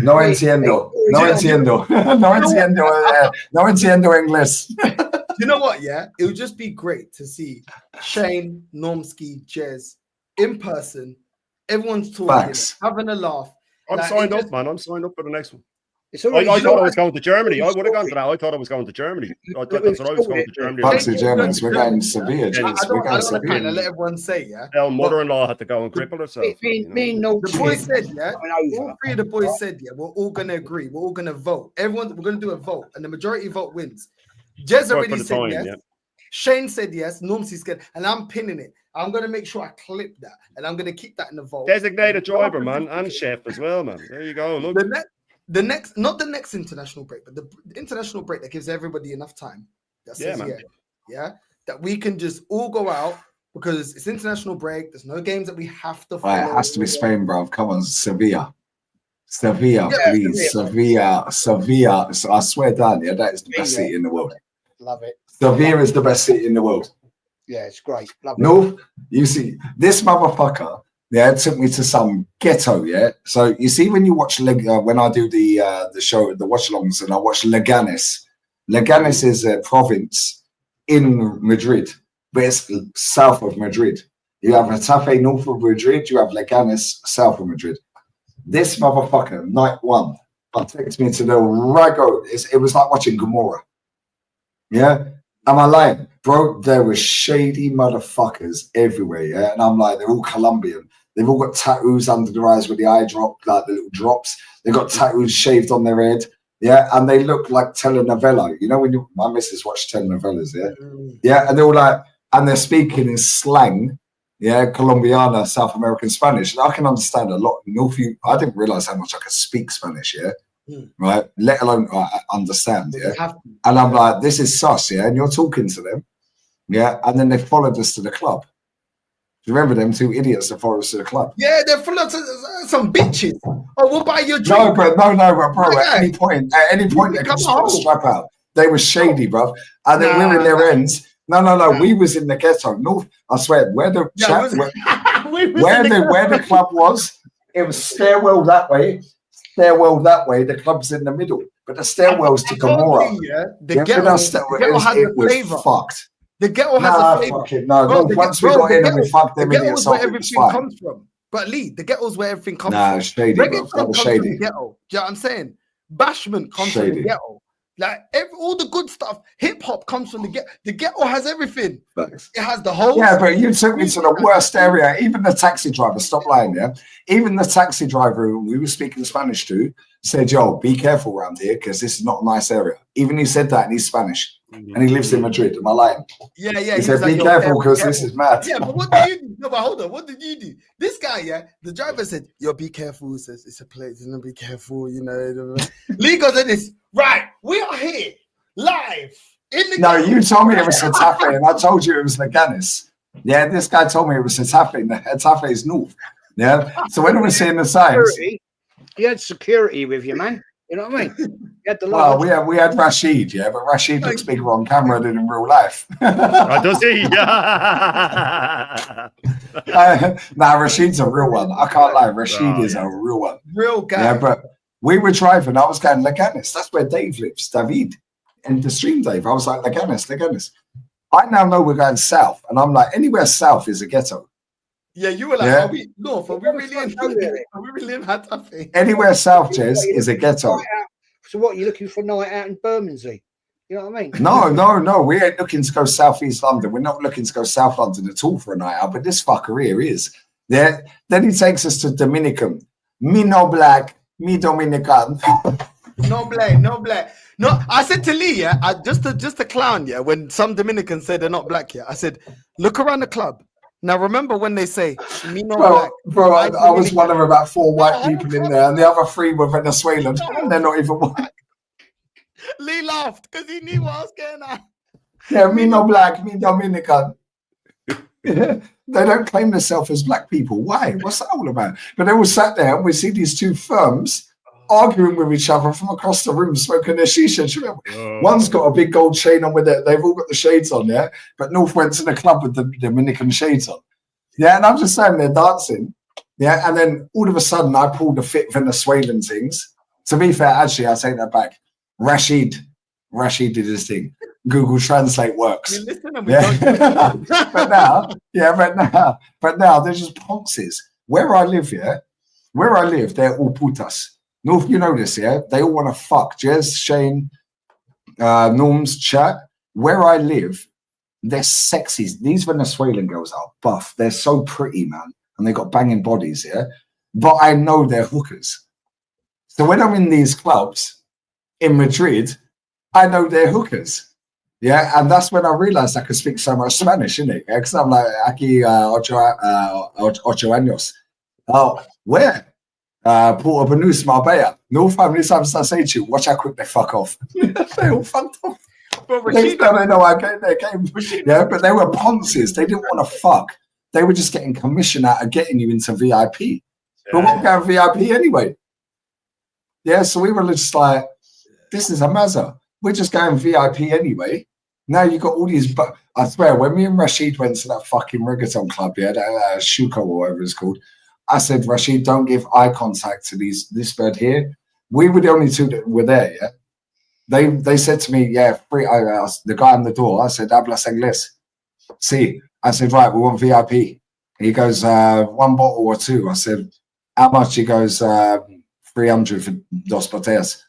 No entiendo. No entiendo. No entiendo. No entiendo English. You know what? Yeah, it would just be great to see Shane, Normski, Jez in person. Everyone's talking, having a laugh. I'm signed up, man. I'm signed up for the next one. I thought I was going to Germany. I would have gone to that. I thought I was going to Germany. I thought that's what I was going to Germany. Fuck the Germans. We're going to Sevilla. I don't want to kind of let everyone say, yeah. Our mother-in-law had to go and cripple herself. The boys said, yeah. All three of the boys said, yeah. We're all going to agree. We're all going to vote. We're going to do a vote, and the majority vote wins. Jez already said yes. Yeah. Shane said yes. Normsy said, and I'm pinning it. I'm going to make sure I clip that, and I'm going to keep that in the vote. Designated driver, man, and chef as well, man. There you go. Look. Not the next international break, but the international break that gives everybody enough time. That says, that we can just all go out because it's international break. There's no games that we have to follow. Right, it has to be Spain, bro. Come on, Sevilla, please, Sevilla. So I swear down, yeah, that is the best city in the world. Love it. Sevilla is the best city in the world. Yeah, it's great. Love it. You see, this motherfucker. Yeah, it took me to some ghetto. Yeah, so you see when you watch when I do the show, the watch-alongs, and I watch Leganes. Leganes is a province in Madrid, but it's south of Madrid. You have Getafe north of Madrid. You have Leganes south of Madrid. This motherfucker, night one, takes me to the Rago. It was like watching Gomorrah. Yeah, am I lying, bro? There were shady motherfuckers everywhere. Yeah, and I'm like, they're all Colombian. They've all got tattoos under their eyes with the eye drop, like the little drops. They've got tattoos shaved on their head. Yeah, and they look like telenovela. You know, when my missus watched telenovelas, yeah? Yeah, and they're all like, and they're speaking in slang, yeah, Colombiana, South American Spanish. And I can understand a lot. I didn't realize how much I could speak Spanish, yeah? Right? Let alone understand, yeah? And I'm like, this is sus, yeah? And you're talking to them, yeah? And then they followed us to the club. Do you remember them two idiots that followed us to the club? Yeah, they're full of some bitches. Oh, we'll buy you a drink. No, but bro, at any point they can just put a strap out. They were shady, bro. And then we're in their ends. No. We was in the ghetto. North, I swear, where the club was, it was stairwell that way. The club's in the middle. But the stairwells to Gomorrah. The ghetto has a flavor. Fucked. The ghetto has a flavor. Once we got in and we fucked them idiots off, everything comes from. But Lee, the ghetto's where everything comes from. Shady, reggaeton comes from the ghetto. Do you know what I'm saying? Bashment comes from the ghetto. Like all the good stuff, hip hop comes from the ghetto. The ghetto has everything. It has the whole. Yeah, but you took me to the worst area. Even the taxi driver, stop lying, yeah. Even the taxi driver who we were speaking Spanish to said, "Yo, be careful around here because this is not a nice area." Even he said that, and he's Spanish, and he lives in Madrid. Am I lying? Yeah. He said, "Be careful because this is mad." Yeah, but what did you do? No, but hold on. What did you do? This guy, yeah, the driver said, "Yo, be careful." He says, "It's a place. You know, be careful." You know, Lee goes in this. Right, we are here live in the. No, you told me it was Getafe, and I told you it was Leganes. Yeah, this guy told me it was Getafe. Getafe is north. Yeah, so when we were seeing the signs, you had security with you, man. You know what I mean? You had the we had Rashid, yeah, but Rashid looks bigger on camera than in real life. Does he? Rashid's a real one. I can't lie. Rashid is a real one. Real guy. Yeah, but we were driving. I was going Leganes. That's where Dave lives, David. In the stream, Dave. I was like, Leganes. I now know we're going south, and I'm like, anywhere south is a ghetto. Yeah, you were like, are we north? Are we really in Getafe? Anywhere south, Jez, is a ghetto. So what, you're looking for a night out in Bermondsey? You know what I mean? No. We ain't looking to go southeast London. We're not looking to go South London at all for a night out. But this fucker here is. Yeah. Then he takes us to Dominican. Me no black, me Dominican. No black, no black. No, I said to Lee, yeah, just to clown, yeah, when some Dominicans say they're not black, yeah, I said, look around the club. Now remember when they say me no black. Bro, I was one of about 4 white people in there, and the other 3 were Venezuelan, and they're not even white. Lee laughed because he knew what I was getting at. Yeah, me no black, me Dominican. They don't claim themselves as black people. Why? What's that all about? But they all sat there, and we see these 2 firms arguing with each other from across the room, smoking their shisha. One's got a big gold chain on with it. They've all got the shades on, yeah. But North went to the club with the Dominican shades on. Yeah, and I'm just saying they're dancing. Yeah, and then all of a sudden I pulled the fit Venezuelan things. To be fair, actually, I take that back. Rashid did his thing. Google Translate works. Yeah. but now they're just ponces. Where I live, they're all putas. North, you know this, yeah? They all want to fuck. Jez, Shane, Norm's chat. Where I live, they're sexy. These Venezuelan girls are buff. They're so pretty, man. And they got banging bodies, yeah? But I know they're hookers. So when I'm in these clubs in Madrid, I know they're hookers. Yeah, and that's when I realized I could speak so much Spanish, innit? Because I'm like, aquí ocho años. Oh, where? Porto Banús, Marbella. No family times I say to you, watch how quick they fuck off. They all fucked off. Next time I know I came. Yeah, but they were ponces. They didn't want to fuck. They were just getting commission out of getting you into VIP. Yeah. But we're going VIP anyway. Yeah, so we were just like, this is a mazza. We're just going VIP anyway. Now you got all these, but I swear, when me and Rashid went to that fucking reggaeton club, yeah, that Shuko or whatever it's called, I said, Rashid, don't give eye contact to this bird here. We were the only 2 that were there, yeah. They said to me, yeah, free. I asked the guy on the door. I said, hablas inglés. See, I said, right, we want VIP. He goes, 1 bottle or 2. I said, how much? He goes, 300 for dos botellas.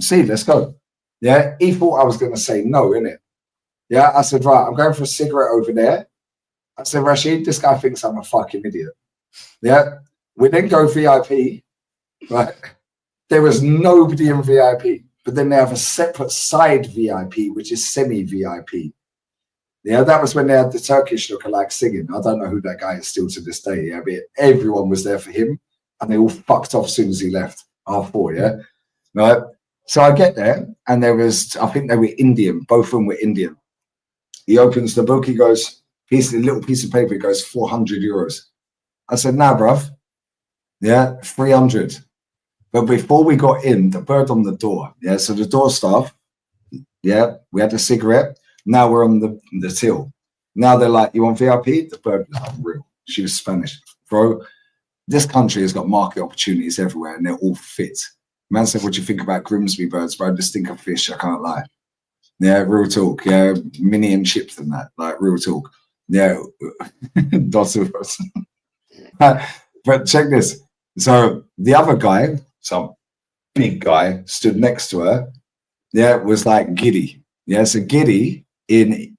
See, let's go. Yeah, he thought I was going to say no, innit? Yeah, I said, right, I'm going for a cigarette over there. I said, Rashid, this guy thinks I'm a fucking idiot. Yeah, we then go VIP, right? There was nobody in VIP, but then they have a separate side VIP, which is semi-VIP. Yeah, that was when they had the Turkish lookalike singing. I don't know who that guy is still to this day. Yeah, but everyone was there for him, and they all fucked off as soon as he left. R4, yeah, right. So I get there, and there was, I think they were Indian. Both of them were Indian. He opens the book. He goes, little piece of paper. He goes, 400 euros. I said, nah, bruv. Yeah, 300. But before we got in, the bird on the door. Yeah, so the door staff. Yeah, we had a cigarette. Now we're on the till. Now they're like, you want VIP? The bird was unreal. She was Spanish. Bro, this country has got market opportunities everywhere, and they're all fit. Man said, what do you think about Grimsby birds, bro? Just think of fish, I can't lie. Yeah, real talk. Yeah, mini and chips and that. Like, real talk. Yeah, lots of us. But check this. So the other guy, some big guy, stood next to her. Yeah, was like giddy. Yeah, so giddy in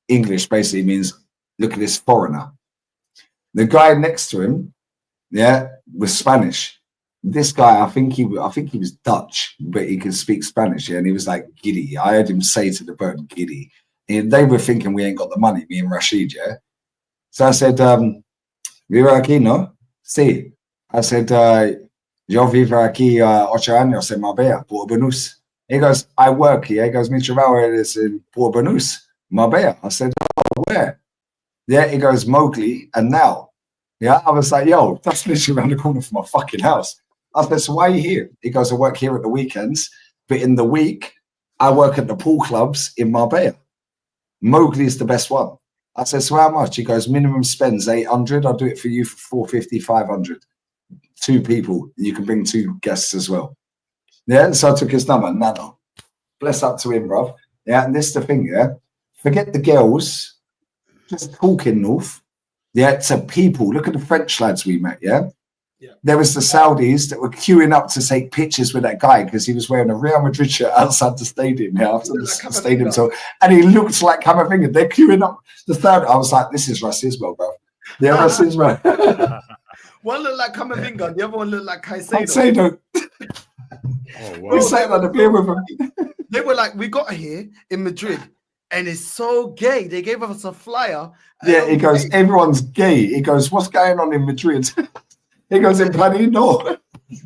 English basically means look at this foreigner. The guy next to him, yeah, was Spanish. This guy, I think he was Dutch, but he could speak Spanish. Yeah, and he was like giddy. I heard him say to the bird, giddy. And they were thinking we ain't got the money, me and Rashid. Yeah. So I said, vivo aquí, no? Sí. I said, yo vivo aquí 8 años en Marbella, Porto Banús. He goes, I work here. He goes, mi trabajo is in Porto Banús, Marbella. I said, oh, where? Yeah, he goes, Mowgli and now. Yeah, I was like, yo, that's literally around the corner from my fucking house. I said, so why are you here? He goes, I work here at the weekends, but in the week, I work at the pool clubs in Marbella. Mowgli is the best one. I said, so how much? He goes, minimum spends 800. I'll do it for you for 450, 500. 2 people. You can bring 2 guests as well. Yeah, so I took his number. No. Bless up to him, bruv. Yeah, and this is the thing, yeah? Forget the girls. Just talking, North. Yeah, to people. Look at the French lads we met, yeah? There was the Saudis that were queuing up to take pictures with that guy because he was wearing a Real Madrid shirt outside the stadium. Yeah, outside the stadium. So, and he looked like Camavinga. They're queuing up the third. I was like, this is racismo, bro. Yeah, racismo. One looked like Camavinga, the other one looked like Caicedo. Oh, We sat on the beer with him. They were like, we got here in Madrid, and it's so gay. They gave us a flyer. Yeah, he goes, everyone's gay. He goes, what's going on in Madrid? He goes, in Panino.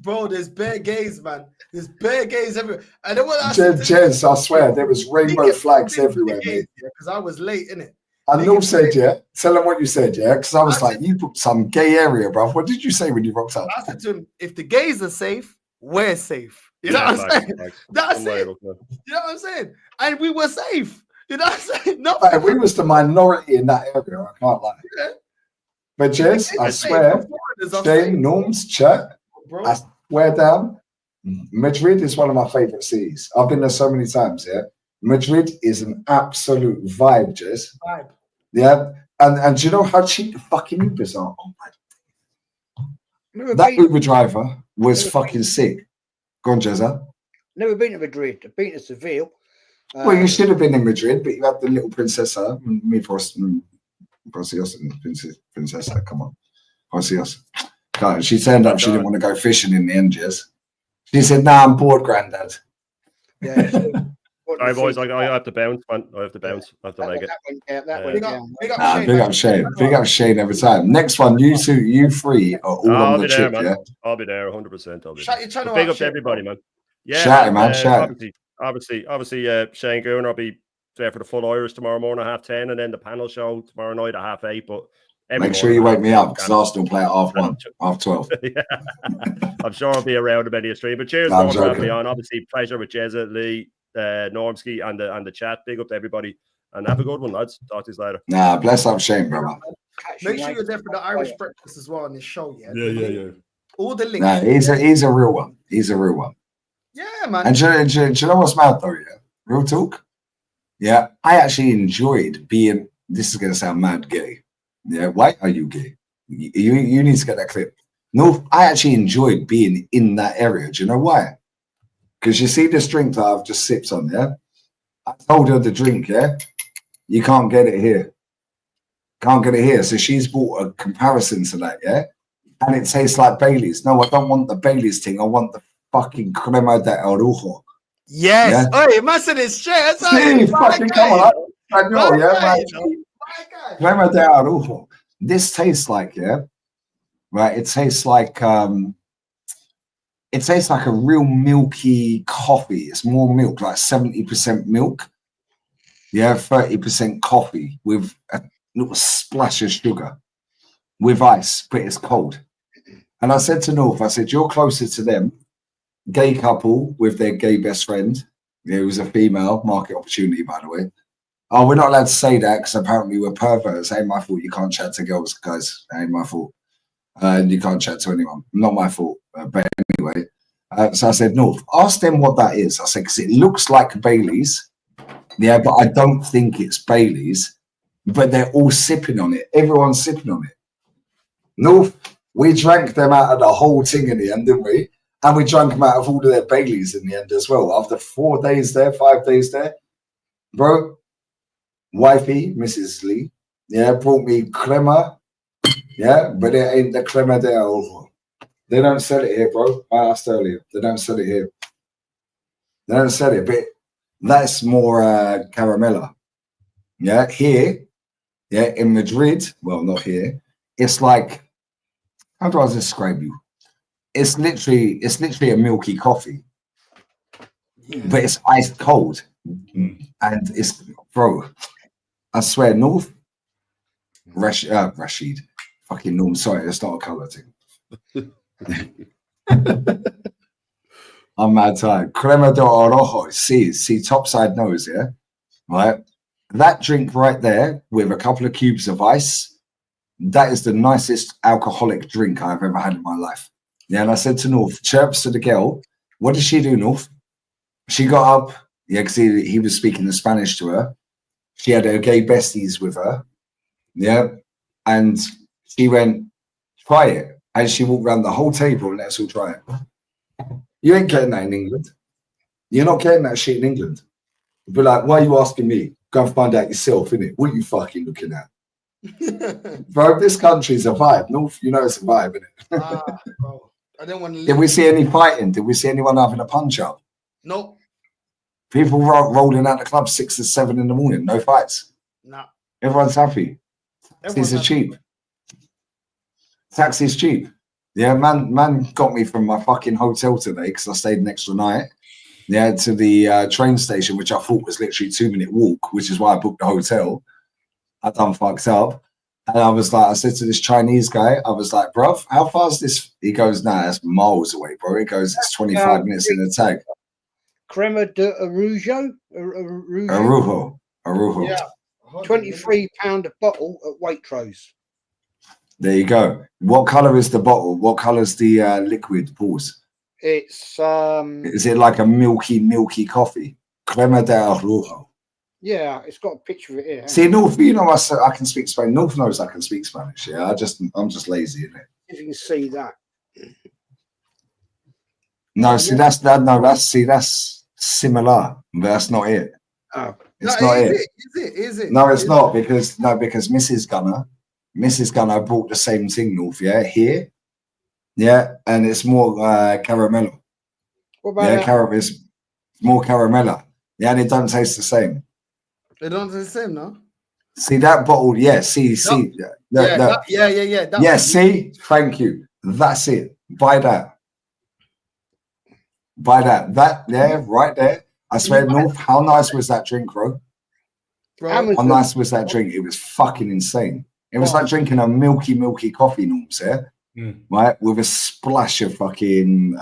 Bro, there's bare gays, man. There's bare gays everywhere. And then what I Jez, I swear, there was rainbow flags everywhere, mate. Because I was late, innit? And Neil said, yeah, tell them what you said, yeah? Because I was like, you booked some gay area, bro. What did you say when you rocked up? I said to him, if the gays are safe, we're safe. You know what I'm saying? That's it. You know what I'm saying? And we were safe. You know what I'm saying? No, we was the minority in that area, I can't lie. Yeah. But Jez, I swear, Shane, Norms, chat, I swear down, Madrid is one of my favorite cities. I've been there so many times, yeah? Madrid is an absolute vibe, Jez. Vibe. Yeah? And do you know how cheap the fucking Ubers are? Oh my. That Uber driver was fucking sick. Go on, Jezza. Never been to Madrid. I've been to Seville. Well, you should have been in Madrid, but you had the little princessa, me first. Princessa, come on. Precious. God, she turned up, she didn't want to go fishing in the end, Jez. She said, nah, I'm bored, Grandad. Yeah. Sorry, boys, I have to bounce, man. I have to bounce. I have to leg it. Big up Shane. Big up Shane every time. Next one, you two, you three are all on the chip, yeah? I'll be there, 100%. I'll be Shout your channel big out, up to everybody, man. Yeah, shout it, man. Shout it. Obviously, Shane Goon, I'll be there for the full Irish tomorrow morning at 10:30, and then the panel show tomorrow night at 8:30. But make sure you wake me up because Arsenal play at 1:30, 12:30. Yeah. I'm sure I'll be around a many stream. But cheers for having me on. Obviously, pleasure with Jezza, Lee, Normski, and the chat. Big up to everybody, and have a good one, lads. Talk to you later. Nah, bless up Shane, brother. Make sure you're there for the Irish breakfast as well on this show. Yeah. Yeah. All the links. Nah, he's a real one. He's a real one. Yeah, man. And do you know what's mad though? Yeah, real talk. Yeah, I actually enjoyed being. This is gonna sound mad gay. Yeah, why are you gay? You need to get that clip. No, I actually enjoyed being in that area. Do you know why? Because you see this drink that I've just sipped on. Yeah, I told her the drink. Yeah, you can't get it here. Can't get it here. So she's bought a comparison to that. Yeah, and it tastes like Bailey's. No, I don't want the Bailey's thing. I want the fucking crema de orujo. Yes. Yeah? Oh, man said it's shit. See, fucking come on. Crema de orujo. This tastes like, yeah, right? It tastes like a real milky coffee. It's more milk, like 70% milk. Yeah, 30% coffee with a little splash of sugar with ice, but it's cold. And I said to North, I said, you're closer to them. Gay couple with their gay best friend. It was a female, market opportunity, by the way. Oh, we're not allowed to say that because apparently we're perverts. Ain't my fault. You can't chat to girls, guys. Ain't my fault. And you can't chat to anyone. Not my fault. But anyway, so I said, North, ask them what that is. I said, because it looks like Bailey's. Yeah, but I don't think it's Bailey's. But they're all sipping on it. Everyone's sipping on it. North, we drank them out of the whole thing in the end, didn't we? And we drank them out of all of their Baileys in the end as well. After 4 days there, 5 days there, bro, wifey, Mrs. Lee, yeah, brought me crema, yeah, but it ain't the crema de ojo. They don't sell it here, bro. I asked earlier. They don't sell it here. They don't sell it, but that's more caramella. Yeah, here, yeah, in Madrid, well, not here. It's like, how do I describe you? It's literally a milky coffee, but it's ice cold, and it's, bro. I swear, North Rashid, fucking Norm. Sorry, it's not a color thing. I'm mad tired. Crema de Orojo. See, top side nose, yeah, right. That drink right there with a couple of cubes of ice. That is the nicest alcoholic drink I've ever had in my life. Yeah, and I said to North, chirps to the girl, what did she do, North? She got up, yeah, because he was speaking in Spanish to her. She had her gay besties with her, yeah, and she went, try it. And she walked around the whole table and let us all try it. You ain't getting that in England. You're not getting that shit in England. But like, why are you asking me? Go and find out yourself, innit? What are you fucking looking at? Bro, this country's a vibe. North, you know it's a vibe, innit? Bro. I don't want to. Did we see any fighting? Did we see anyone having a punch up? Nope. People rolling out the club 6 or 7 in the morning. No fights. Nah. Everyone's happy. Taxis are cheap. Taxi's cheap. Yeah, man got me from my fucking hotel today because I stayed an extra night. Yeah, to the train station, which I thought was literally 2-minute walk, which is why I booked the hotel. I done fucked up. And I was like, I said to this Chinese guy, I was like, bruv, how far is this? He goes, nah, that's miles away, bro. He goes, it's 25 minutes in the tag. Crema de Arujo? Arujo. Yeah. £23 a bottle at Waitrose. There you go. What colour is the bottle? What colour is the liquid? Pause. It's Is it like a milky coffee? Crema de Arujo. Yeah, it's got a picture of it here. See, North, you know, I can speak Spanish. North knows I can speak Spanish. Yeah, I'm just lazy, isn't it? If you can see that. No, see, that's similar, but that's not it. Oh, it's not it. Is it? No, it's not because Mrs. Gunner brought the same thing, North. Yeah, here. Yeah, and it's more caramello. What about it's more caramello. Yeah, and it don't taste the same. They don't taste the same, no? See that bottle? Yeah, see. Yeah. See, thank you. That's it. Buy that. That there, right there. I swear, North. How nice was that drink, bro? How nice was that drink? It was fucking insane. It was like drinking a milky coffee, Norms, yeah? Right, with a splash of fucking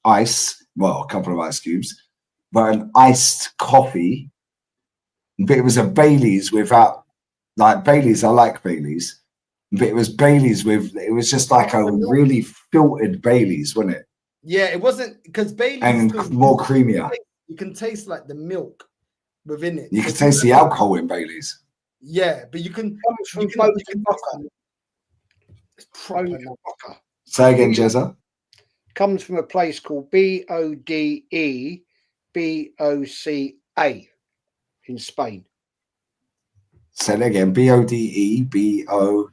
ice. Well, a couple of ice cubes, but an iced coffee. But it was a Bailey's without, like Bailey's. I like Bailey's, but it was Bailey's with. It was just like a really filtered Bailey's, wasn't it? Yeah, it wasn't because Bailey's and more creamier. You can taste like the milk within it. You can taste the alcohol in Bailey's. Yeah, but you can. It's proper. Say again, Jezza. Comes from a place called Bodeboca in Spain. Say that again. Bodeboca.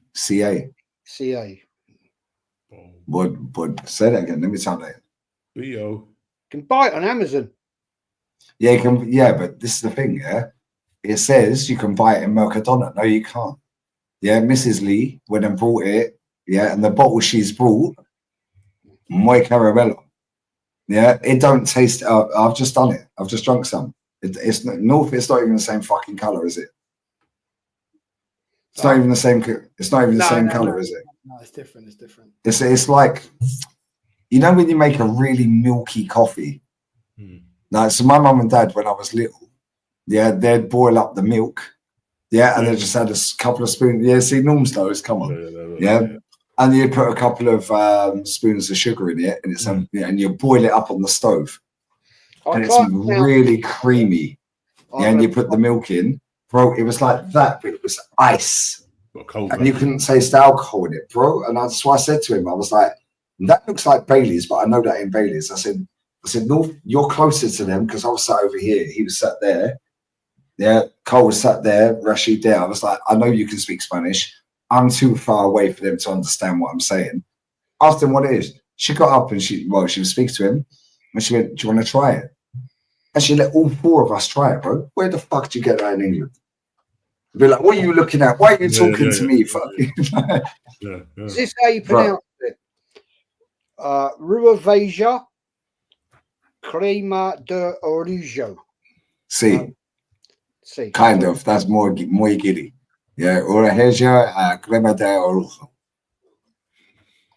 What? Say that again. Let me tell that. Bo. You can buy it on Amazon. Yeah, you can. Yeah, but this is the thing. Yeah, it says you can buy it in Mercadona. No, you can't. Yeah, Mrs. Lee went and brought it. Yeah, and the bottle she's brought, muy caramello. Yeah, it don't taste. I've just done it. I've just drunk some. It's North. It's not even the same fucking color, is it? It's not even the same. It's not even the same color, is it? No, it's different. It's different. It's like, you know, when you make a really milky coffee. Like, so my mum and dad, when I was little, yeah, they'd boil up the milk, yeah, and they just had a couple of spoons. Yeah, see, Norm's knows. Come on, yeah. And you put a couple of spoons of sugar in it, and it's and you boil it up on the stove, and it's really creamy. Yeah, and you put the milk in, bro. It was like that, but it was ice, and you couldn't taste alcohol in it, bro. And that's why I said to him, I was like, "That looks like Bailey's, but I know that ain't Bailey's." I said, "North, you're closer to them because I was sat over here. He was sat there. Yeah, Cole was sat there, Rashid there. I was like, I know you can speak Spanish. I'm too far away for them to understand what I'm saying." Asked him what it is. She got up and she was speaking to him, and she went, "Do you want to try it?" And she let all 4 of us try it, bro. Where the fuck did you get that in England? Be like, what are you looking at? Why are you talking to me? Fucking. Is this how you pronounce it? Ruaveja Crema de Orujo. See, kind of. That's more giddy. Yeah, Orujo, Crema de Orujo.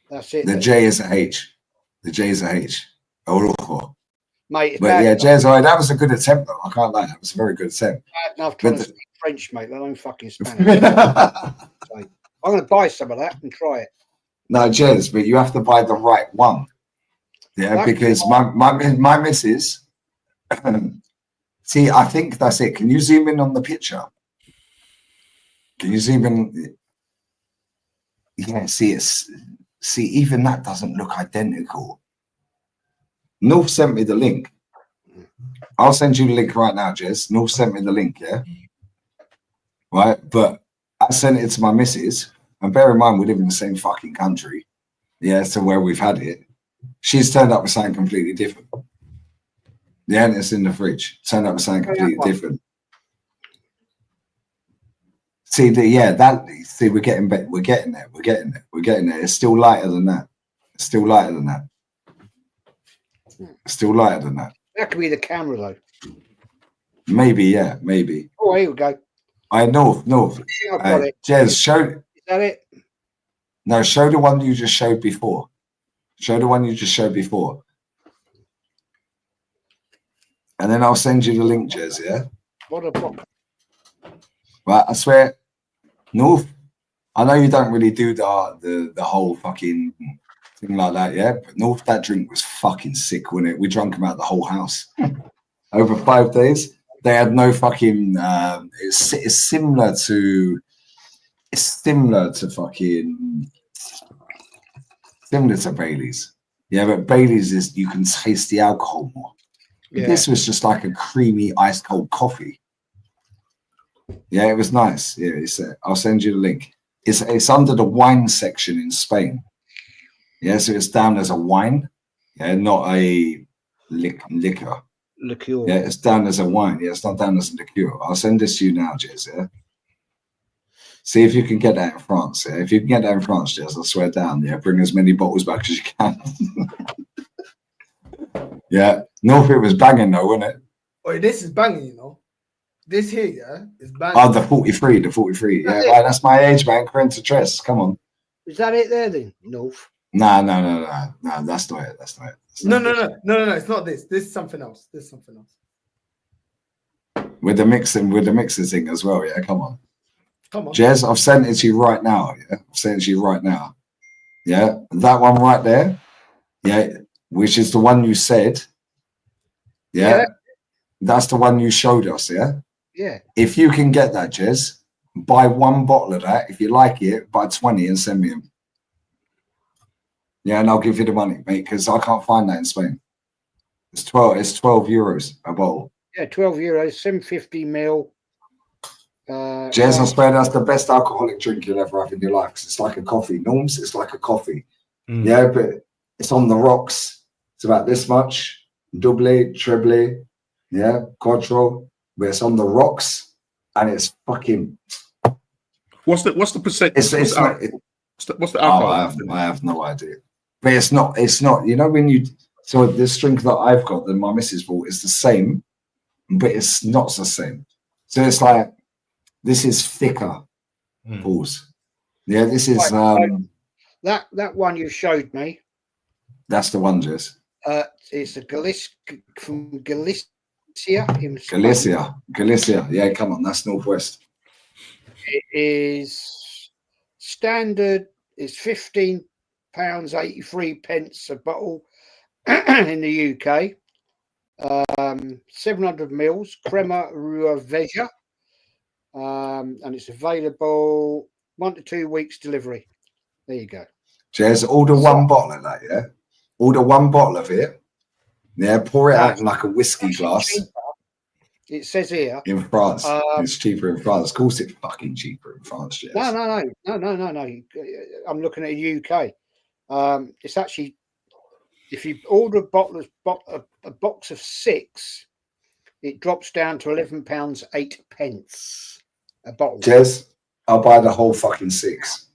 That's it. The J is a H. The J is a H. Orujo. Mate, but yeah, Jez, that was a good attempt, though. I can't lie. That was a very good attempt. Enough trying to speak French, mate. They don't fucking Spanish. I'm going to buy some of that and try it. No, Jez, but you have to buy the right one. Yeah, because my missus. See, I think that's it. Can you zoom in on the picture? Can you zoom in? Yeah, see, it's See, even that doesn't look identical. North sent me the link. I'll send you the link right now, Jez. North sent me the link, yeah? Right? But I sent it to my missus. And bear in mind, we live in the same fucking country. Yeah, so where we've had it. She's turned up with something completely different. Yeah, and it's in the fridge. Turned up with something completely different. See, we're getting there. We're getting there. It's still lighter than that. It's still lighter than that. Still lighter than that. That could be the camera, though. Maybe, yeah, maybe. Oh, here we go. North. I've got it. Jez, show. Is that it? No, show the one you just showed before. Show the one you just showed before. And then I'll send you the link, Jez, yeah? What a book. Right, I swear, North, I know you don't really do the whole fucking thing like that, yeah? But North, that drink was fucking sick, wasn't it? We drunk them out the whole house. Over 5 days. They had no fucking it's similar to Bailey's. Yeah, but Bailey's is you can taste the alcohol more. Yeah. This was just like a creamy ice cold coffee. Yeah, it was nice. Yeah, I'll send you the link. It's under the wine section in Spain. Yeah, so it's down as a wine. Yeah, not a liquor. Liqueur. Yeah, it's down as a wine. Yeah, it's not down as a liqueur. I'll send this to you now, Jez. Yeah. See if you can get that in France. Yeah, if you can get that in France, Jez, I swear down. Yeah, bring as many bottles back as you can. Yeah, North, it was banging though, wasn't it? Oh, this is banging, you know. This here, yeah, is banging. Oh, the 43. Yeah, right, that's my age, man. Correnta Tres. Come on. Is that it there then, North? No, that's not it. No, it's not this. This is something else. With the mixer thing as well, yeah. Come on. Come on. Jez, I've sent it to you right now. Yeah, I've sent it to you right now. Yeah, that one right there. Yeah, which is the one you said. Yeah. That's the one you showed us, yeah? Yeah. If you can get that, Jez, buy 1 bottle of that. If you like it, buy 20 and send me them. Yeah, and I'll give you the money, mate, because I can't find that in Spain. It's 12 euros a bottle. Yeah, 12 euros, 750 ml. Jez, I swear that's the best alcoholic drink you'll ever have in your life because it's like a coffee. Norms, it's like a coffee. Yeah, but it's on the rocks. It's about this much. Double, treble, yeah, quattro. But it's on the rocks and it's fucking. What's the percent? What's the alcohol? I have no idea. But it's not. You know when you. So this drink that I've got that my missus bought is the same, but it's not the same. So it's like this is thicker. Pause. Yeah, this is that one you showed me. That's the one, Jess. It's from Galicia. Galicia. Yeah, come on, that's northwest. It is standard. It's £15.83 a bottle in the UK. 700 mils crema ruveja, and it's available 1 to 2 weeks delivery. There you go. Jez, order 1 bottle of that, yeah? Order 1 bottle of it. Yeah, pour it out in like a whiskey glass. It says here in France, it's cheaper in France. Of course, it's fucking cheaper in France. Jez. No. I'm looking at the UK. It's actually, if you order a box of 6, it drops down to £11.08 a bottle. Jez, I'll buy the whole fucking 6.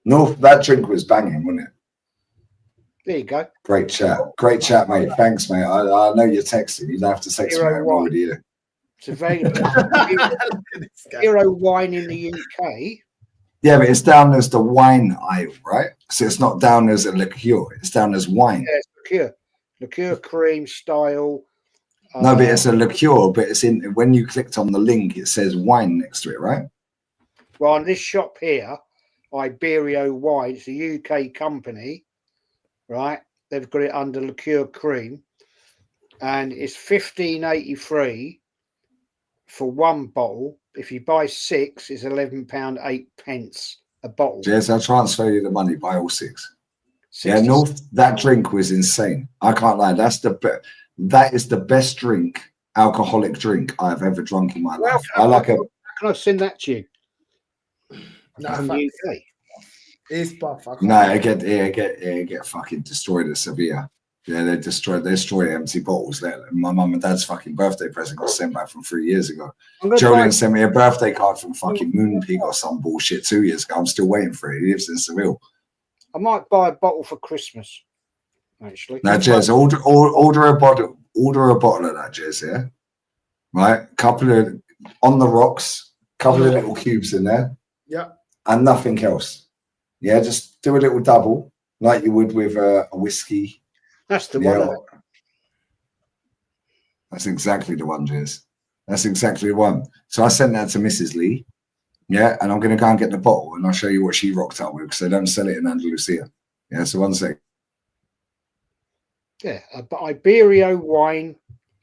No, that drink was banging, wasn't it? There you go. Great chat, mate. Thanks, mate. I know you're texting. You don't have to text me. I'm already here. It's available. Zero wine in the UK. Yeah, but it's down as the wine aisle, right? So it's not down as a liqueur. It's down as wine. Yeah, it's liqueur cream style. No, but it's a liqueur. But it's in when you clicked on the link, it says wine next to it, right? Well, on this shop here, Iberio Wine, it's a UK company, right? They've got it under liqueur cream, and it's £15.83 for 1 bottle. If you buy 6, it's £11.08 a bottle. Jez, I'll transfer you the money. Buy all 6. 60. Yeah, North. That drink was insane. I can't lie. That is the best drink, alcoholic drink I've ever drunk in my life. I like it. Can I send that to you? Nah, From the UK. It's buff. No, it get fucking destroyed at Sevilla. Yeah, they destroy empty bottles. My mum and dad's fucking birthday present got sent back from 3 years ago. Julian sent me a birthday card from fucking Moonpig or some bullshit 2 years ago. I'm still waiting for it. He lives in Seville. I might buy a bottle for Christmas. Actually, Now, Jez, order a bottle of that, Jez. Yeah, right. Couple of on the rocks, couple of little cubes in there. Yeah, and nothing else. Yeah, just do a little double like you would with a whiskey. That's the one. That's exactly the one, Jez. That's exactly the one. So I sent that to Mrs. Lee. Yeah, and I'm going to go and get the bottle, and I'll show you what she rocked up with because they don't sell it in Andalusia. Yeah, so 1 sec. Yeah, but Iberio wine,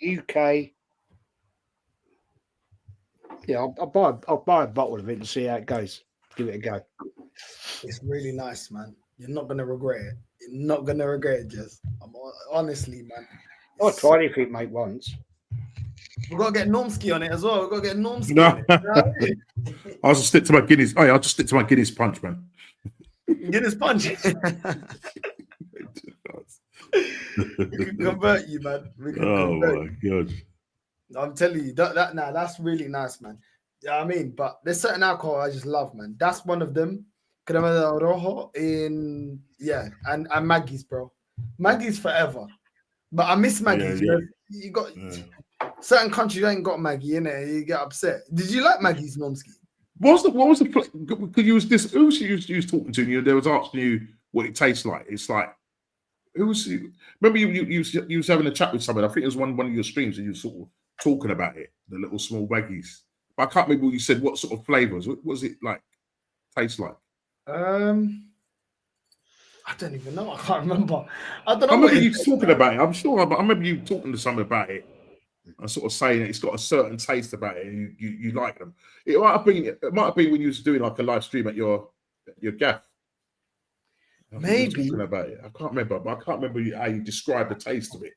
UK. Yeah, I'll buy a bottle of it and see how it goes. Give it a go. it's really nice, man. You're not gonna regret it. You're not gonna regret it, Jez. Honestly, man. I tried it, mate, once. We've got to get Normski on it as well. We've got to get Normski No. on it. You know what I mean? I'll just stick to my Guinness. Oh, yeah, I'll just stick to my Guinness punch, man. Guinness punch. We can convert you, man. We can convert you. God. I'm telling you, that's really nice, man. Yeah, I mean, but there's certain alcohol I just love, man. That's one of them. Crema de Rojo and Maggie's, bro. Maggie's forever. But I miss Maggie's. Yeah. You got certain countries ain't got Maggie in it. You get upset. Did you like Maggie's, Normski? What was the because you was this who was you was talking to and they was asking you what it tastes like. It's like who was remember you was having a chat with someone. I think it was one of your streams and you were sort of talking about it, the little small baggies. But I can't remember what you said. What sort of flavors? What was it like? Taste like? I don't even know. I can't remember. I don't know. I remember you talking about it. I'm sure, but I remember you talking to someone about it. And sort of saying it's got a certain taste about it, and you like them. It might have been when you was doing like a live stream at your gaff. Maybe about it. I can't remember, but I can't remember how you described the taste of it.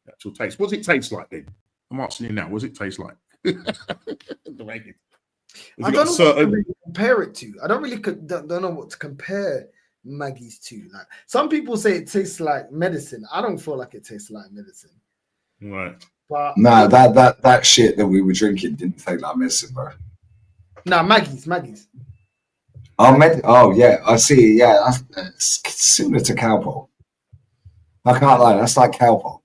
The actual taste. What does it taste like then? I'm asking you now. What does it taste like? I don't know what to really compare it to. I don't really don't know what to compare Maggie's to. Like some people say it tastes like medicine. I don't feel like it tastes like medicine. Right. But no, that shit that we were drinking didn't taste like medicine, bro. No, Maggie's. Oh yeah, I see. Yeah, it's similar to cowpole. I can't lie, that's like cowpole.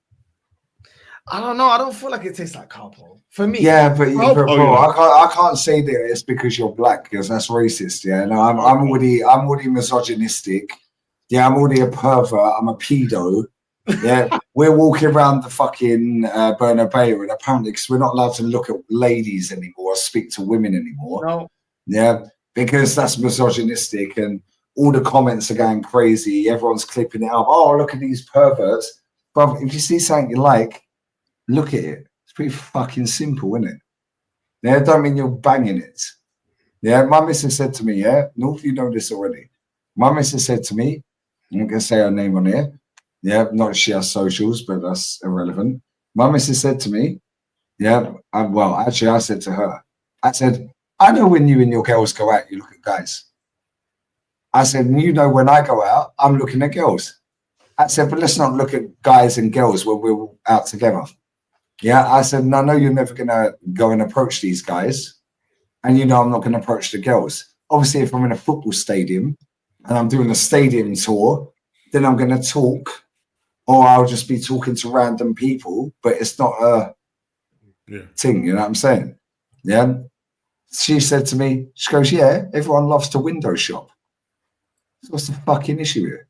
I don't know. I don't feel like it tastes like cowpole for me. Yeah, but bro, I can't say that it's because you're black because that's racist. Yeah, no, I'm already misogynistic. Yeah, I'm already a pervert. I'm a pedo. Yeah, we're walking around the fucking Bernabeu, and apparently, because we're not allowed to look at ladies anymore, or speak to women anymore. No. Yeah, because that's misogynistic, and all the comments are going crazy. Everyone's clipping it up. Oh, look at these perverts. But if you see something you like, look at it. It's pretty fucking simple, isn't it? Yeah, don't mean you're banging it. Yeah, my missus said to me, yeah, North, you know this already. My missus said to me, I'm not going to say her name on here. Yeah, not that she has socials, but that's irrelevant. My missus said to me, yeah, I said to her, I said, I know when you and your girls go out, you look at guys. I said, you know, when I go out, I'm looking at girls. I said, but let's not look at guys and girls when we're out together. Yeah, I said, no, you're never going to go and approach these guys. And you know I'm not going to approach the girls. Obviously, if I'm in a football stadium and I'm doing a stadium tour, then I'm going to talk. Or I'll just be talking to random people, but it's not a thing, you know what I'm saying? Yeah. She said to me, she goes, yeah, everyone loves to window shop. So what's the fucking issue here?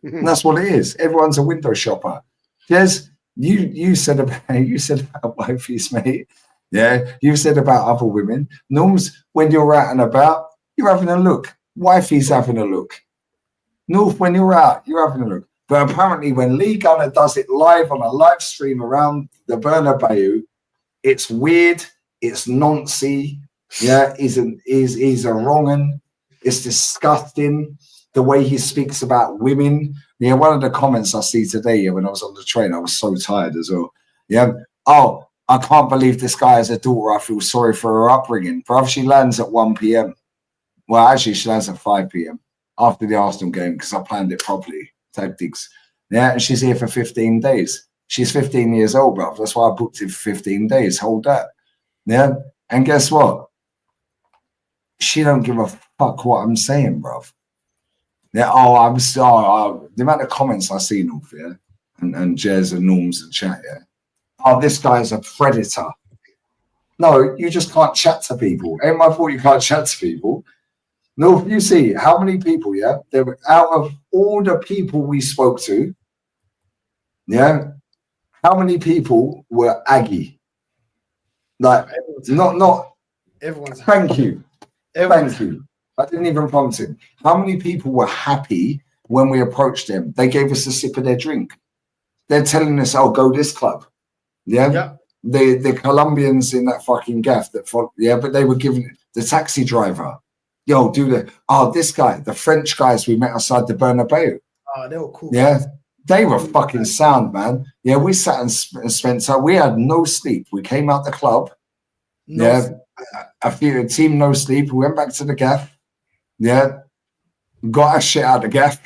And that's what it is. Everyone's a window shopper. Yes, you said about wifeys, mate. Yeah, you said about other women. Norms, when you're out and about, you're having a look. Wifey's having a look. North, when you're out, you're having a look. But apparently when Lee Gunner does it live on a live stream around the Bernabeu, it's weird, it's noncy, yeah, he's a wrong un. It's disgusting the way he speaks about women. Yeah, one of the comments I see today when I was on the train, I was so tired as well. Yeah. Oh, I can't believe this guy has a daughter. I feel sorry for her upbringing. Bruv, she lands at 1 p.m. Well, actually, she lands at 5 p.m. after the Arsenal game because I planned it properly. Tactics. Yeah, and she's here for 15 days. She's 15 years old, bruv. That's why I booked it for 15 days. Hold that. Yeah. And guess what? She don't give a fuck what I'm saying, bruv. Yeah. Oh, I'm sorry. The amount of comments I see, North, yeah, and Jez and Norms and chat, yeah. Oh, this guy's a predator. No, you just can't chat to people. Ain't my fault you can't chat to people. No, you see how many people, yeah, there were out of all the people we spoke to, yeah, how many people were Aggie? Like, not. Everyone's thank you. Everyone's Thank you. I didn't even prompt him. How many people were happy when we approached them? They gave us a sip of their drink. They're telling us, "Oh, go this club." Yeah. The Colombians in that fucking gaff that followed, yeah, but they were giving the taxi driver, yo, do the this guy, the French guys we met outside the Bernabeu. Oh, they were cool. Yeah, they were fucking sound, man. Yeah, we sat and spent time. We had no sleep. We came out the club. A few team no sleep. We went back to the gaff. Yeah, got our shit out of the gaff.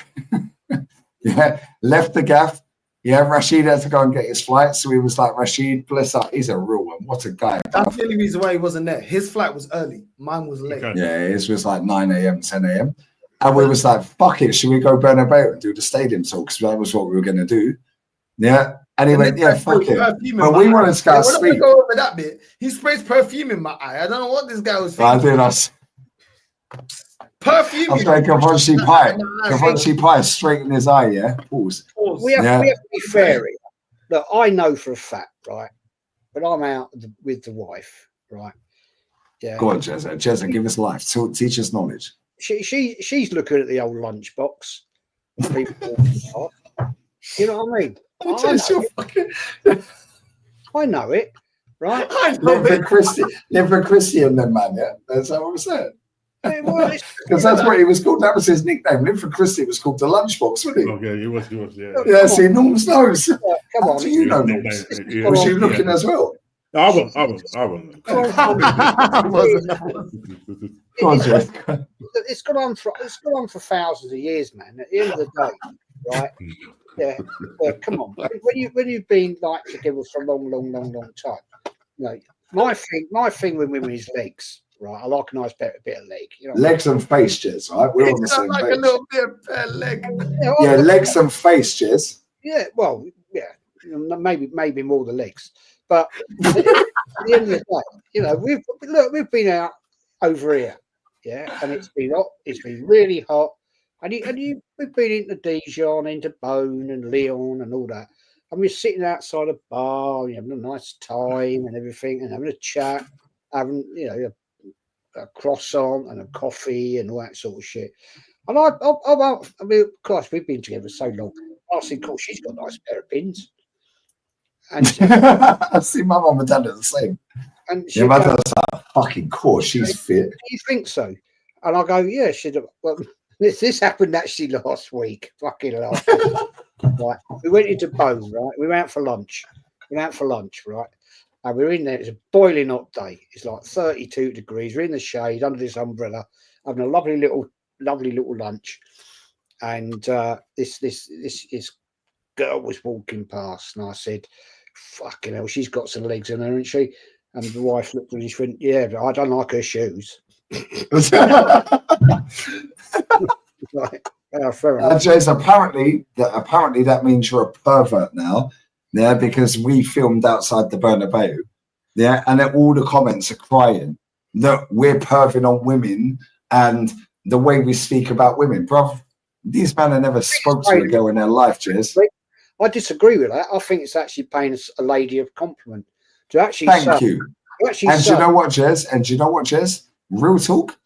Yeah, left the gaff. Yeah, Rashid had to go and get his flight. So he was like, Rashid, bless up. He's a real one. What a guy. That's the only reason why he wasn't there. His flight was early. Mine was late. Okay. Yeah, his was like 9 a.m., 10 a.m. And we was like, fuck it. Should we go Bernabeu and do the stadium talk? Because that was what we were going to do. Yeah. And he went, yeah, fuck it. But we wanted to go sleep. Go over that bit. He sprays perfume in my eye. I don't know what this guy was thinking. I did. Perfume. I was like, Cavanci pie straight in his eye, yeah? Pause. We have to be fair here. Look, I know for a fact, right, when I'm out with the wife, right? Yeah. Go on, Jezza, give us life. Teach us knowledge. She's looking at the old lunchbox. You know what I mean? I know it, right? Live for Christian, then, man, yeah? That's how I'm saying. Because that's what he was called. That was his nickname. Live for Christy was called the lunchbox, wasn't he? Okay, he was, yeah. Yeah, see, Norm's knows. Yeah, come on. Do you know Norm's? Was you looking as well? No, I wasn't. It's gone on for thousands of years, man. At the end of the day, right? Yeah, come on. When you've been like together for a long time, you know, my thing with women is legs. Right, I like a nice bit of leg. You know, legs and face, Jez. Right, we're on the same page. A little bit of better leg. Yeah, legs and face, Jez. Yeah, well, yeah, maybe more the legs, but at the end of the day, you know, we've been out over here, yeah, and it's been hot. It's been really hot, and we've been into Dijon, into Beaune and Lyon and all that, and we're sitting outside a bar, having a nice time and everything, and having a chat, having a croissant and a coffee and all that sort of shit. And I mean, of course, we've been together so long. I think, cool, she's got a nice pair of pins. And I see my mum and dad are the same. And yeah, my dad's like, fucking course, she's fit. Do you think so? And I go, yeah, well, this happened actually last week. Fucking last week. Right. We went into Beaune, right? We went out for lunch. Right? And we're in there. It's a boiling hot day. It's like 32 degrees. We're in the shade under this umbrella, having a lovely little lunch. And this girl was walking past, and I said, "Fucking hell, she's got some legs in her, hasn't she?" And the wife looked at me and she went, "Yeah, but I don't like her shoes." Right. Fair enough. James, apparently that means you're a pervert now. Yeah, because we filmed outside the Bernabeu. Yeah, and all the comments are crying that we're perving on women and the way we speak about women. Bro, these men have never spoke to a girl in their life, Jez. I disagree with that. I think it's actually paying a lady a compliment to actually Thank you. And do you know what, Jez? Real talk.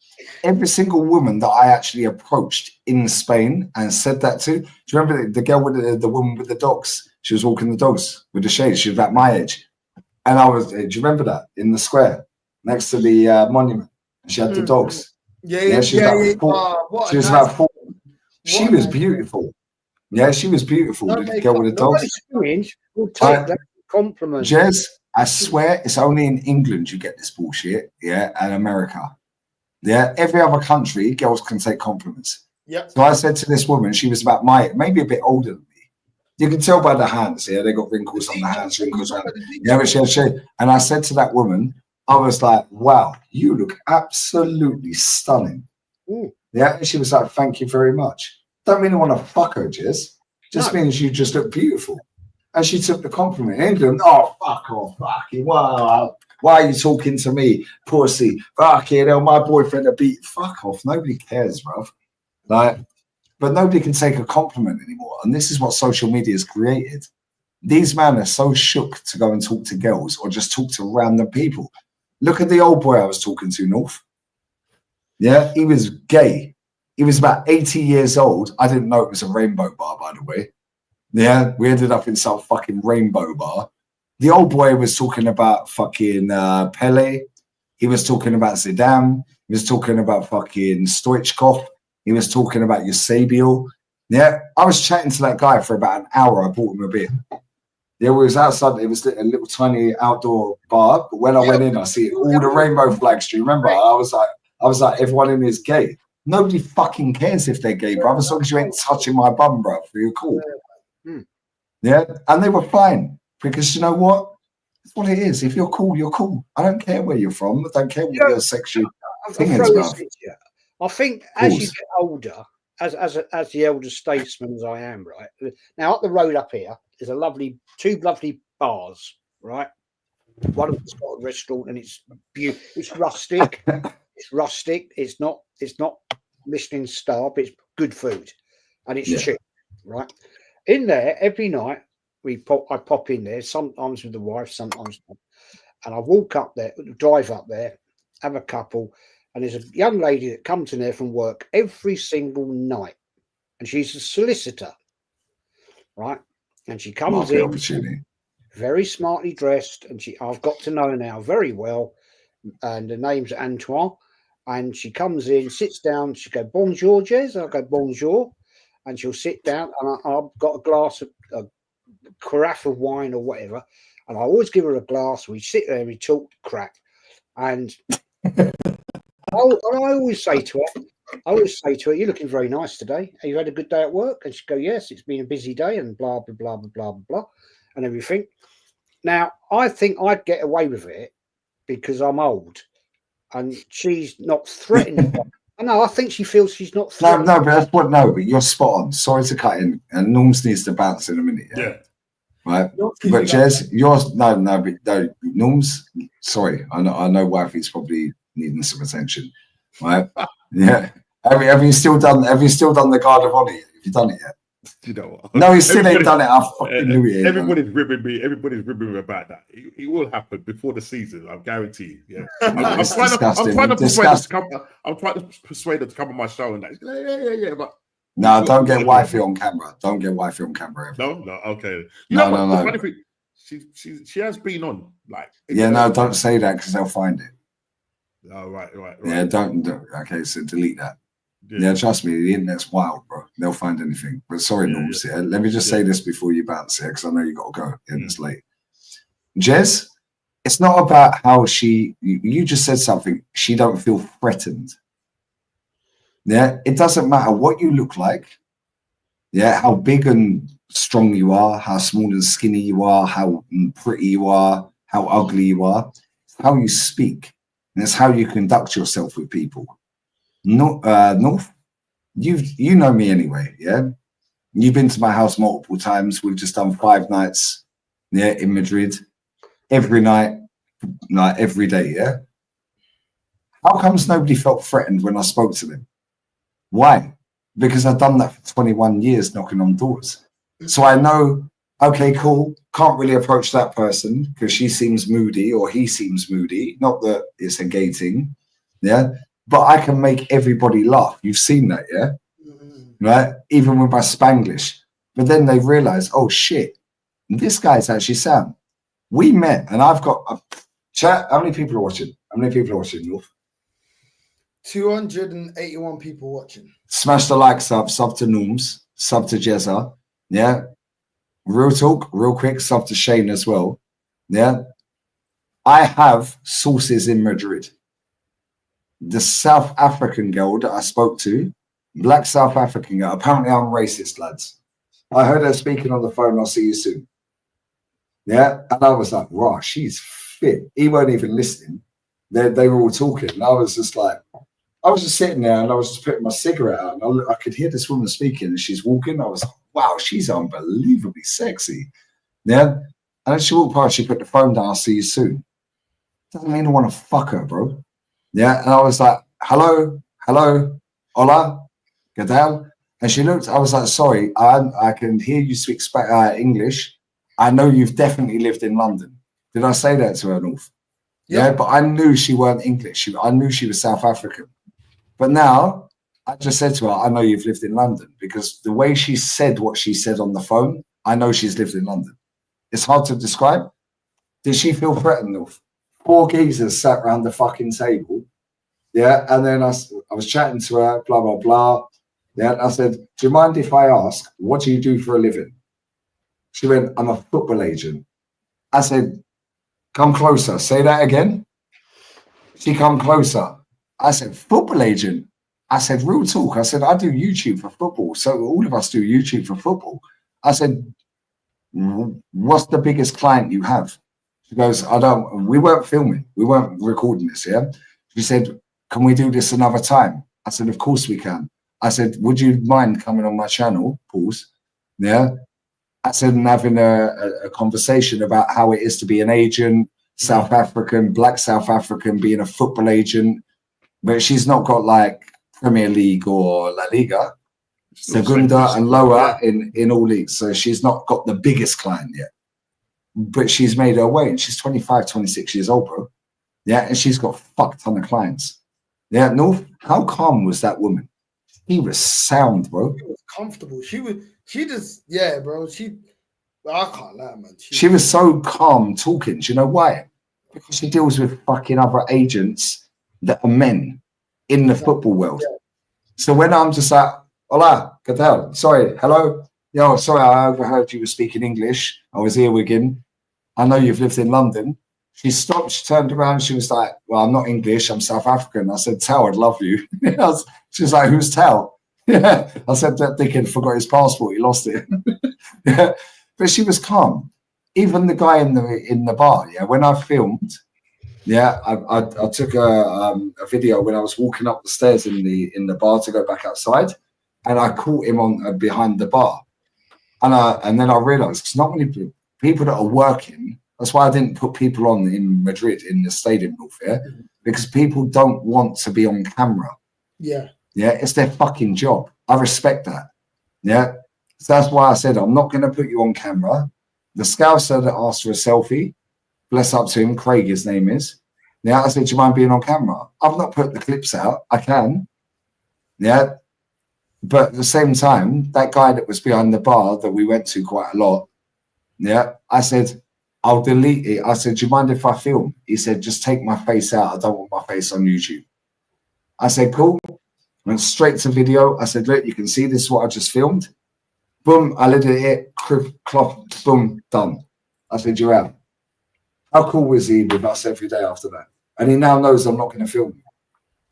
Every single woman that I actually approached in Spain and said that to. Do you remember the girl with the woman with the dogs? She was walking the dogs with the shades. She was about my age. And I was, do you remember that? In the square next to the monument. She had the dogs. She was about 4. She was beautiful. Yeah, she was beautiful. The girl with the dogs. We'll take that compliment. Jez, I swear it's only in England you get this bullshit. Yeah, and America. Yeah, every other country, girls can take compliments. Yep. So I said to this woman, she was about maybe a bit older than me. You can tell by the hands. Yeah, they got wrinkles on the hands, wrinkles on. Yeah, but she. And I said to that woman, I was like, "Wow, you look absolutely stunning." Ooh. Yeah, and she was like, "Thank you very much." Don't really want to fuck her, Jez. Just means you just look beautiful. And she took the compliment. England, oh, fuck off, fucking, wow. Why are you talking to me, pussy? Fuck it, my boyfriend a beat. Fuck off. Nobody cares, bruv. Like, but nobody can take a compliment anymore. And this is what social media has created. These men are so shook to go and talk to girls or just talk to random people. Look at the old boy I was talking to, North. Yeah, he was gay. He was about 80 years old. I didn't know it was a rainbow bar, by the way. Yeah, we ended up in some fucking rainbow bar. The old boy was talking about fucking Pele. He was talking about Zidane. He was talking about fucking Stoichkov. He was talking about Eusebio. Yeah, I was chatting to that guy for about an hour. I bought him a beer. Yeah, we was outside. It was a little tiny outdoor bar. But when I went in, I see all the rainbow flags. Do you remember? I was like, everyone in is gay. Nobody fucking cares if they're gay, bro. As long as you ain't touching my bum, bro. You're cool. Yeah, and they were fine because you know what? That's what it is. If you're cool, you're cool. I don't care where you're from. I don't care what your sexual thing is, bro. I think as you get older, as the elder statesman as I am, right now up the road up here is two lovely bars, right? One of them's got a restaurant and it's beautiful. It's rustic. It's rustic. It's not Michelin star, but it's good food, and it's cheap, right? In there every night I pop in there. Sometimes with the wife, sometimes not. And I walk up there, drive up there, have a couple, and there's a young lady that comes in there from work every single night, and she's a solicitor, right? And she comes in very smartly dressed, and I've got to know her now very well, and her name's Antoine. And she comes in, sits down. She go, "Bonjour, Jez." I go, "Bonjour," and she'll sit down, and I've got a carafe of wine or whatever, and I always give her a glass. We sit there, we talk crap, and I always say to her, "You're looking very nice today. Have you had a good day at work?" And she go, "Yes, it's been a busy day," and blah blah blah blah blah blah, and everything. Now I think I'd get away with it because I'm old. And she's not threatened. I think she feels she's not threatened. No, but you're spot on. Sorry to cut in. And Norms needs to bounce in a minute. Yeah. Right. But Jez, yours, no, Norms, sorry. I know wifey's probably needing some attention. Right? Yeah. Have you still done the Guard of Honor? Have you done it yet? You know what? No, he still ain't done it. I fucking knew it. Everybody's ribbing me. Everybody's ribbing me about that. It will happen before the season. I guarantee you. Yeah. I'm trying to persuade her to come on my show and that. Yeah. But no, don't get wifey on camera. Don't get wifey on camera. No. Okay. No. She has been on. Like. Yeah. No, don't say that because they'll find it. Oh, right. Yeah. Don't. Okay. So delete that. Yeah, trust me, the internet's wild, bro. They'll find anything. But sorry, Norms. Yeah. Let me just say this before you bounce here, because I know you got to go. Yeah, it's late. Jez, it's not about how you just said something. She don't feel threatened. Yeah, it doesn't matter what you look like. Yeah, how big and strong you are, how small and skinny you are, how pretty you are, how ugly you are. It's how you speak, and it's how you conduct yourself with people. North, you know me anyway, yeah? You've been to my house multiple times. We've just done 5 nights, yeah, in Madrid. Every night, like every day, yeah? How comes nobody felt threatened when I spoke to them? Why? Because I've done that for 21 years knocking on doors. So I know, okay, cool, can't really approach that person because she seems moody or he seems moody. Not that it's a gay thing, yeah? But I can make everybody laugh. You've seen that, yeah? Right? Even with my Spanglish. But then they realize, oh, shit, this guy's actually Sam. We met, and I've got a chat. How many people are watching? North? 281 people watching. Smash the likes up, sub to Norms, sub to Jezza. Yeah. Real talk, real quick, sub to Shane as well. Yeah. I have sources in Madrid. The South African girl that I spoke to, black South African girl, apparently I'm racist, lads. I heard her speaking on the phone, I'll see you soon. Yeah. And I was like, wow, she's fit. He weren't even listening. They were all talking. And I was just like, I was just sitting there and I was just putting my cigarette out and I could hear this woman speaking and she's walking. I was like, wow, she's unbelievably sexy. Yeah. And then she walked past, she put the phone down, I'll see you soon. Doesn't mean I want to fuck her, bro. Yeah. And I was like, hello, hola, Gadal. And she looked, I was like, sorry, I can hear you speak English. I know you've definitely lived in London. Did I say that to her, North? Yeah, but I knew she weren't English. I knew she was South African. But now I just said to her, I know you've lived in London because the way she said what she said on the phone, I know she's lived in London. It's hard to describe. Did she feel threatened, North? 4 geezers sat around the fucking table. Yeah, and then I was chatting to her, blah, blah, blah. Yeah, and I said, do you mind if I ask, what do you do for a living? She went, I'm a football agent. I said, come closer. Say that again. She come closer. I said, football agent. I said, real talk. I said, I do YouTube for football. So all of us do YouTube for football. I said, what's the biggest client you have? She goes, we weren't filming. We weren't recording this, yeah? She said, can we do this another time? I said, of course we can. I said, would you mind coming on my channel? Pause. Yeah. I said, and having a conversation about how it is to be an agent, South African, black South African, being a football agent. But she's not got like Premier League or La Liga. Segunda and lower in all leagues. So she's not got the biggest client yet. But she's made her way. And she's 25, 26 years old, bro. Yeah, and she's got a fuck ton of clients. Yeah, North, how calm was that woman? He was sound, bro. She was comfortable. She just, yeah, bro. I can't lie, man. She was so calm talking. Do you know why? Because she deals with fucking other agents that are men in the football world. Yeah. So when I'm just like, hola, ¿qué tal? Sorry, hello? Yo, sorry, I overheard you were speaking English. I was here again. I know you've lived in London. She stopped, she turned around, she was like, well, I'm not English, I'm South African. I said, Tao, I'd love you. She was like, who's Tao? Yeah. I said, that dickhead forgot his passport, he lost it. Yeah. But she was calm. Even the guy in the bar, yeah, when I filmed, yeah, I took a video when I was walking up the stairs in the bar to go back outside, and I caught him on behind the bar. And then I realized it's not many people that are working. That's why I didn't put people on in Madrid in the stadium, because people don't want to be on camera. Yeah. Yeah, it's their fucking job. I respect that. Yeah. So that's why I said, I'm not going to put you on camera. The Scouser that asked for a selfie, bless up to him, Craig, his name is. Yeah, I said, do you mind being on camera? I've not put the clips out. I can. Yeah. But at the same time, that guy that was behind the bar that we went to quite a lot, yeah, I said, I'll delete it. I said, do you mind if I film? He said, just take my face out. I don't want my face on YouTube. I said, cool. Went straight to video. I said, look, you can see this is what I just filmed. Boom, I let it hit, cloth, boom, done. I said, you're out. How cool was he with us every day after that? And he now knows I'm not going to film you.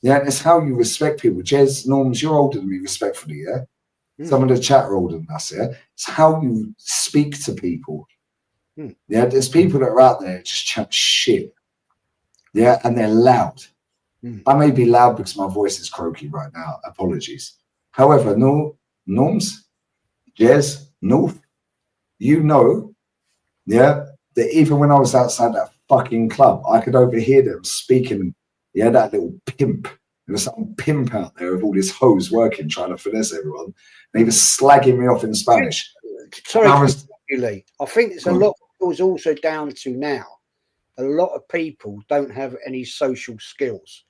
Yeah, it's how you respect people. Jez, Norms, you're older than me, respectfully, yeah? Some of the chat are older than us, yeah? It's how you speak to people. Yeah, there's people that are out there just chat shit. Yeah, and they're loud. I may be loud because my voice is croaky right now. Apologies. However, Norms, Jez, North, you know, yeah, that even when I was outside that fucking club, I could overhear them speaking. Yeah, that little pimp. There was some pimp out there with all his hoes working, trying to finesse everyone. And he was slagging me off in Spanish. Sorry, Lee. I think it's a lot. It was also down to now. A lot of people don't have any social skills.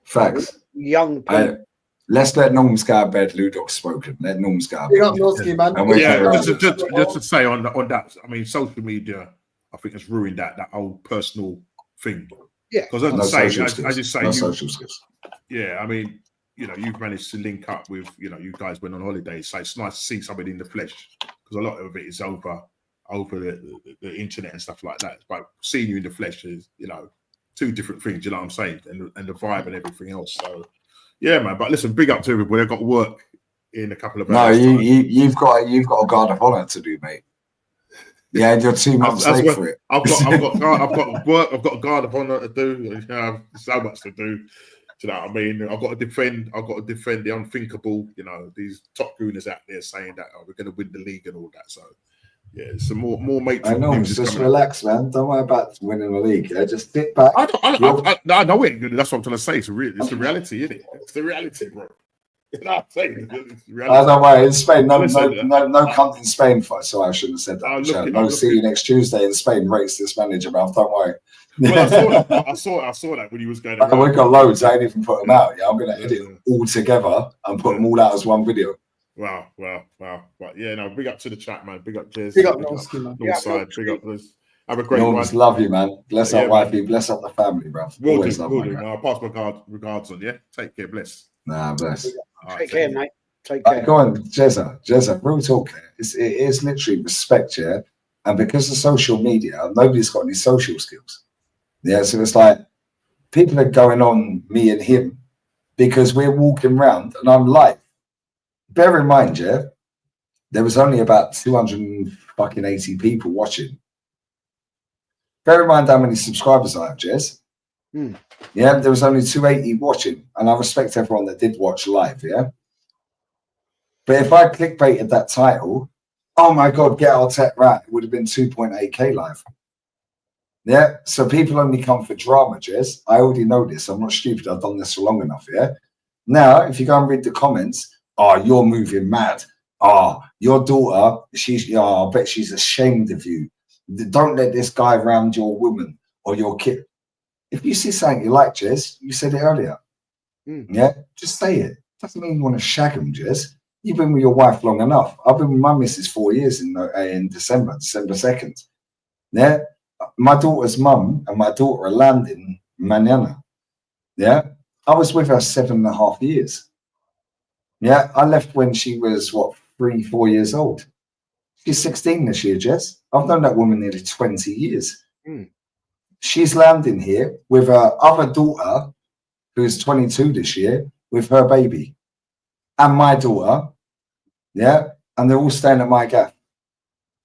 Facts. Young people. Let's let Norms go to bed. Ludoc's spoken. Let Norms go to bed. Yeah, just to say on that, I mean, social media, I think it's ruined that whole personal thing. Yeah. Because as I say, social skills. yeah, I mean, you know, you've managed to link up with, you know, you guys went on holiday, so it's nice to see somebody in the flesh because a lot of it is over the internet and stuff like that. But seeing you in the flesh is, you know, two different things. You know what I'm saying, and the vibe and everything else. So, yeah, man. But listen, big up to everybody. I've got work in a couple of hours. No, you've got a guard of honor to do, mate. Yeah, you're 2 months late for it. I've got work. I've got a guard of honor to do. So much to do. Do you know what I mean? I've got to defend the unthinkable. You know, these top gooners out there saying that we're going to win the league and all that. So yeah, some more mates. I know. Just relax, man. Don't worry about winning the league. Yeah? Just sit back. I know it. That's what I'm trying to say. It's the reality, isn't it? It's the reality, bro. You know what I'm saying? I don't worry. In Spain, no cunt in Spain. So I shouldn't have said that. See you next Tuesday in Spain. Rates this manager, bro. Don't worry. Well, I saw that when he was going. We've got loads. I ain't even put them out. Yeah, I'm going to edit them all together and put them all out as one video. Wow. But yeah, no, big up to the chat, man. Big up, Jez. Big up, Northside. Northside. Big up, Liz. Have a great one. Love you, man. Bless up wifey. Bless up the family, bro. Will do. I'll pass my regards on. Yeah, take care. Bless. Nah, bless. Take care, mate. Take care. Go on, Jezza. Real talk. It is literally respect, yeah. And because of social media, nobody's got any social skills. Yeah, so it's like people are going on me and him because we're walking around and I'm live. Bear in mind, yeah, there was only about 280 people watching. Bear in mind how many subscribers I have, Jez. Yeah, there was only 280 watching, and I respect everyone that did watch live, yeah. But if I clickbaited that title, oh my God, get Arteta right, it would have been 2.8k live. Yeah, so people only come for drama, Jez. I already know this. I'm not stupid. I've done this for long enough, yeah? Now, if you go and read the comments, oh, you're moving mad. Oh, your daughter, I bet she's ashamed of you. Don't let this guy around your woman or your kid. If you see something you like, Jez, you said it earlier. Yeah, just say it. Doesn't mean you want to shag him, Jez. You've been with your wife long enough. I've been with my missus 4 years in December 2nd. Yeah. My daughter's mum and my daughter are landing mañana. Yeah, I was with her 7.5 years. Yeah, I left when she was 3-4 years old. She's 16 this year, Jess. I've known that woman nearly 20 years. She's landing here with her other daughter, who's 22 this year, with her baby, and my daughter. Yeah, and they're all staying at my gaff.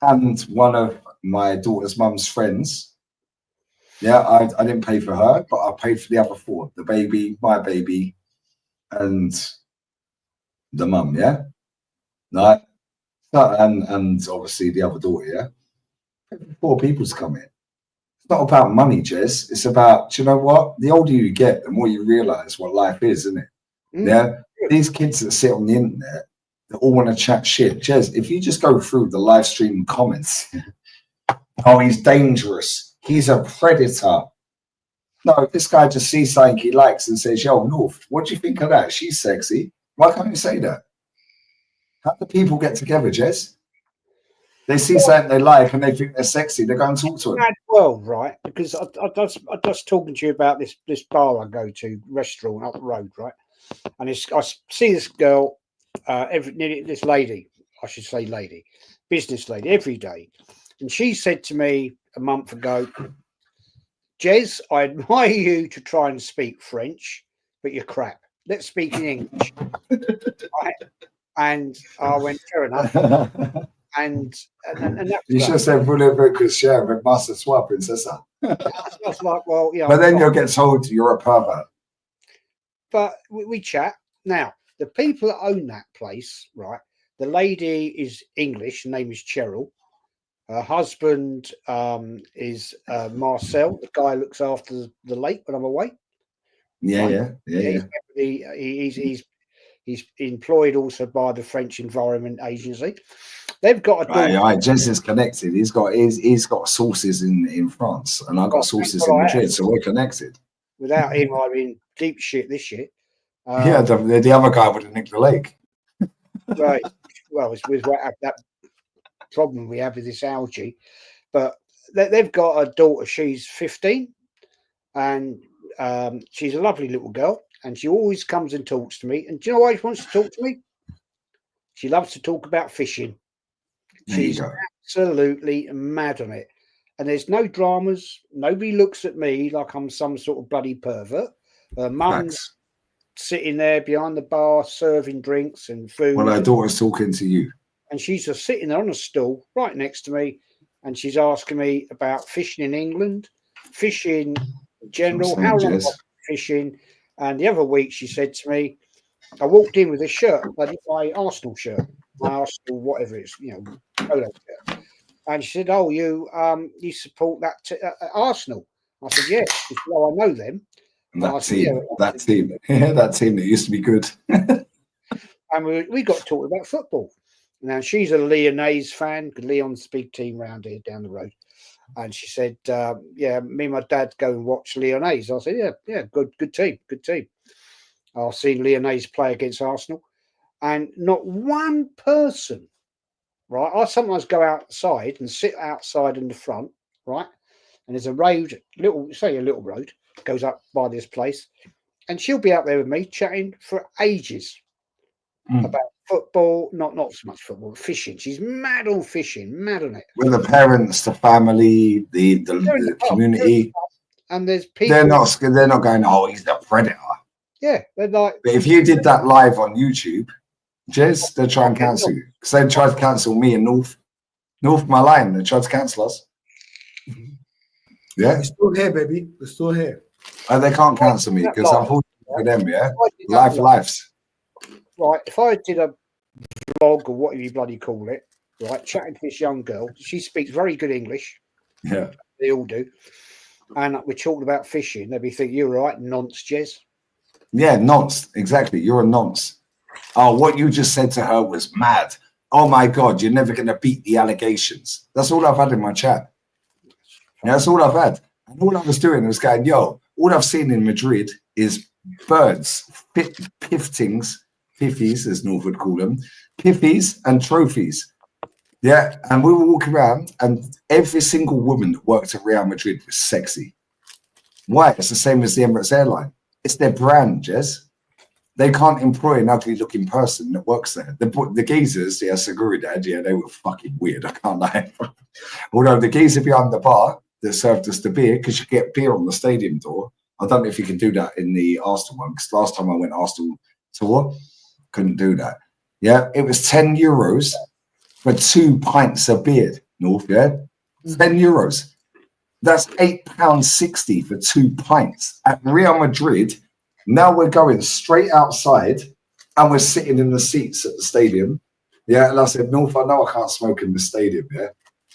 And one of my daughter's mum's friends. Yeah, I didn't pay for her, but I paid for the other 4, the baby, my baby, and the mum, yeah? Right. And obviously the other daughter, yeah? 4 people's coming. It's not about money, Jez. It's about, do you know what? The older you get, the more you realise what life is, isn't it? Yeah? These kids that sit on the internet, they all want to chat shit. Jez, if you just go through the live stream comments, oh, he's dangerous. He's a predator. No, this guy just sees something he likes and says, yo, North, what do you think of that? She's sexy. Why can't you say that? How do people get together, Jez? They see something they like and they think they're sexy. They go and talk to them. Well, right, because I just talking to you about this bar I go to, restaurant up the road, right? And I see this girl, this lady, I should say lady, business lady, every day. And she said to me a month ago, Jez, I admire you to try and speak French, but you're crap. Let's speak in English. Right? And I went, fair enough. And that you should say, voulez-vous que je avec moi ce soir, princessa? I was like, well, yeah. But then you'll get told you're a pervert. But we chat. Now, the people that own that place, right? The lady is English. Her name is Cheryl. Her husband is Marcel. The guy who looks after the lake when I'm away. Yeah. He's employed also by the French Environment Agency. They've got a daughter. Right, Jez is connected. He's got sources in France, and I've got sources in Madrid, so we're connected. Without him, I'm in deep shit this shit. Yeah, the other guy would have nicked the lake. Right. Well, it's with that problem we have with this algae, but they've got a daughter. She's 15, and she's a lovely little girl, and she always comes and talks to me. And do you know why she wants to talk to me? She loves to talk about fishing. She's absolutely mad on it. And there's no dramas. Nobody looks at me like I'm some sort of bloody pervert. Her mum's sitting there behind the bar serving drinks and food. Well, her daughter's talking to you. And she's just sitting there on a stool right next to me. And she's asking me about fishing in England, fishing in general, how long I've been fishing. And the other week she said to me, I walked in with a shirt, my Arsenal shirt, my Arsenal, whatever it is, polo shirt. And she said, "Oh, you support that Arsenal?" I said, "Yes." She said, "Oh, I know them." That team that used to be good. And we got talking about football. Now she's a Lyonnaise fan because Lyon's big team round here down the road. And she said, "Yeah, me and my dad go and watch Lyonnaise." I said, "Yeah, good team. I've seen Lyonnaise play against Arsenal, and not one person." Right, I sometimes go outside and sit outside in the front, right, and there's a road, a little road goes up by this place, and she'll be out there with me chatting for ages about football, not so much football, fishing. She's mad on fishing, mad on it. With the parents, the family, the community, and there's people. They're not going, "Oh, he's the predator." Yeah, they're like. But if you did that live on YouTube, Jez, they'll try and cancel you because they tried to cancel me and North, my line. They tried to cancel us. Yeah, we're still here, baby. We're still here. They can't cancel me because unfortunately for them, lives. Right, if I did a vlog or whatever you bloody call it, right, chatting to this young girl, she speaks very good English. Yeah, they all do. And we're talking about fishing. They'd be thinking, "You're right, nonce, Jez." Yeah, nonce. Exactly. You're a nonce. Oh, what you just said to her was mad. Oh my God, you're never going to beat the allegations. That's all I've had in my chat. Yeah, that's all I've had. And all I was doing was going, "Yo, all I've seen in Madrid is birds, piffies, as North would call them, piffies and trophies." Yeah, and we were walking around and every single woman that worked at Real Madrid was sexy. Why? It's the same as the Emirates airline. It's their brand, Jez. They can't employ an ugly-looking person that works there. The geezers, Seguridad, they were fucking weird. I can't lie. Although the geezer behind the bar that served us the beer, because you get beer on the stadium door. I don't know if you can do that in the Arsenal one, because last time I went Arsenal tour, couldn't do that. Yeah, it was €10 for 2 pints of beer, North, yeah? €10. That's £8.60 for 2 pints. At Real Madrid, now we're going straight outside and we're sitting in the seats at the stadium. Yeah, and I said, "North, I know I can't smoke in the stadium, yeah?"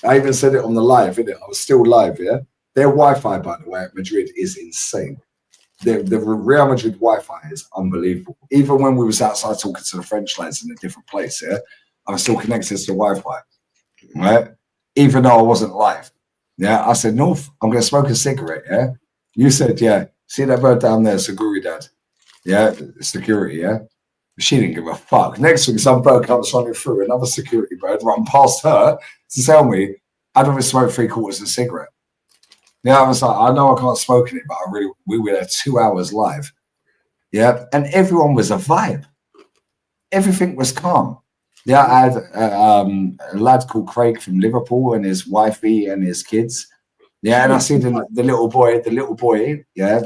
I even said it on the live, innit? I was still live, yeah? Their Wi-Fi, by the way, at Madrid is insane. The Real Madrid Wi-Fi is unbelievable. Even when we was outside talking to the French lads in a different place, yeah, I was still connected to the Wi-Fi, right? Even though I wasn't live. Yeah, I said, "North, I'm going to smoke a cigarette, yeah?" You said, "Yeah. See that bird down there, Seguridad? Yeah, security, yeah?" She didn't give a fuck. Next week, some bird comes running through, another security bird, run past her to tell me I'd only smoked 3/4 of a cigarette. Yeah, I was like, I know I can't smoke in it, but we were there 2 hours live. Yeah, and everyone was a vibe. Everything was calm. Yeah, I had a lad called Craig from Liverpool and his wifey and his kids. Yeah, and I see the little boy, yeah.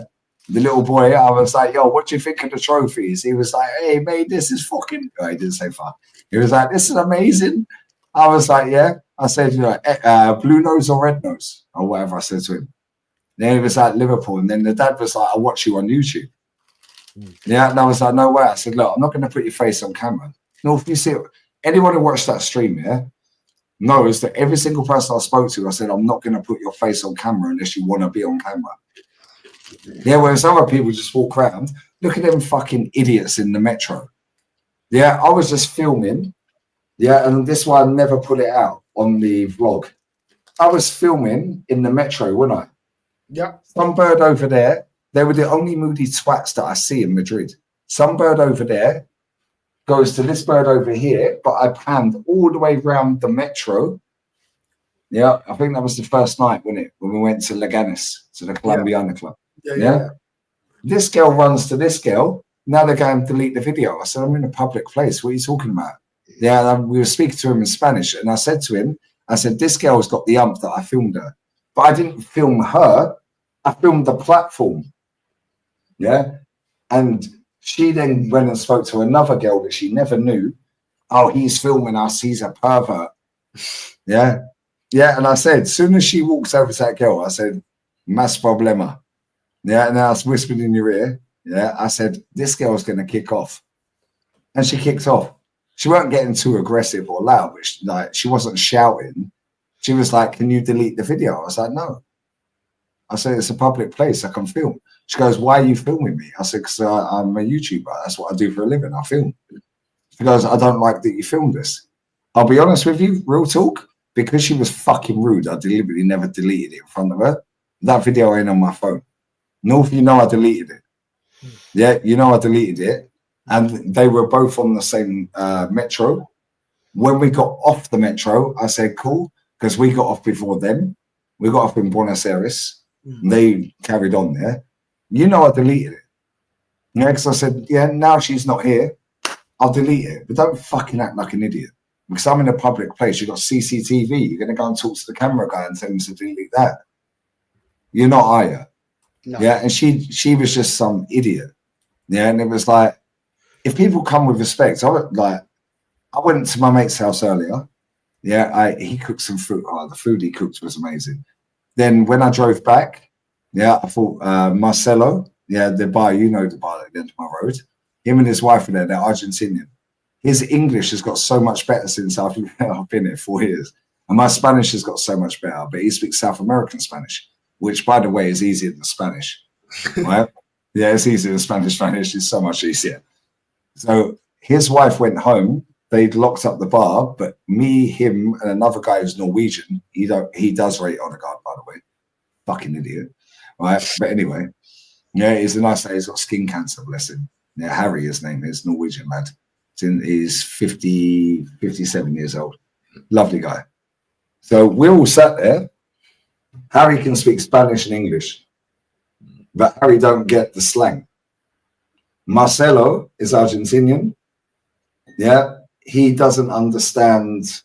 The little boy, I was like, "Yo, what do you think of the trophies?" He was like, "Hey, mate, this is fucking..." Oh, he didn't say fuck. He was like, "This is amazing." I was like, "Yeah." I said, "Blue nose or red nose?" Or whatever I said to him. Then he was like, "Liverpool." And then the dad was like, "I watch you on YouTube." Yeah, and I was like, "No way." I said, "Look, I'm not going to put your face on camera." No, if you see anyone who watched that stream, yeah, knows that every single person I spoke to, I said, "I'm not going to put your face on camera unless you want to be on camera." Yeah, whereas other people just walk around, look at them fucking idiots in the metro. Yeah, I was just filming. Yeah, and this one I never put it out on the vlog. I was filming in the metro, wasn't I? Yeah. Some bird over there, they were the only moody twats that I see in Madrid. Some bird over there goes to this bird over here, but I panned all the way around the metro. Yeah, I think that was the first night, wasn't it? When we went to Leganes, to the Colombiana club. Yeah. this girl runs to this girl. Now they're going to delete the video. I said, I'm in a public place. What are you talking about? Yeah, and we were speaking to him in Spanish. And I said to him, I said, this girl's got the ump that I filmed her. But I didn't film her. I filmed the platform. Yeah. And she then went and spoke to another girl that she never knew. Oh, he's filming us. He's a pervert. Yeah. Yeah. And I said, as soon as she walks over to that girl, I said, mas problema. Yeah. And I was whispered in your ear. Yeah. I said, this girl's going to kick off. And she kicked off. She weren't getting too aggressive or loud, which like she wasn't shouting. She was like, can you delete the video? I was like, no. I said, it's a public place. I can film. She goes, why are you filming me? I said, because I'm a YouTuber. That's what I do for a living. I film. She goes, I don't like that you filmed this. I'll be honest with you, real talk, because she was fucking rude, I deliberately never deleted it in front of her. That video ain't on my phone. North, you know I deleted it. Yeah, you know I deleted it. And they were both on the same metro. When we got off the metro, I said, cool, because we got off before them. We got off in Buenos Aires. They carried on there. You know I deleted it. Yeah, because I said, yeah, now she's not here. I'll delete it. But don't fucking act like an idiot. Because I'm in a public place. You've got CCTV. You're going to go and talk to the camera guy and tell him to delete that. You're not, are you? No. Yeah, and she was just some idiot. Yeah, and it was like, if people come with respect, I went to my mate's house earlier. Yeah, he cooked some food. Oh, the food he cooked was amazing. Then when I drove back, yeah, I thought Marcelo, yeah, the bar, you know the bar at the end of my road. Him and his wife are there. They're Argentinian. His English has got so much better since I've been here 4 years. And my Spanish has got so much better. But he speaks South American Spanish, which, by the way, is easier than Spanish. Right? Yeah, it's easier than Spanish. Spanish is so much easier. So his wife went home. They'd locked up the bar, but me, him, and another guy who's Norwegian. He does rate on a guard, by the way. Fucking idiot. Right? But anyway, yeah, he's a nice guy. He's got skin cancer, bless him. Yeah, Harry, his name is, Norwegian lad. He's 57 years old. Lovely guy. So we all sat there. Harry can speak Spanish and English, but Harry don't get the slang. Marcelo is Argentinian. Yeah, he doesn't understand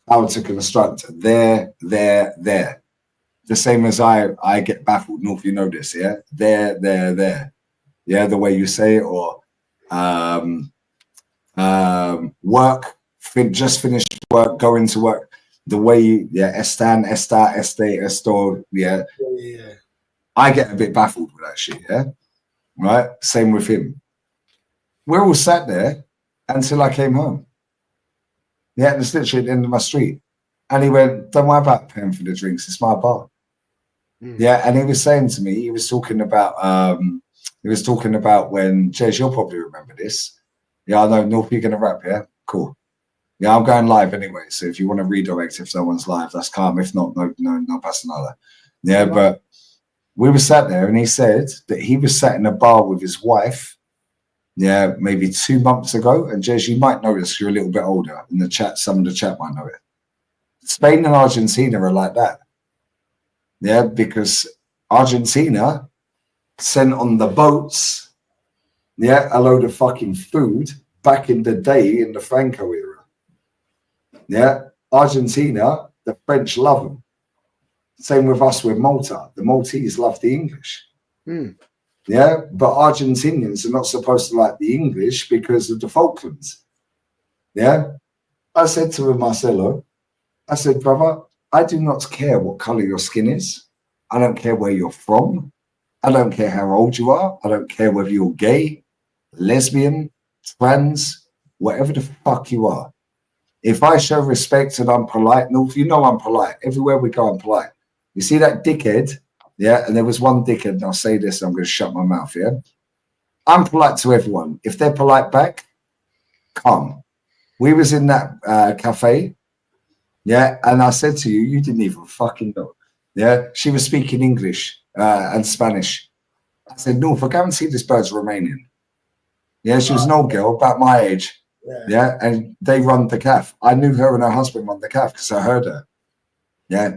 how to construct there. The same as I get baffled. North, you know this, yeah? There. Yeah, the way you say it, or work, just finished work, go into work. The way you, yeah, están, está, este, esto, yeah. I get a bit baffled with that shit, yeah? Right? Same with him. We're all sat there until I came home. Yeah, it's literally at the end of my street. And he went, don't worry about paying for the drinks, it's my bar. Yeah, and he was saying to me, he was talking about when, Jez, you'll probably remember this. Yeah, I know, North, you're going to rap, yeah? Cool. Yeah, I'm going live anyway, so if you want to redirect if someone's live, that's calm. If not, no pasa nada. Yeah, but we were sat there and he said that he was sat in a bar with his wife, yeah, maybe 2 months ago. And Jez, you might know this, you're a little bit older. In the chat, some of the chat might know it. Spain and Argentina are like that. Yeah, because Argentina sent on the boats, yeah, a load of fucking food back in the day in the Franco era. Yeah, Argentina, the French love them. Same with us with Malta. The Maltese love the English. Yeah, but Argentinians are not supposed to like the English because of the Falklands. Yeah, I said to him, Marcelo, I said, brother, I do not care what color your skin is. I don't care where you're from. I don't care how old you are. I don't care whether you're gay, lesbian, trans, whatever the fuck you are. If I show respect and I'm polite, North, you know I'm polite. Everywhere we go, I'm polite. You see that dickhead? Yeah, and there was one dickhead, and I'll say this, and I'm going to shut my mouth, yeah? I'm polite to everyone. If they're polite back, come. We was in that cafe, yeah, and I said to you, you didn't even fucking know. Yeah, she was speaking English and Spanish. I said, North, I go and see this bird's Romanian. Yeah, she was an old girl, about my age. Yeah, and they run the cafe. I knew her and her husband run the cafe because I heard her. Yeah.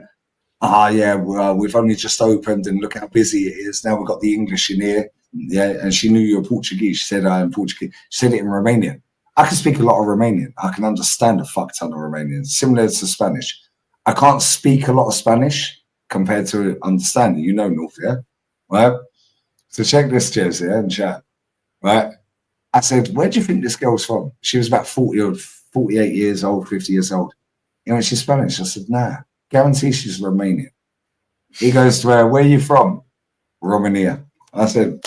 Yeah, well, we've only just opened and look how busy it is. Now we've got the English in here. Yeah, and she knew you were Portuguese. She said, I am Portuguese. She said it in Romanian. I can speak a lot of Romanian. I can understand a fuck ton of Romanian, similar to Spanish. I can't speak a lot of Spanish compared to understanding. You know, North, yeah? Right? So check this, Jez, yeah, in chat. Right? I said, where do you think this girl's from? She was about 40 or 48 years old, 50 years old. You know, she's Spanish. I said, nah, guarantee she's Romanian. He goes to her, where are you from? Romania. I said,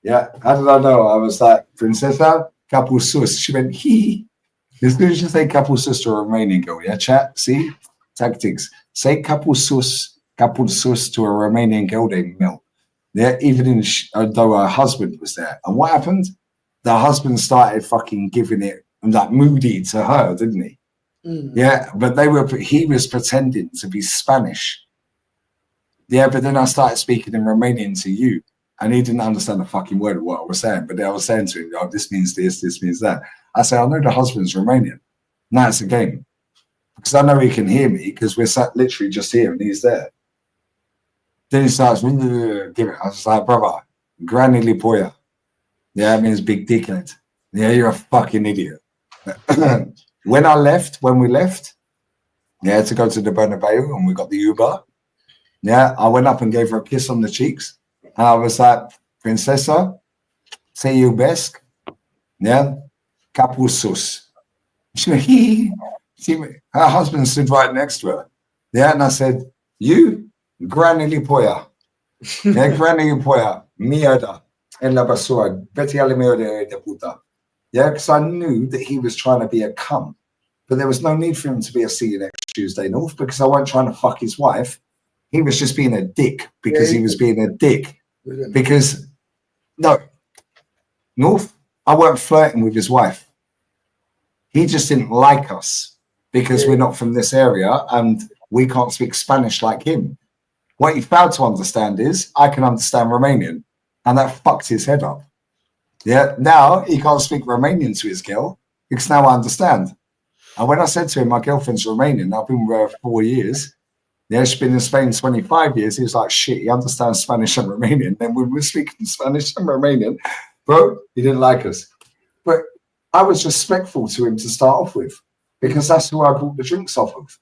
yeah, how did I know? I was like, Princesa Capul Sus. She went, hee. As soon as you say Capul Sus to a Romanian girl, yeah, chat, see? Tactics. Say Capul Sus to a Romanian girl, they melt. Yeah, even though her husband was there. And what happened? The husband started fucking giving it like moody to her, didn't he? Yeah, but he was pretending to be Spanish. Yeah, but then I started speaking in Romanian to you, and he didn't understand a fucking word of what I was saying. But then I was saying to him, oh, this means this means that. I say, I know the husband's Romanian. Now it's a game. Because I know he can hear me, because we're sat literally just here and he's there. Then he starts giving. I was like, brother, granny lipoya. Yeah, it means big dickhead. Yeah, you're a fucking idiot. When we left, yeah, to go to the Bernabeu, and we got the Uber, yeah, I went up and gave her a kiss on the cheeks. And I was like, Princesa, say you best. Yeah, Capul Sus. She went, hee. Her husband stood right next to her. Yeah, and I said, you, Granny Lipoya. Yeah, Granny Lipoya. Mierda. En la basura. Vete al mierda de puta. Yeah, because I knew that he was trying to be a cunt. But there was no need for him to be a see you next Tuesday, North, because I wasn't trying to fuck his wife. He was just being a dick because he was being a dick. Because, no, North, I weren't flirting with his wife. He just didn't like us because we're not from this area and we can't speak Spanish like him. What he failed to understand is I can understand Romanian, and that fucked his head up. Yeah, now he can't speak Romanian to his girl because now I understand. And when I said to him, my girlfriend's Romanian, I've been with her 4 years. Yeah, she's been in Spain 25 years. He was like, shit, he understands Spanish and Romanian. Then we were speaking Spanish and Romanian. Bro, he didn't like us. But I was respectful to him to start off with because that's who I bought the drinks off of.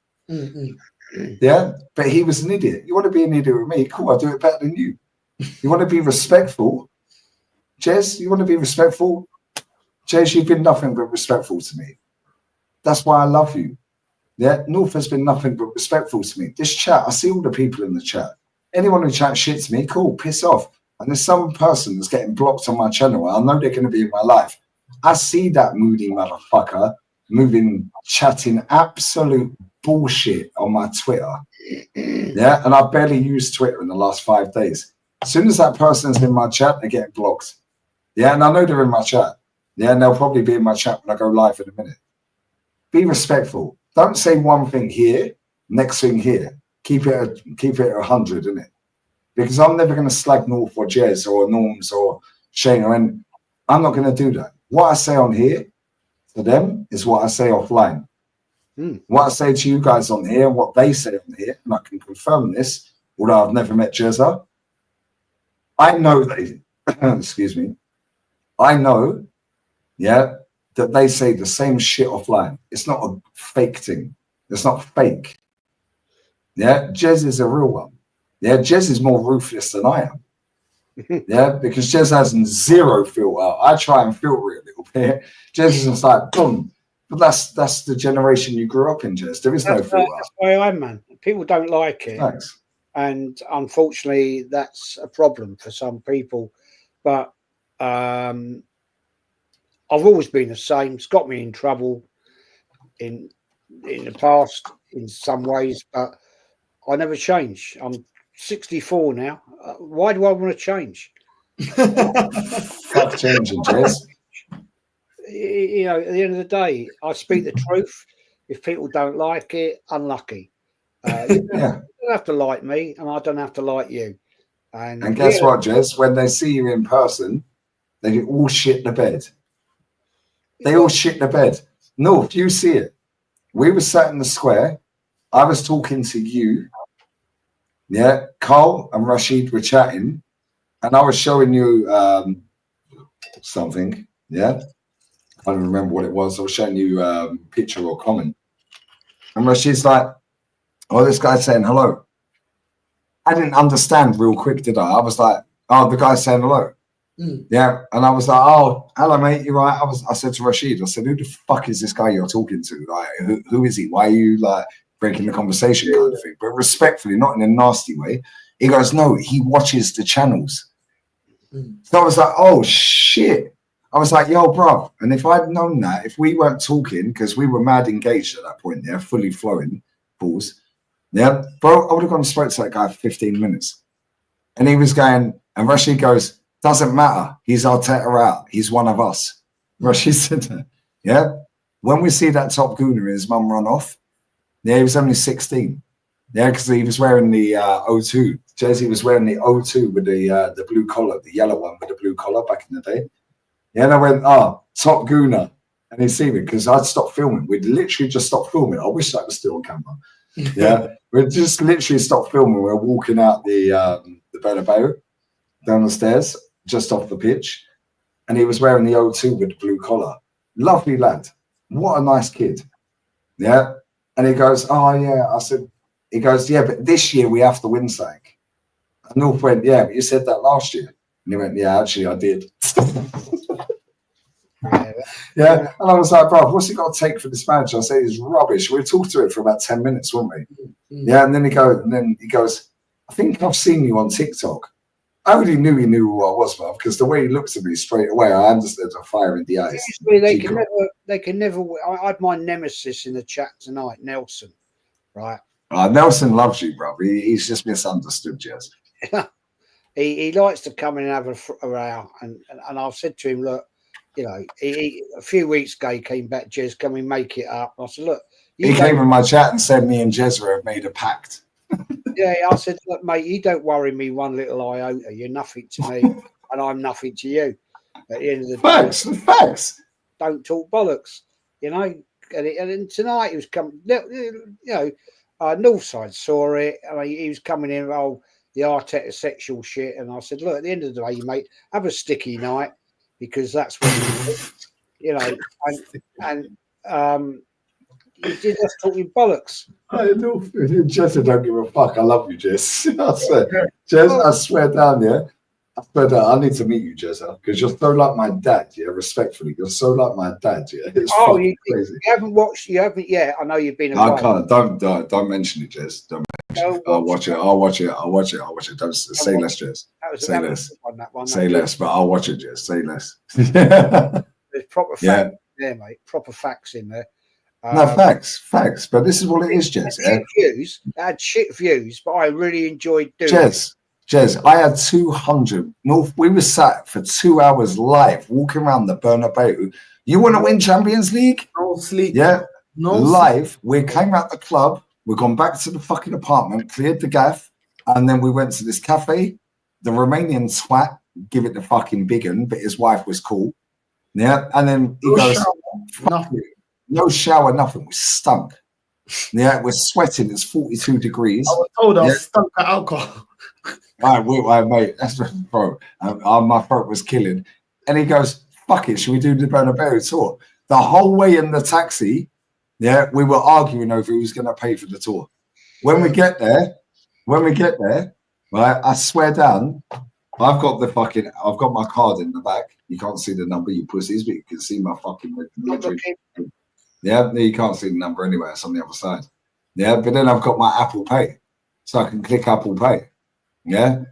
Yeah, but he was an idiot. You want to be an idiot with me? Cool, I'll do it better than you. You want to be respectful? Jez, you want to be respectful? Jez, you've been nothing but respectful to me. That's why I love you. Yeah, North has been nothing but respectful to me. This chat, I see all the people in the chat. Anyone who chats shit to me, cool, piss off. And there's some person that's getting blocked on my channel. I know they're going to be in my life. I see that moody motherfucker chatting absolute bullshit on my Twitter. Yeah, and I barely used Twitter in the last 5 days. As soon as that person's in my chat, they get blocked. Yeah, and I know they're in my chat. Yeah, and they'll probably be in my chat when I go live in a minute. Be respectful. Don't say one thing here, next thing here. Keep it at 100, innit? Because I'm never going to slag North or Jez or Norms or Shane or any. I'm not going to do that. What I say on here to them is what I say offline. What I say to you guys on here, what they say on here, and I can confirm this, although I've never met Jezza. I know they, excuse me, I know, yeah, that they say the same shit offline. It's not a fake thing. It's not fake. Yeah, Jez is a real one. Yeah, Jez is more ruthless than I am. Yeah, because Jez has zero filter. I try and filter it a little bit. Jez is just like, boom. But that's the generation you grew up in, Jez. There is no filter. That's where I am, man. People don't like it. Thanks. And unfortunately, that's a problem for some people. But I've always been the same. It's got me in trouble in the past in some ways, but I never change. I'm 64 now. Why do I want to change? Fuck changing, Jez. You know, at the end of the day, I speak the truth. If people don't like it, unlucky. You don't have to like me, and I don't have to like you. And guess what, Jez? When they see you in person, they all shit the bed. They all shit the bed. No, if you see it, we were sat in the square. I was talking to you. Yeah, Carl and Rashid were chatting. and I was showing you something. Yeah, I don't remember what it was. I was showing you picture or comment, and she's like, "Oh, this guy's saying hello." I didn't understand real quick, did I? I was like, "Oh, the guy's saying hello." Yeah, and I was like, "Oh, hello, mate. You're right." I said to Rashid, I said, "Who the fuck is this guy you're talking to? Like, who is he? Why are you like breaking the conversation kind of thing?" But respectfully, not in a nasty way. He goes, "No, he watches the channels." So I was like, "Oh shit." I was like, "Yo, bro." And if I'd known that, if we weren't talking, because we were mad engaged at that point, yeah, fully flowing, pause. Yeah, bro, I would have gone and spoke to that guy for 15 minutes. And he was going, and Rashid goes, "Doesn't matter. He's Arteta out. He's one of us." Rashid said that. Yeah. When we see that top gooner and his mum run off, yeah, he was only 16. Yeah, because he was wearing the O2. Jersey was wearing the O2 with the blue collar, the yellow one with the blue collar back in the day. Yeah, and I went, "Oh, top gooner." And he see me because I'd stopped filming. We'd literally just stopped filming. I wish that was still on camera. Yeah, we just literally stopped filming. We were walking out the Bernabeu down the stairs, just off the pitch, and he was wearing the O2 with the blue collar. Lovely lad. What a nice kid. Yeah. And he goes, "Oh yeah." I said, he goes, "Yeah, but this year we have to win something." And North went, "Yeah, but you said that last year." And he went, "Yeah, actually I did." Yeah, and I was like, "Bro, what's he got to take for this manager?" I said, "He's rubbish." We talked to it for about 10 minutes, weren't we? Yeah, and then he goes, "I think I've seen you on TikTok." I already knew he knew who I was, bruv, because the way he looked at me straight away, I understood the fire in the eyes. They can never. I had my nemesis in the chat tonight, Nelson. Right. Nelson loves you, bro. He's just misunderstood, Jez. he likes to come in and have a row, and I've said to him, "Look, you know, a few weeks ago he came back, Jez, can we make it up?" I said, "Look." He came in my chat and said me and Jezra have made a pact. Yeah, I said, "Look, mate, you don't worry me one little iota. You're nothing to me, and I'm nothing to you." At the end of the day, facts. Don't talk bollocks, you know. And tonight he was coming, you know, Northside saw it, and he was coming in, "Oh, the Arteta sexual shit," and I said, "Look, at the end of the day, mate, have a sticky night, because that's what you know." And you're just talking bollocks. I know, Jess, I don't give a fuck. I love you, Jess. I swear, Jess, I swear down, yeah. I swear down, I need to meet you, Jess, because you're so like my dad, yeah. Respectfully, you're so like my dad, yeah. It's fucking crazy. You haven't watched? You haven't yet? I know you've been. I can't. Don't mention it, Jess. Don't mention it. I'll watch it. I'll watch it. Don't say less, Jess. Say less. Say less, but I'll watch it, Jess. Say less. There's proper facts there, mate. Proper facts in there. No, facts. But this is what it is, Jez. I had shit views, but I really enjoyed doing Jez, I had 200. We were sat for 2 hours live, walking around the Bernabeu. You want to win Champions League? No sleep. Yeah, live. We came out the club. We've gone back to the fucking apartment, cleared the gaff, and then we went to this cafe. The Romanian twat, give it the fucking big un, but his wife was cool. Yeah, and then he goes, "No shower, nothing. We stunk." Yeah, we're sweating. It's 42 degrees. I was told I was stunk at alcohol. All right, mate. That's bro. My throat was killing. And he goes, "Fuck it. Should we do the Bernabeu tour?" The whole way in the taxi, yeah, we were arguing over who's going to pay for the tour. When we get there, right, I swear down, I've got my card in the back. You can't see the number, you pussies, but you can see my fucking yeah, you can't see the number anywhere. It's on the other side. Yeah, but then I've got my Apple Pay, so I can click Apple Pay. Yeah.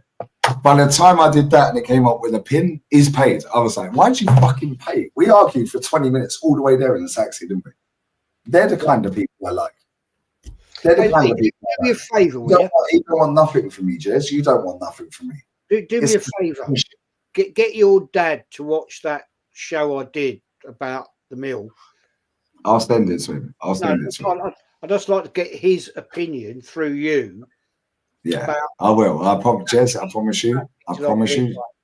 By the time I did that and it came up with a pin, he's paid. I was like, "Why'd you fucking pay?" We argued for 20 minutes all the way there in the taxi, didn't we? They're the kind of people I like. They're the kind of people. Do me a favour, will you? You don't want nothing from me, Jez. You don't want nothing from me. Do me a favour. Get your dad to watch that show I did about the mill. I'll send it to him. I'd just like to get his opinion through you. Yeah, I will. I promise, Jez. I promise you.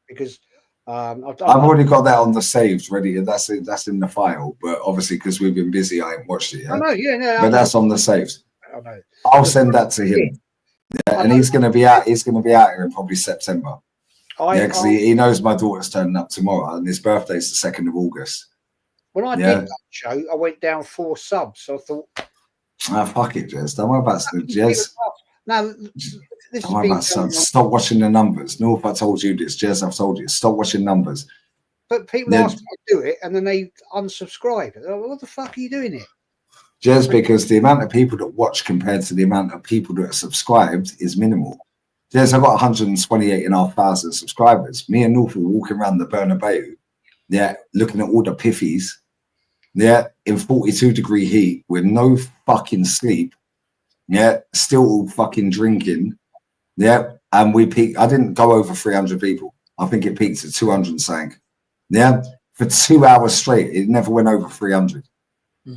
Because I've already got that on the saved ready. That's in the file. But obviously, because we've been busy, I ain't watched it yet. I know, yeah, but that's on the saved. I know. I'll send that to him. Yeah, and he's going to be out. He's going to be out here in probably September. Yeah, because he knows my daughter's turning up tomorrow, and his birthday's the 2nd of August. When I did that show, I went down 4 subs. So I thought, fuck it, Jez. Don't worry about it, Jez. No, this Don't worry about subs. Stop watching the numbers. No, if I told you this, Jez, I've told you. Stop watching numbers. But people ask me to do it, and then they unsubscribe. Like, what the fuck are you doing here? Jez, because the amount of people that watch compared to the amount of people that are subscribed is minimal. Jez, I've got 128,500 subscribers. Me and North were walking around the Bernabeu, looking at all the piffies, in 42-degree heat with no fucking sleep, still fucking drinking, and we peaked. I didn't go over 300 people. I think it peaked at 200 and something. For 2 hours straight, it never went over 300.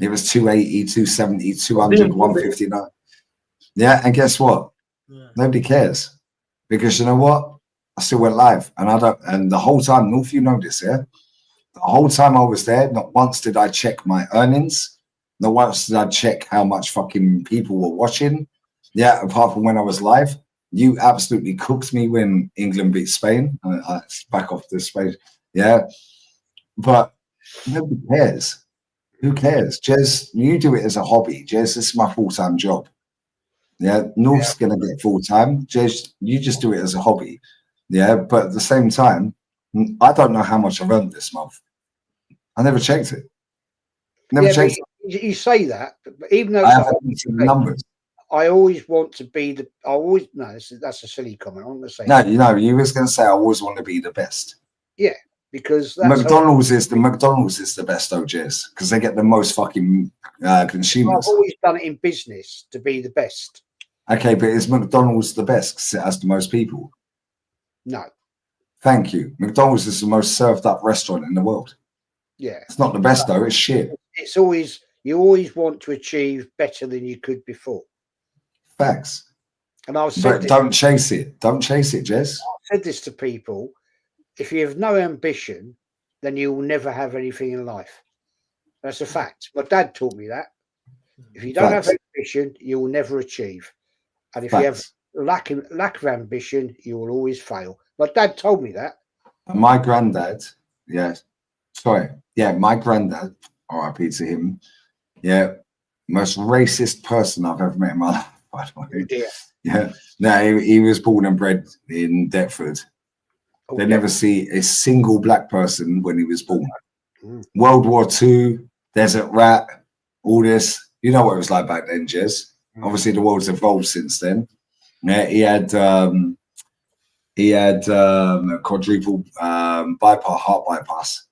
It was 280, 270, 200, 159. And guess what? Nobody cares, because you know what? I still went live, and I don't. And the whole time, North, you know this, the whole time I was there, not once did I check my earnings. Not once did I check how much fucking people were watching. Apart from when I was live. You absolutely cooked me when England beat Spain. I back off this space. But nobody cares. Who cares? Jez, you do it as a hobby. Jez, this is my full-time job. North's going to get full-time. Jez, you just do it as a hobby. But at the same time, I don't know how much I've earned this month. I never checked it. Never checked it. You say that, but even though I haven't seen the numbers. I always want to be the. That's a silly comment. I'm going to say. No, you was going to say I always want to be the best. Yeah, because that's McDonald's is the best OJs because they get the most fucking consumers. I've always done it in business to be the best. Okay, but is McDonald's the best because it has the most people? No. Thank you. McDonald's is the most served up restaurant in the world. Yeah, it's not the best though. It's shit. It's always you always want to achieve better than you could before. Facts. And I've said but don't chase it. Don't chase it, Jez. I've said this to people. If you have no ambition, then you will never have anything in life. That's a fact. My dad taught me that. If you don't have ambition, you will never achieve. And if you have lack of ambition, you will always fail. My dad told me that. And my granddad, my granddad, RIP to him, most racist person I've ever met in my life. By the way. He was born and bred in Deptford. They never see a single black person when he was born. World War II, Desert Rat, all this. You know what it was like back then, Jez. Obviously, the world's evolved since then. He had a quadruple heart bypass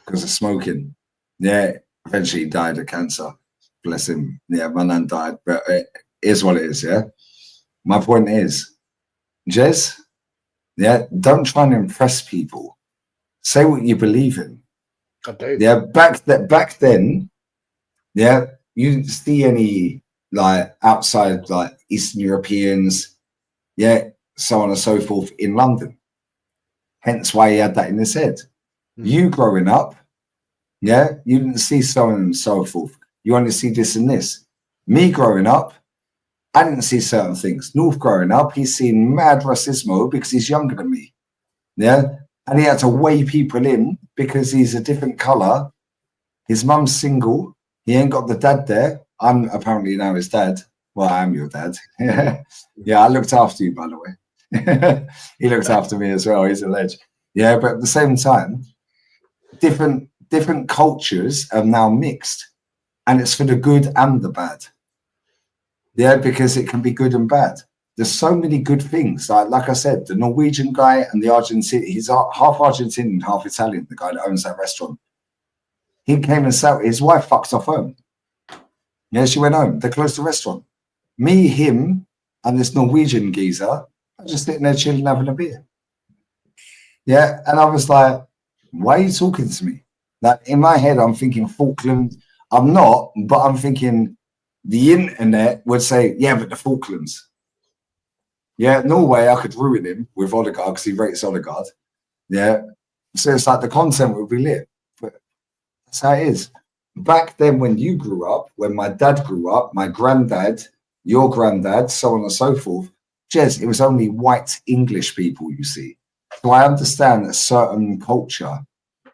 because of smoking. Eventually he died of cancer. Bless him. My nan died, but it is what it is. My point is, Jez, don't try and impress people. Say what you believe in. I do. Back then, you didn't see any like outside like Eastern Europeans, so on and so forth in London. Hence why he had that in his head. You growing up, you didn't see so on and so forth. You only see this and this. Me growing up, I didn't see certain things. North growing up, he's seen mad racismo because he's younger than me. And he had to weigh people in because he's a different colour. His mum's single. He ain't got the dad there. I'm apparently now his dad. Well, I am your dad. I looked after you, by the way. He looked after me as well. He's a ledge. But at the same time, different cultures are now mixed. And it's for the good and the bad. Because it can be good and bad. There's so many good things. Like I said, the Norwegian guy and the Argentinian, he's half Argentinian, half Italian, the guy that owns that restaurant. He came and sat, his wife fucked off home. She went home. They closed the restaurant. Me, him, and this Norwegian geezer are just sitting there chilling, having a beer. And I was like, why are you talking to me? Like in my head, I'm thinking Falkland. I'm not, but I'm thinking the internet would say, but the Falklands. Norway, I could ruin him with Odegaard because he rates Odegaard. So it's like the content would be lit. But that's how it is. Back then, when you grew up, when my dad grew up, my granddad, your granddad, so on and so forth, Jez, it was only white English people you see. So I understand a certain culture.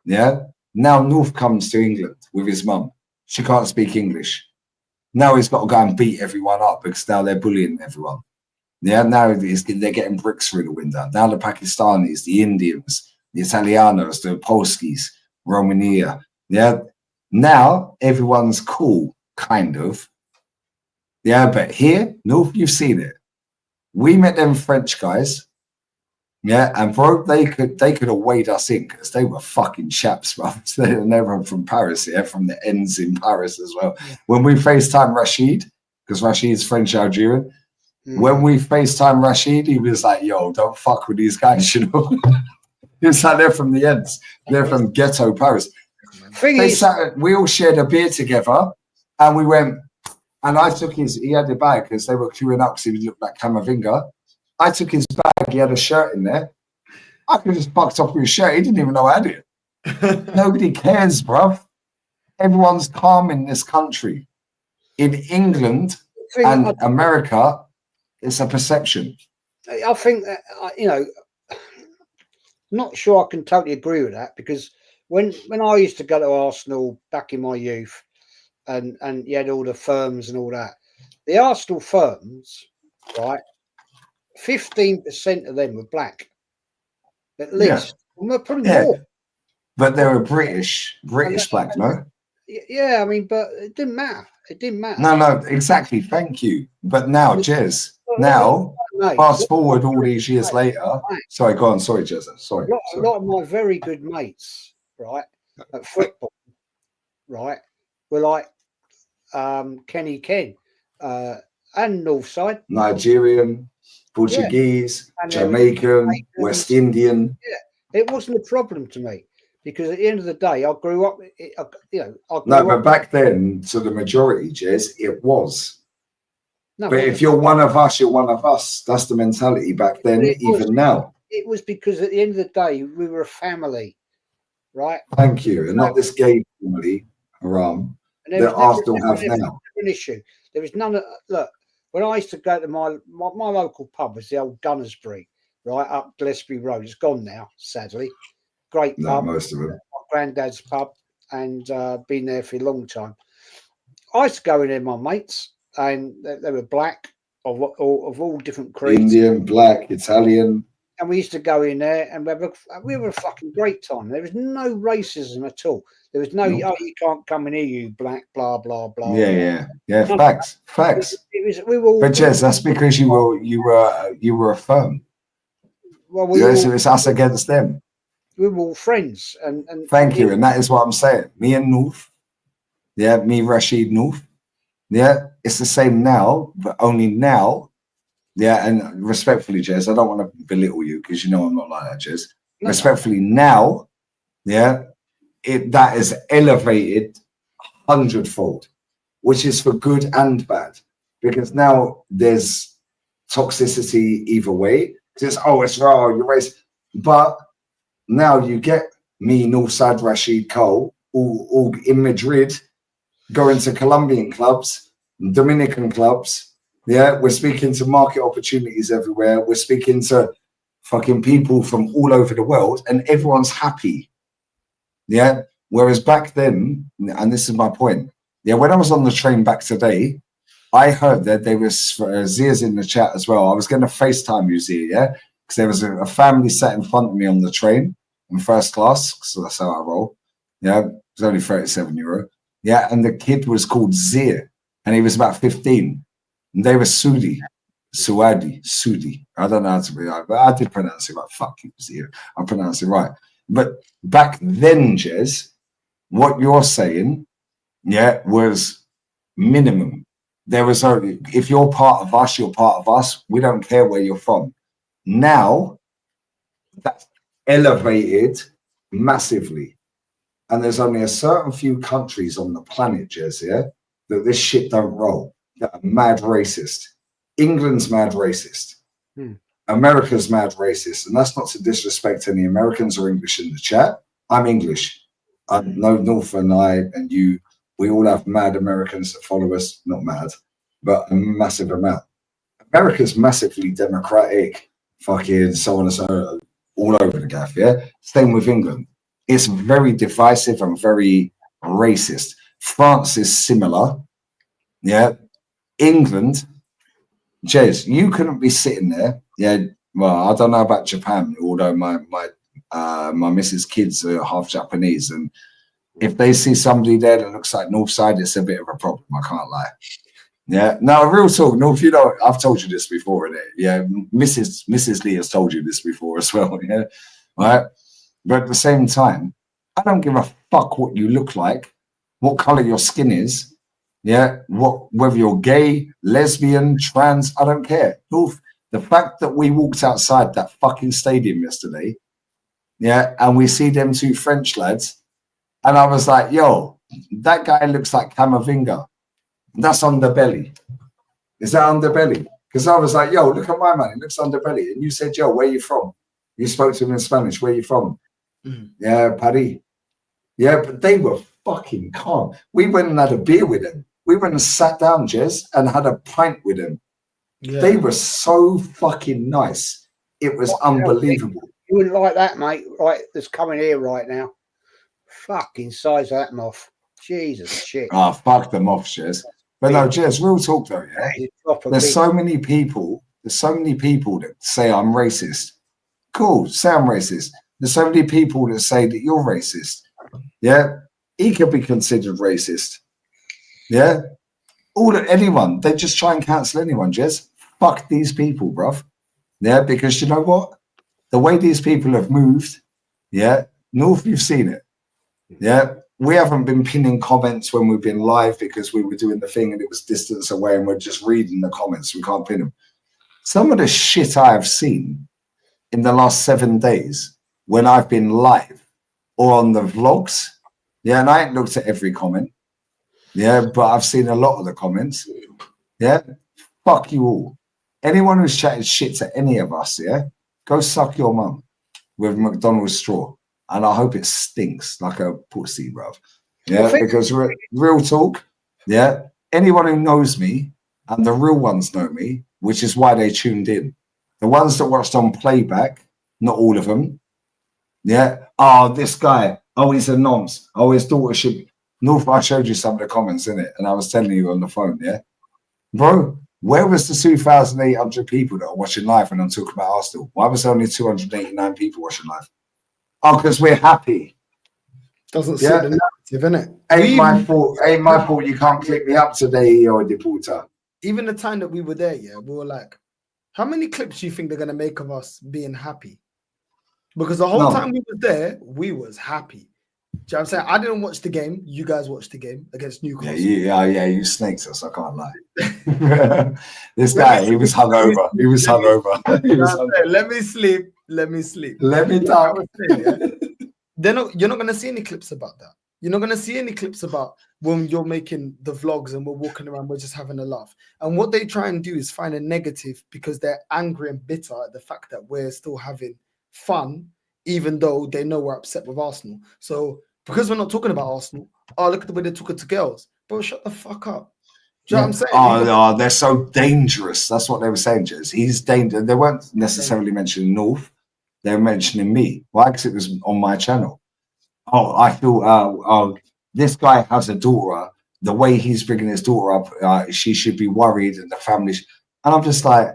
Yeah. Now North comes to England with his mum. She can't speak English. Now he's got to go and beat everyone up because now they're bullying everyone. Yeah. Now they're getting bricks through the window. Now the Pakistanis, the Indians, the Italianos, the Polskis, Romania. Yeah. Now everyone's cool, kind of. Yeah. But here, North, you've seen it. We met them French guys. Yeah, and bro, they could have weighed us in because they were fucking chaps, bro. They were never from Paris, yeah, from the ends in Paris as well. When we FaceTime Rashid, because Rashid's French Algerian, when we FaceTime Rashid, he was like, yo, don't fuck with these guys, you know. He was like, they're from the ends, they're from ghetto Paris. We all shared a beer together, and we went, and I took he had a bag because they were queuing up because he looked like Camavinga. I took his bag, he had a shirt in there. I could have just fucked off with his shirt. He didn't even know I had it. Nobody cares, bruv. Everyone's calm in this country. In England and America, it's a perception. I think that, you know, not sure I can totally agree with that because when I used to go to Arsenal back in my youth and you had all the firms and all that, the Arsenal firms, right, 15% of them were black, at least. Yeah. Probably more. But they were British black, no? Yeah, I mean, but it didn't matter. It didn't matter. No, exactly. Thank you. But now, Jez, fast forward all these years later. Sorry, go on. Sorry, Jez. Sorry. A lot of my very good mates, right, at football, right, were like Kenny Ken and Northside. Nigerian. Portuguese, Jamaican, West Indian. Yeah, it wasn't a problem to me because at the end of the day, I grew up. But back then, to the majority, Jez, it was. No, but if you're one of us, you're one of us. That's the mentality back then, even now. It was because at the end of the day, we were a family, right? Thank you, and not this gay family, Haram, that Arsenal have now. An issue. There was none of look. When I used to go to my local pub was the old Gunnersbury, right up Gillespie Road. It's gone now, sadly. Great pub. Most of it. My granddad's pub, and been there for a long time. I used to go in there, my mates, and they were black of all different creeds. Indian, black, Italian. And we used to go in there, and we were a fucking great time. There was no racism at all. There was no, oh, you can't come in here, you black, blah blah blah. Yeah. Facts. We were all. But Jez, that's because you were a firm. Well, so it's us against them. We were all friends, and thank you, and that is what I'm saying. Me and Noof, me Rashid Noof, it's the same now, but only now. Yeah, and respectfully, Jez, I don't want to belittle you because you know I'm not like that, Jez. No, respectfully, now, that is elevated 100-fold, which is for good and bad, because now there's toxicity either way. It's raw, you're racist. But now you get me, Northside, Rashid Cole, all in Madrid, going to Colombian clubs, Dominican clubs. Yeah, we're speaking to market opportunities everywhere. We're speaking to fucking people from all over the world, and everyone's happy. Yeah. Whereas back then, and this is my point. Yeah, when I was on the train back today, I heard that there was Zia's in the chat as well. I was going to FaceTime you, Zia, yeah, because there was a family sat in front of me on the train in first class, so that's how I roll. Yeah, it was only €37. Yeah, and the kid was called Zia, and he was about 15. And they were Sudi. I don't know how to be right, but I did pronounce it right. Fuck you, Zia. I pronounced it right. But back then, Jez, what you're saying, was minimum. There was only, if you're part of us, you're part of us. We don't care where you're from. Now, that's elevated massively. And there's only a certain few countries on the planet, Jez, that this shit don't roll. That are mad racist. England's mad racist. America's mad racist. And that's not to disrespect any Americans or English in the chat. I'm English. I know North and I and you, we all have mad Americans that follow us. Not mad, but a massive amount. America's massively democratic, fucking so on and so on. all over the gaff. Yeah, same with England. It's very divisive and very racist. France is similar. Yeah, England, Jez, you couldn't be sitting there. Yeah, well, I don't know about Japan, although my missus' kids are half Japanese, and if they see somebody there that looks like Northside, it's a bit of a problem. I can't lie. Yeah, no, real talk. North, you know, I've told you this before, innit? Yeah, Mrs. Lee has told you this before as well. Yeah, right. But at the same time, I don't give a fuck what you look like, what color your skin is. Yeah, whether you're gay, lesbian, trans, I don't care. North, the fact that we walked outside that fucking stadium yesterday, yeah, and we see them two French lads, and I was like, yo, that guy looks like Camavinga. That's underbelly. Is that underbelly? Because I was like, yo, look at my man. He looks underbelly. And you said, yo, where you from? You spoke to him in Spanish. Where you from? Yeah, Paris. Yeah, but they were fucking calm. We went and had a beer with them. We went and sat down, Jez, and had a pint with them. Yeah. They were so fucking nice. It was unbelievable. You wouldn't like that, mate, right? That's coming here right now. Fucking size of that moth. Jesus shit. Oh, fuck them off, Jez. But no, Jez, real talk though, yeah. There's so many people that say I'm racist. Cool, say I'm racist. There's so many people that say that you're racist. Yeah. He could be considered racist. Yeah. Anyone. They just try and cancel anyone, Jez. Fuck these people, bruv. Yeah, because you know what? The way these people have moved, yeah, North, you've seen it. Yeah. We haven't been pinning comments when we've been live because we were doing the thing and it was distance away and we're just reading the comments. We can't pin them. Some of the shit I have seen in the last 7 days when I've been live or on the vlogs, yeah, and I ain't looked at every comment, yeah, but I've seen a lot of the comments, yeah, fuck you all. Anyone who's chatted shit to any of us, yeah, go suck your mum with McDonald's straw. And I hope it stinks like a pussy, bruv. Yeah, because real talk, yeah, anyone who knows me, and the real ones know me, which is why they tuned in. The ones that watched on playback, not all of them, yeah, oh, this guy, oh, he's a nonce, oh, his daughter should be. North, I showed you some of the comments in it, and I was telling you on the phone, yeah? Bro, where was the 2,800 people that are watching live when I'm talking about Arsenal? Why was there only 289 people watching live? Oh, because we're happy. Doesn't suit the narrative, innit? Ain't my fault you can't click me up today, or Deporter. Even the time that we were there, yeah, we were like, how many clips do you think they're going to make of us being happy? Because the whole time we were there, we was happy. Do you know what I'm saying? I didn't watch the game. You guys watched the game against Newcastle. Yeah, you snaked us. I can't lie. This guy, he was hungover. He was hungover. Let me sleep. Let me sleep. Let me talk. You're not going to see any clips about that. You're not going to see any clips about when you're making the vlogs and we're walking around, we're just having a laugh. And what they try and do is find a negative because they're angry and bitter at the fact that we're still having fun, even though they know we're upset with Arsenal. So because we're not talking about Arsenal, oh, look at the way they took it to girls. Bro, shut the fuck up. Do you know what I'm saying? Oh, they're so dangerous. That's what they were saying, Jez. He's dangerous. They weren't necessarily mentioning North. They were mentioning me. Why? Because it was on my channel. Oh, I feel, this guy has a daughter. The way he's bringing his daughter up, she should be worried and the family. And I'm just like,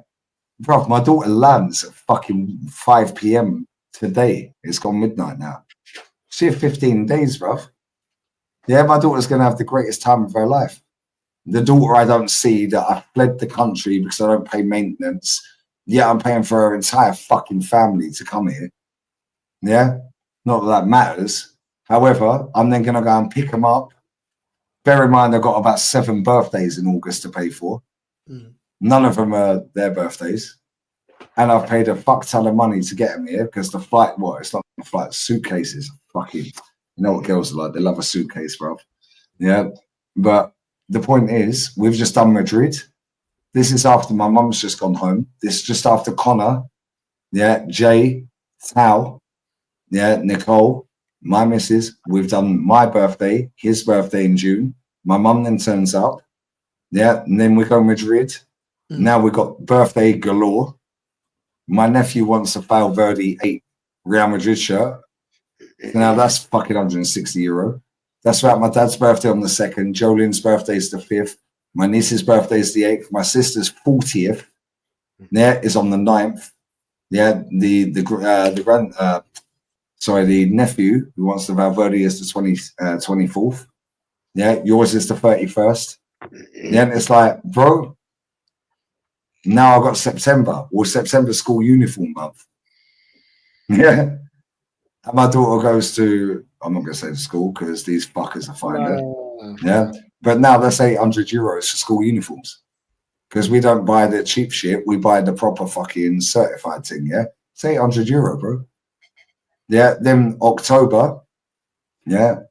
bro, my daughter lands at fucking 5 p.m. today. It's gone midnight now. See, 15 days, bro. Yeah, my daughter's going to have the greatest time of her life. The daughter I don't see that I fled the country because I don't pay maintenance. Yeah, I'm paying for her entire fucking family to come here. Yeah, not that matters. However, I'm then going to go and pick them up. Bear in mind, I've got about 7 birthdays in August to pay for. None of them are their birthdays. And I've paid a fuck ton of money to get them here because the flight, it's not a flight, suitcases. Fucking, you know what girls are like? They love a suitcase, bro. Yeah, but the point is, we've just done Madrid. This is after my mum's just gone home. This is just after Connor, yeah, Jay, Tao, yeah, Nicole, my missus. We've done my birthday, his birthday in June. My mum then turns up, yeah, and then we go Madrid. Now we've got birthday galore. My nephew wants a Valverde 8 Real Madrid shirt. Now that's fucking €160. That's right. My dad's birthday on the 2nd. Jolene's birthday is the 5th. My niece's birthday is the 8th. My sister's 40th. Yeah, is on the 9th. Yeah, the nephew who wants the Valverde is the 24th. Yeah, yours is the 31st. Yeah, it's like, bro, now I've got September. Well, September school uniform month. Yeah. And my daughter goes to, I'm not going to say the school because these fuckers are fine there. Yeah. But now that's €800 for school uniforms. Because we don't buy the cheap shit, we buy the proper fucking certified thing, yeah? It's €800, bro. Yeah, then October, yeah,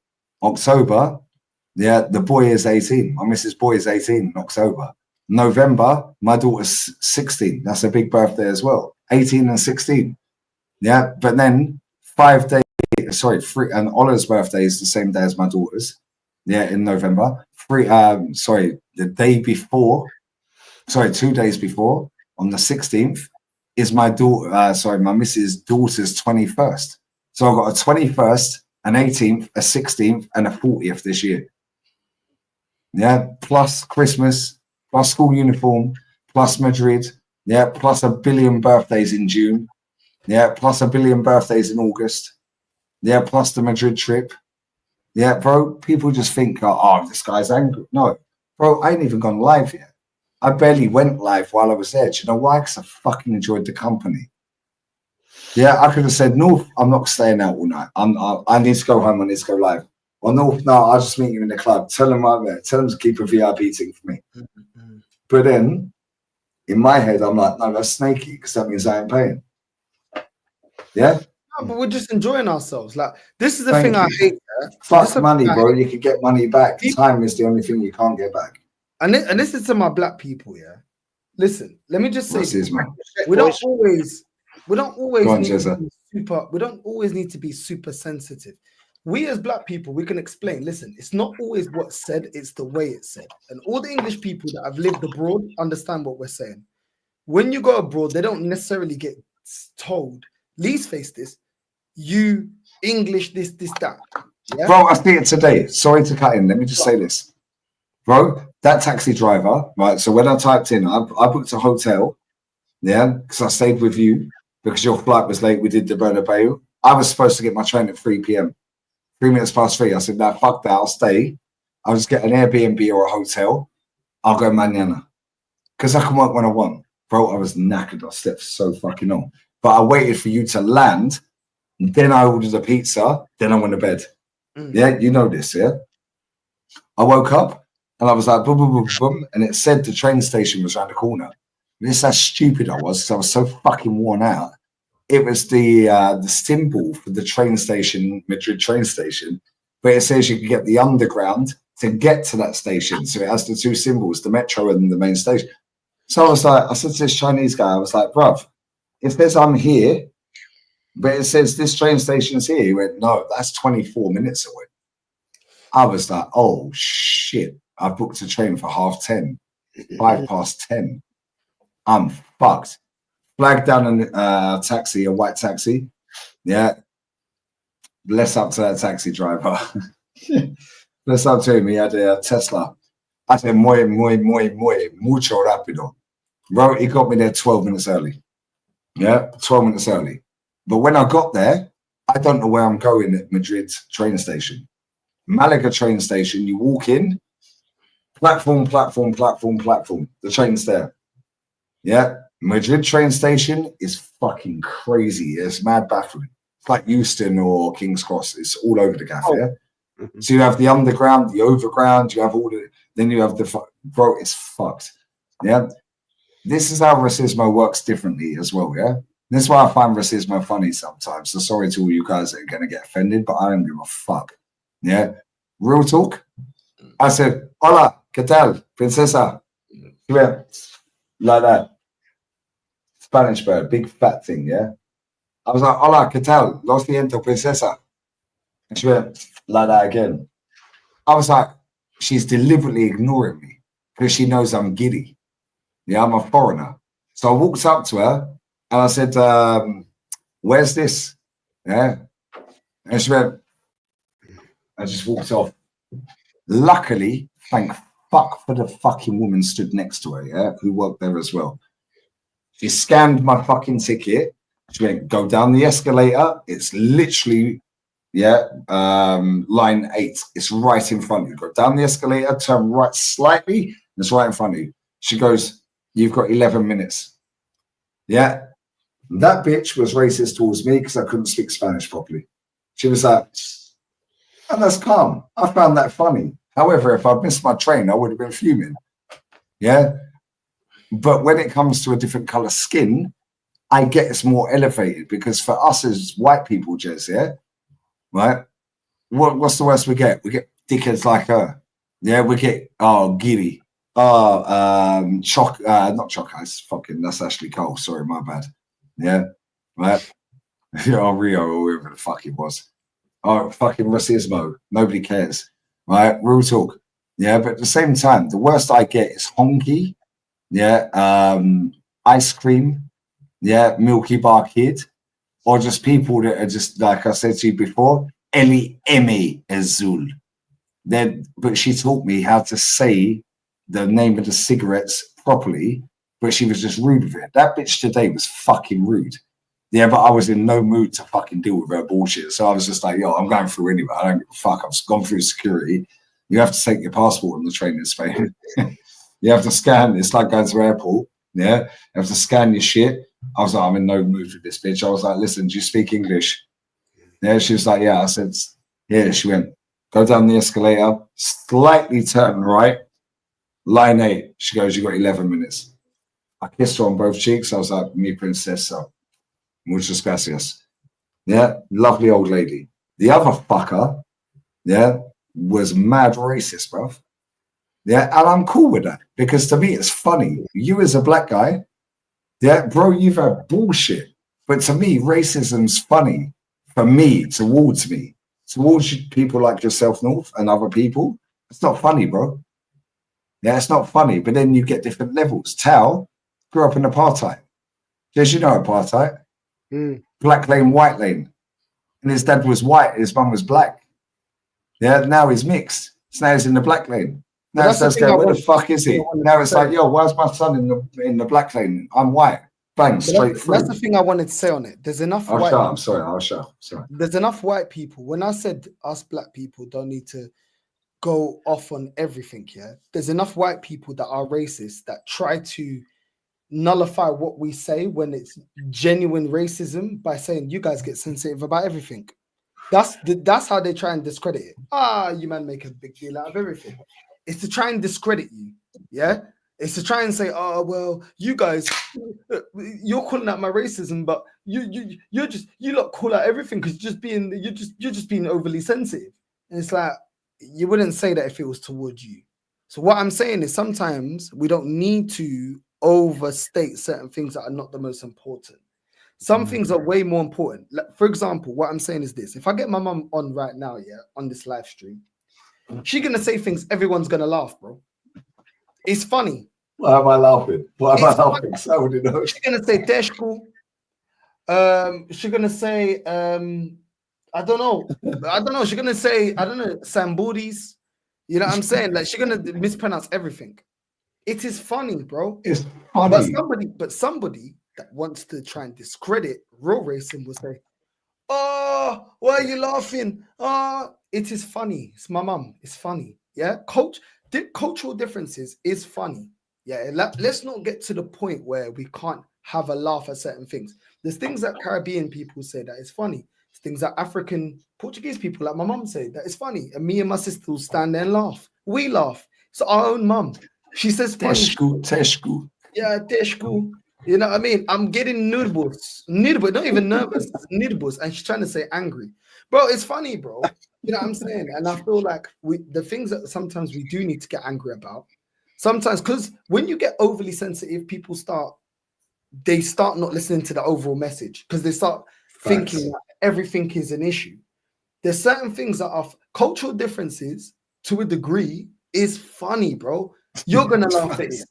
the boy is 18. My missus' boy is 18 in October. November, my daughter's 16. That's a big birthday as well. 18 and 16. Yeah, but then 5 days, and Ola's birthday is the same day as my daughter's. Yeah, in November. The day before, 2 days before, on the 16th, is my my missus' daughter's 21st. So I've got a 21st, an 18th, a 16th, and a 40th this year. Yeah, plus Christmas, plus school uniform, plus Madrid, yeah, plus a billion birthdays in June, yeah, plus a billion birthdays in August, yeah, plus the Madrid trip. Yeah, bro, people just think, oh, this guy's angry. No, bro, I ain't even gone live yet. I barely went live while I was there. Do you know why? Because I fucking enjoyed the company. Yeah, I could have said, North, I'm not staying out all night. I need to go home. I need to go live. Or North, no, I'll just meet you in the club. Tell them I'm there. Tell them to keep a VIP thing for me. But then, in my head, I'm like, no, that's snaky because that means I ain't paying. Yeah? No, but we're just enjoying ourselves. Like, this is the thing I hate. Fuck money, bro. You can get money back. Time is the only thing you can't get back. And this is to my black people, yeah. Listen, let me just say this, we don't always need to be super sensitive. We as black people, we can explain. Listen, it's not always what's said, it's the way it's said. And all the English people that have lived abroad understand what we're saying. When you go abroad, they don't necessarily get told, Lee's face this, you English this, that. Yeah? Bro, I see it today. Sorry to cut in. Let me just say this. Bro, that taxi driver, right? So when I typed in, I booked a hotel, yeah, because I stayed with you because your flight was late. We did the Bernabeu. I was supposed to get my train at 3 p.m. 3 minutes past 3. I said, no, fuck that. I'll stay. I'll just get an Airbnb or a hotel. I'll go mañana because I can work when I want. Bro, I was knackered. I slept so fucking long. But I waited for you to land. Then I ordered a pizza. Then I went to bed. Yeah, you know this, yeah? I woke up. And I was like, boom, boom, boom, boom. And it said the train station was around the corner. This is how stupid I was because I was so fucking worn out. It was the symbol for the train station, Madrid train station, where it says you can get the underground to get to that station. So it has the two symbols, the metro and the main station. So I said to this Chinese guy, I was like, bruv, it says I'm here, but it says this train station's here. He went, no, that's 24 minutes away. I was like, oh, shit. I booked a train for 10:30, 10:05. I'm fucked. Flagged down a taxi, a white taxi. Yeah. Bless up to that taxi driver. Bless up to him. He had a Tesla. I said, mucho rápido. Bro, he got me there 12 minutes early. Yeah, 12 minutes early. But when I got there, I don't know where I'm going at Madrid train station. Malaga train station, you walk in, platform. The train's there. Yeah. Madrid train station is fucking crazy. It's mad baffling. It's like Euston or King's Cross. It's all over the gaff, yeah? So you have the underground, the overground, you have all the, then you have the, bro, it's fucked. Yeah. This is how racismo works differently as well, yeah? This is why I find racismo funny sometimes. So sorry to all you guys that are going to get offended, but I don't give a fuck. Yeah. Real talk. I said, hola, ¿qué tal, princesa? She went like that. Spanish bird, big fat thing, yeah? I was like, hola, ¿qué tal? Lo siento, princesa. And she went like that again. I was like, she's deliberately ignoring me because she knows I'm giddy. Yeah, I'm a foreigner. So I walked up to her and I said, where's this? Yeah. And she went, I just walked off. Luckily, thank fuck for the fucking woman stood next to her, yeah, who worked there as well. She scanned my fucking ticket. She went, go down the escalator. It's literally, line 8. It's right in front of you. Go down the escalator, turn right slightly, and it's right in front of you. She goes, you've got 11 minutes. Yeah. That bitch was racist towards me because I couldn't speak Spanish properly. She was like, and that's calm. I found that funny. However, if I'd missed my train, I would have been fuming. Yeah. But when it comes to a different color skin, I get it's more elevated because for us as white people, Jez, yeah, right? What's the worst we get? We get dickheads like her. Yeah, we get, giddy. Not Choc Ice. Fucking, that's Ashley Cole. Sorry, my bad. Yeah, right? Rio or whoever the fuck it was. Fucking racismo. Nobody cares. Right? Real talk. Yeah, but at the same time, the worst I get is honky. Yeah, ice cream. Yeah, Milky Bar Kid. Or just people that are just, like I said to you before, Eli Emi Azul. But she taught me how to say the name of the cigarettes properly, but she was just rude with it. That bitch today was fucking rude. Yeah, but I was in no mood to fucking deal with her bullshit. So I was just like, yo, I'm going through anyway. I don't give a fuck. I've gone through security. You have to take your passport on the train in Spain. You have to scan. It's like going to the airport. Yeah, you have to scan your shit. I was like, I'm in no mood with this bitch. I was like, listen, do you speak English? Yeah, she was like, yeah. I said, yeah. She went, go down the escalator, slightly turn right, line 8. She goes, you got 11 minutes. I kissed her on both cheeks. I was like, mi princesa. Muchas gracias. Yeah, lovely old lady. The other fucker, yeah, was mad racist, bruv. Yeah, and I'm cool with that because to me it's funny. You as a black guy, yeah, bro, you've had bullshit. But to me, racism's funny for me, towards people like yourself, North, and other people. It's not funny, bro. Yeah, it's not funny. But then you get different levels. Tao grew up in apartheid. Yes, you know apartheid. Black lane, white lane. And his dad was white, his mum was black. Yeah, now he's mixed. So now he's in the black lane. Now it says, where the fuck is he? Now it's like, yo, why's my son in the black lane? I'm white. Bang, straight through. That's the thing I wanted to say on it. There's enough white I'm sorry. There's enough white people. When I said us black people don't need to go off on everything, yeah, there's enough white people that are racist that try to nullify what we say when it's genuine racism by saying you guys get sensitive about everything. That's how they try and discredit it. You man make a big deal out of everything. It's to try and discredit you. Yeah, it's to try and say, oh well, you guys, you're calling out my racism, but you lot call out everything because you're just being overly sensitive. And it's like you wouldn't say that if it was towards you. So what I'm saying is sometimes we don't need to overstate certain things that are not the most important. Some things are way more important. Like, for example, what I'm saying is this: if I get my mum on right now, yeah, on this live stream, she's gonna say things everyone's gonna laugh, bro. It's funny. Why am I laughing? So, you know. She's gonna say Deshku. She's gonna say I don't know. She's gonna say, I don't know, Sambudis. You know what I'm saying? Like she's gonna mispronounce everything. It is funny, bro. It's funny. But somebody that wants to try and discredit real racism will say, oh, why are you laughing? It is funny. It's my mum. It's funny. Yeah. Cultural differences is funny. Yeah. Let's not get to the point where we can't have a laugh at certain things. There's things that Caribbean people say that is funny. There's things that African Portuguese people like my mum say that is funny. And me and my sister will stand there and laugh. We laugh. It's our own mum. She says funny. Teshku. Yeah, Teshku. You know what I mean? I'm getting nervous, not even nervous, nervous, and she's trying to say angry. Bro, it's funny, bro. You know what I'm saying? And I feel like the things that sometimes we do need to get angry about, sometimes, because when you get overly sensitive, people start not listening to the overall message because they start thinking that everything is an issue. There's certain things that are cultural differences to a degree is funny, bro. You're going to laugh at it.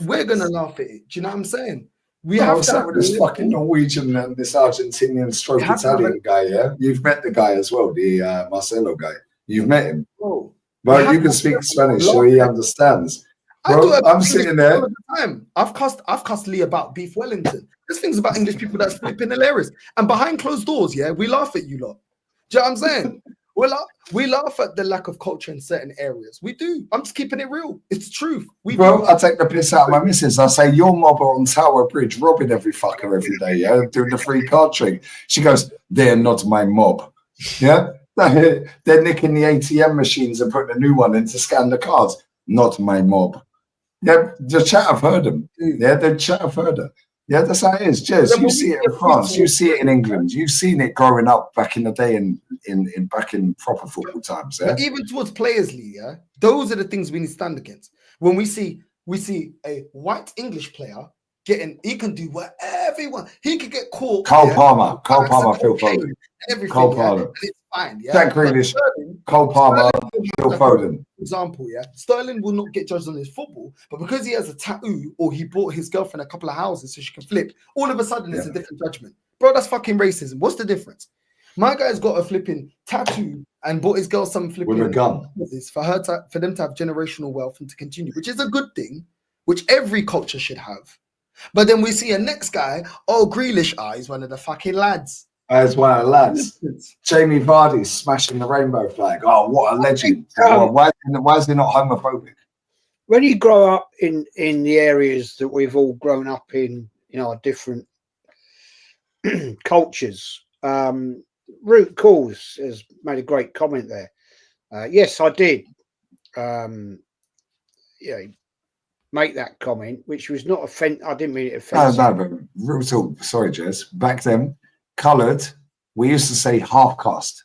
We're going to laugh at it. Do you know what I'm saying? We have to have with this fucking Norwegian and this Argentinian stroke Italian guy, yeah? You've met the guy as well, the Marcelo guy. You've met him. Oh, Bro, you can speak Spanish, so he understands. Bro, I'm sitting there. I've cussed Lee about Beef Wellington. There's things about English people that's flipping hilarious. And behind closed doors, yeah, we laugh at you lot. Do you know what I'm saying? We laugh at the lack of culture in certain areas. We do. I'm just keeping it real. It's the truth. Bro, I take the piss out of my missus. I say, your mob are on Tower Bridge robbing every fucker every day, yeah, doing the free card trick. She goes, they're not my mob. Yeah? They're nicking the ATM machines and putting a new one in to scan the cards. Not my mob. Yeah, the chat have heard them. Yeah, the chat have heard her. Yeah, that's how it is. Jez, you see it in France, you see it in England, you've seen it growing up back in the day in back in proper football times. Yeah? But even towards players, Lee, yeah, those are the things we need to stand against. When we see a white English player he can do whatever he wants. He could get caught. Cole Palmer, Phil Foden. Everything, Cole Palmer. and it's fine. Yeah? Jack Grealish, Cole Palmer, Phil Foden. Example, yeah. Sterling will not get judged on his football, but because he has a tattoo or he bought his girlfriend a couple of houses so she can flip, all of a sudden it's a different judgment. Bro, that's fucking racism. What's the difference? My guy's got a flipping tattoo and bought his girl some flipping with a gun for them to have generational wealth and to continue, which is a good thing, which every culture should have. But then we see a next guy, Grealish, he's one of the fucking lads. As one of the lads. Jamie Vardy smashing the rainbow flag. Oh, what a legend. Why is he not homophobic? When you grow up in the areas that we've all grown up in, our different cultures, Root Cause has made a great comment there. Yes, I did. Make that comment, which was not I didn't mean it offensive. No, but real talk. Sorry, Jez. Back then, coloured, we used to say half caste.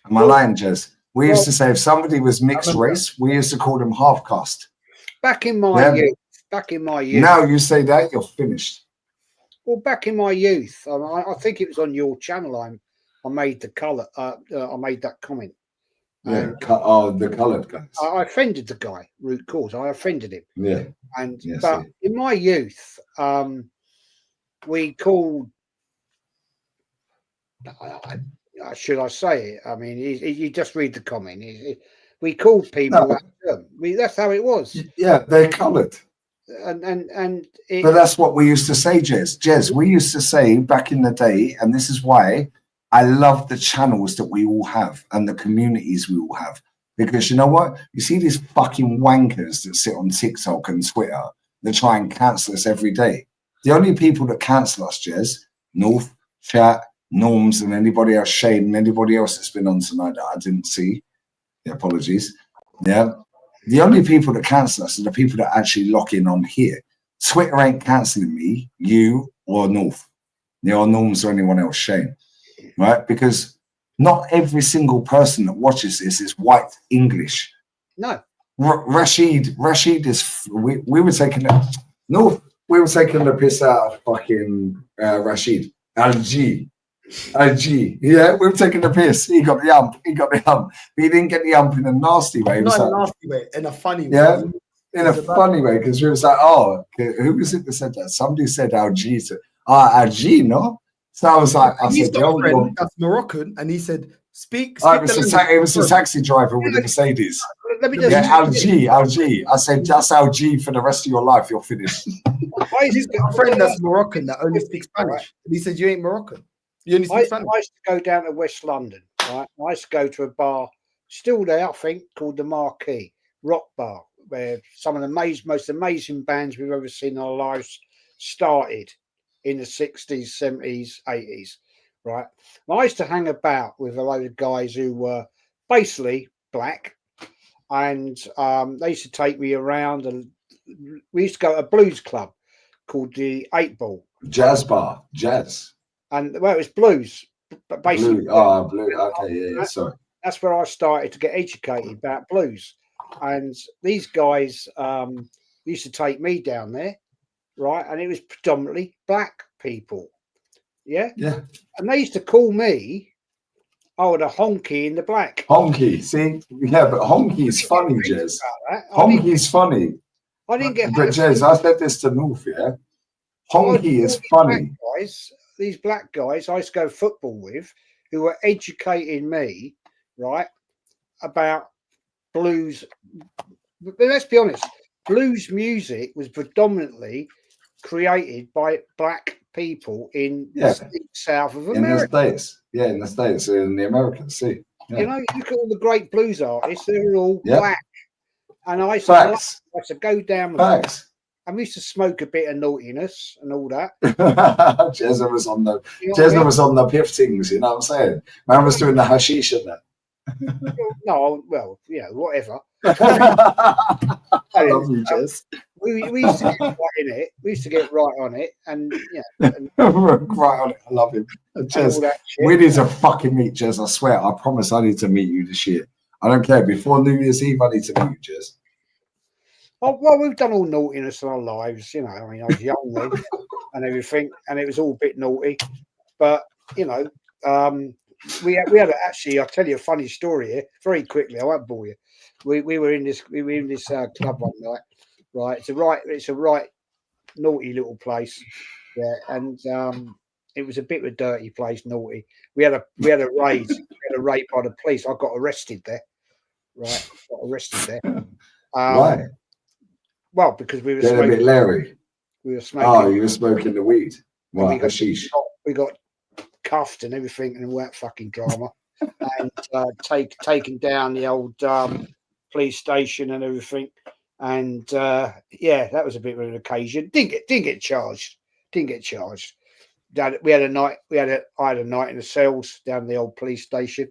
Am I lying, Jez? We used to say if somebody was mixed race, we used to call them half caste. Back in my youth. Now you say that, you're finished. Well, back in my youth, I think it was on your channel. I made the colour. I made that comment. Yeah, the coloured guys. I offended the guy, Root Cause. I offended him. Yeah. But in my youth, we called. Should I say it? I mean, you just read the comment. We called people that term. That's how it was. Yeah, they're coloured. But that's what we used to say, Jez. Jez, we used to say back in the day, and this is why I love the channels that we all have and the communities we all have. Because you know what? You see these fucking wankers that sit on TikTok and Twitter that try and cancel us every day. The only people that cancel us, Jez, North, Chat, Norms, and anybody else, Shane, and anybody else that's been on tonight that I didn't see. Yeah, apologies. Yeah. The only people that cancel us are the people that actually lock in on here. Twitter ain't cancelling me, you, or North. Or Norms or anyone else, Shane. Right? Because not every single person that watches this is white English. No. Rashid is we were taking the piss out of fucking Rashid. LG. Yeah, we were taking the piss. He got the ump. But he didn't get the ump in a nasty way. Not in a nasty way, in a funny way. Yeah, in a funny way, because we was like, oh, who was it that said that? Somebody said LG to LG, no? So I was like, he's got a friend that's Moroccan, and he said, speak. It was a taxi driver with a Mercedes. Let me just LG. I said, just LG for the rest of your life, you're finished. He's got a friend that's Moroccan that only speaks Spanish. And he said, you ain't Moroccan. You only speak Spanish. I used to go down to West London. Right? I used to go to a bar, still there, I think, called the Marquee Rock Bar, where some of the most amazing bands we've ever seen in our lives started in the 60s, 70s, 80s, right? And I used to hang about with a load of guys who were basically black, and they used to take me around, and we used to go to a blues club called the 8 Ball. Jazz bar, jazz. And, well, it was blues, but basically. Blue. Okay, yeah, sorry. That's where I started to get educated about blues. And these guys used to take me down there, right? And it was predominantly black people. Yeah? Yeah. And they used to call me, the honky in the black. Honky, see? Yeah, but honky is funny, Jez. Honky is funny. I didn't get. But Jez, I said this to North, yeah? Honky is funny. These black guys I used to go football with, who were educating me, right, about blues. But let's be honest, blues music was predominantly created by black people in the south of America. In the States. Yeah, in the States, in the Americans, see. Yeah. You know, you look at all the great blues artists, they're all black. And I used to go down with them. And we used to smoke a bit of naughtiness and all that. Jezza was on the piff things, you know what I'm saying? Man was doing the hashish and that. No, well, you know, whatever. I love you, Jez. We used to get right in it. We used to get right on it, and right on it. I love him. Jez, we need to fucking meet Jez. I swear. I promise I need to meet you this year. I don't care. Before New Year's Eve, I need to meet you, Jez. Oh, well, we've done all naughtiness in our lives, you know. I mean, I was young then and everything, and it was all a bit naughty. But, you know, we had actually, I'll tell you a funny story here very quickly. I won't bore you. We were in this club one night, right? It's a right naughty little place, yeah, and it was a bit of a dirty place, naughty. We had a raid. We had a raid by the police. I got arrested there, right? Got arrested there. Why? Well, because we were getting a bit Larry. We were smoking. Oh, you were smoking the weed. Right, hashish. We got cuffed and everything, and all that fucking drama, and taken down the old police station and everything, and yeah, that was a bit of an occasion. Didn't get charged. I had a night in the cells down the old police station,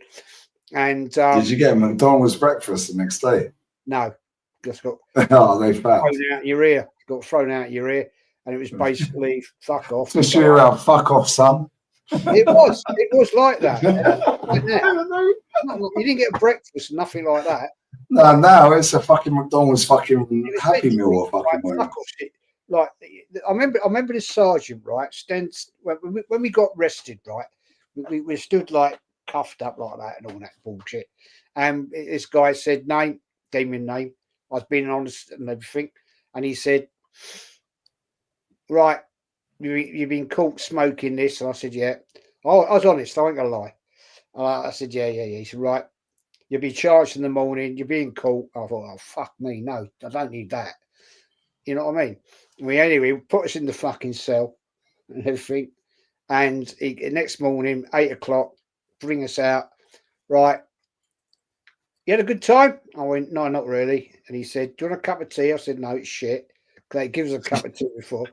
and did you get a McDonald's breakfast the next day? No. Just got they thrown out your ear. Got thrown out your ear, and it was basically fuck off. Twist your ear out, fuck off, son. It was like that. You didn't get a breakfast, nothing like that. No, it's a fucking McDonald's fucking Happy Meal or fucking fuck off shit. Like I remember this sergeant, right? When we got arrested, right? We stood like cuffed up like that and all that bullshit. And this guy said gave me a name. I was being honest and everything, and he said, "Right, you've been caught smoking this." And I said, "Yeah." Oh, I was honest. I ain't gonna lie. I said, "Yeah." He said, "Right, you'll be charged in the morning. You're being caught." I thought, "Oh fuck me, no, I don't need that." You know what I mean? Anyway, put us in the fucking cell and everything, and next morning, 8 o'clock, bring us out. Right. You had a good time? I went, no, not really. And he said, do you want a cup of tea? I said, no, it's shit. They give us a cup of tea before.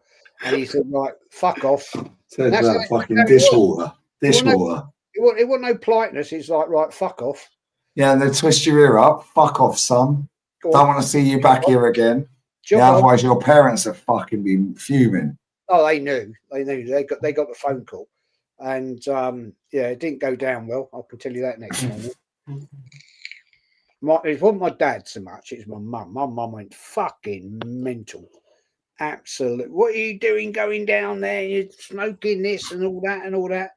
And he said, right, fuck off. So that fucking dishwater. Dishwater. It wasn't no politeness. It's like, right, fuck off. Yeah, and they twist your ear up. Fuck off, son. Don't want to see you back here again. Yeah, otherwise your parents have fucking been fuming. Oh, they knew. They got the phone call. And yeah, it didn't go down well. I can tell you that next morning. It wasn't my dad so much, it was my mum. My mum went fucking mental. Absolute. What are you doing going down there? You're smoking this and all that and all that.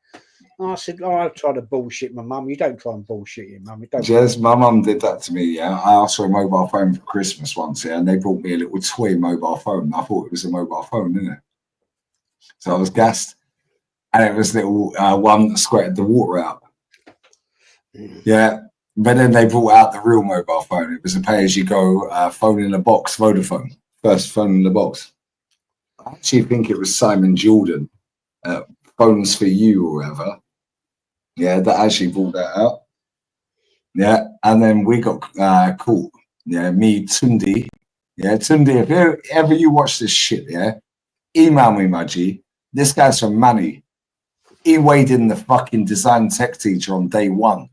And I said, I try to bullshit my mum. You don't try and bullshit your mum. Jez, my mum did that to me, yeah. I asked for a mobile phone for Christmas once, yeah, and they brought me a little toy mobile phone. I thought it was a mobile phone, didn't it? So I was gassed. And it was little one that squirted the water out. Yeah. But then they brought out the real mobile phone. It was a pay-as-you-go phone in a box, Vodafone. First phone in the box. I actually think it was Simon Jordan, Phones for You or whatever. Yeah, that actually brought that out. Yeah, and then we got caught. Yeah, me, Tundi. Yeah, Tundi, if ever you watch this shit, yeah, email me, my G. This guy's from Manny. He weighed in the fucking design tech teacher on day one.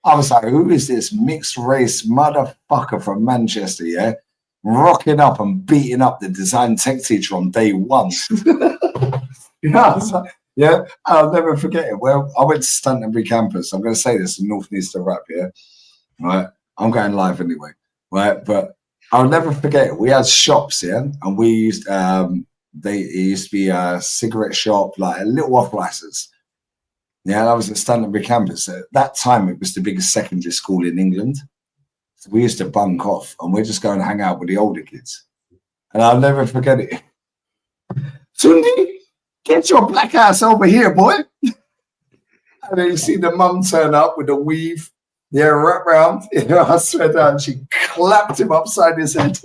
I was like, who is this mixed race motherfucker from Manchester, yeah? Rocking up and beating up the design tech teacher on day one. Yeah, I'll never forget it. Well, I went to Stantonbury campus. I'm going to say this, the North needs to rap, yeah? Right? I'm going live anyway, right? But I'll never forget it. We had shops, yeah? And we used, it used to be a cigarette shop, like a little off-licence. Yeah, I was at Stantonbury campus. At that time, it was the biggest secondary school in England. So we used to bunk off and we're just going to hang out with the older kids. And I'll never forget it. Sundi, Get your black ass over here, boy. And then you see the mum turn up with the weave. Yeah, wrap round. I swear down, she clapped him upside his head.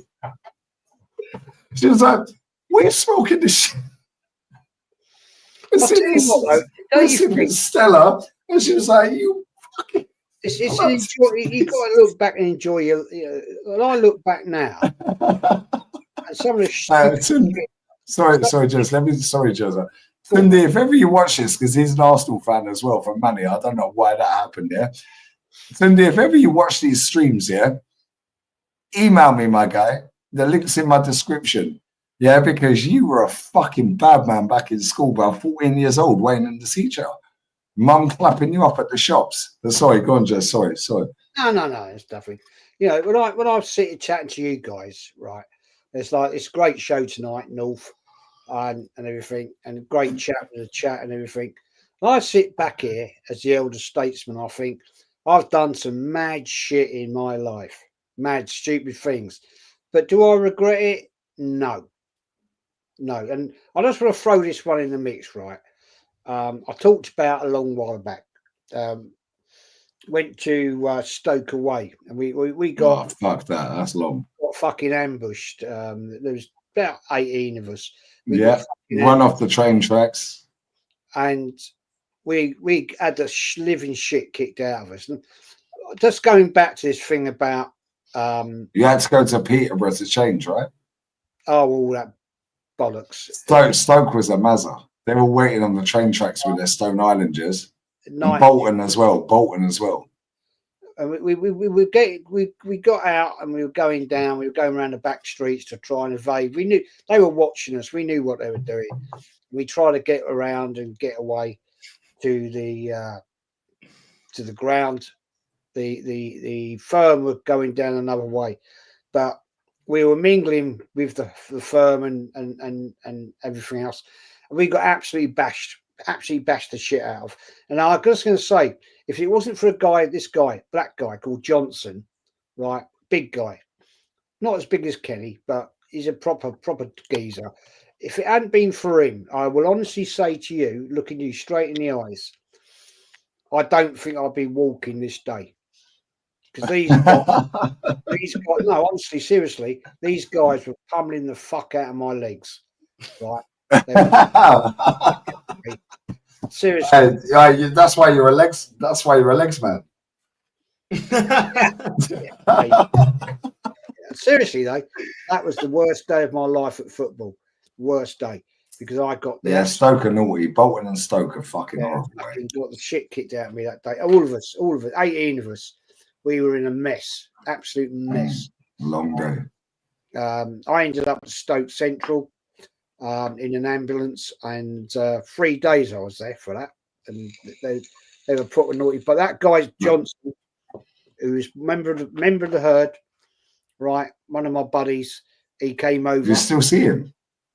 She was like, "What are you smoking this shit?" We're sitting with Stella, and she was like, "You fucking." You got to look back and enjoy your. When I look back now, some of the sorry, Jez. Sorry, Jez. Tunde, if ever you watch this, because he's an Arsenal fan as well from Manny, I don't know why that happened. Yeah, Tunde, if ever you watch these streams, yeah, email me, my guy. The link's in my description. Yeah, because you were a fucking bad man back in school, bro. 14 years old, waiting in the teacher. Mum clapping you up at the shops. Sorry, go on, Jez. Sorry. No, it's nothing. You know, when I was sitting chatting to you guys, right? It's like it's a great show tonight, North, and everything, and a great chat with the chat and everything. And I sit back here as the elder statesman. I think I've done some mad shit in my life, mad stupid things. But do I regret it? No. And I just want to throw this one in the mix, right? I talked about a long while back. Went to Stoke away, and we got fuck that. That's long. Got fucking ambushed. There was about 18 of us. Run off the train tracks, and we had the living shit kicked out of us. And just going back to this thing about you had to go to Peterborough to change, right? Oh, all that bollocks. Stoke was a mazza. They were waiting on the train tracks with their Stone Islanders. And Bolton as well. And we got out and we were going down. We were going around the back streets to try and evade. We knew they were watching us. We knew what they were doing. We tried to get around and get away to the ground. The firm were going down another way, but we were mingling with the firm and everything else. And we got absolutely bashed the shit out of. And I was just going to say, if it wasn't for this black guy called Johnson, right, big guy, not as big as Kenny, but he's a proper geezer. If it hadn't been for him, I will honestly say to you, looking you straight in the eyes, I don't think I'd be walking this day. Because these guys, no, honestly, seriously, these guys were pummeling the fuck out of my legs, right? Seriously, that's why you're a legs. That's why you're a legs man. Seriously though, that was the worst day of my life at football. Worst day because I got there. Yeah, Stoke are naughty. Bolton and Stoke are fucking horrible. Got the shit kicked out of me that day. All of us, 18 of us, we were in a mess, absolute mess. Long day. I ended up at Stoke Central. In an ambulance, and 3 days I was there for that, and they were proper naughty. But that guy Johnson, who was member of the herd, right? One of my buddies, he came over. You still see him?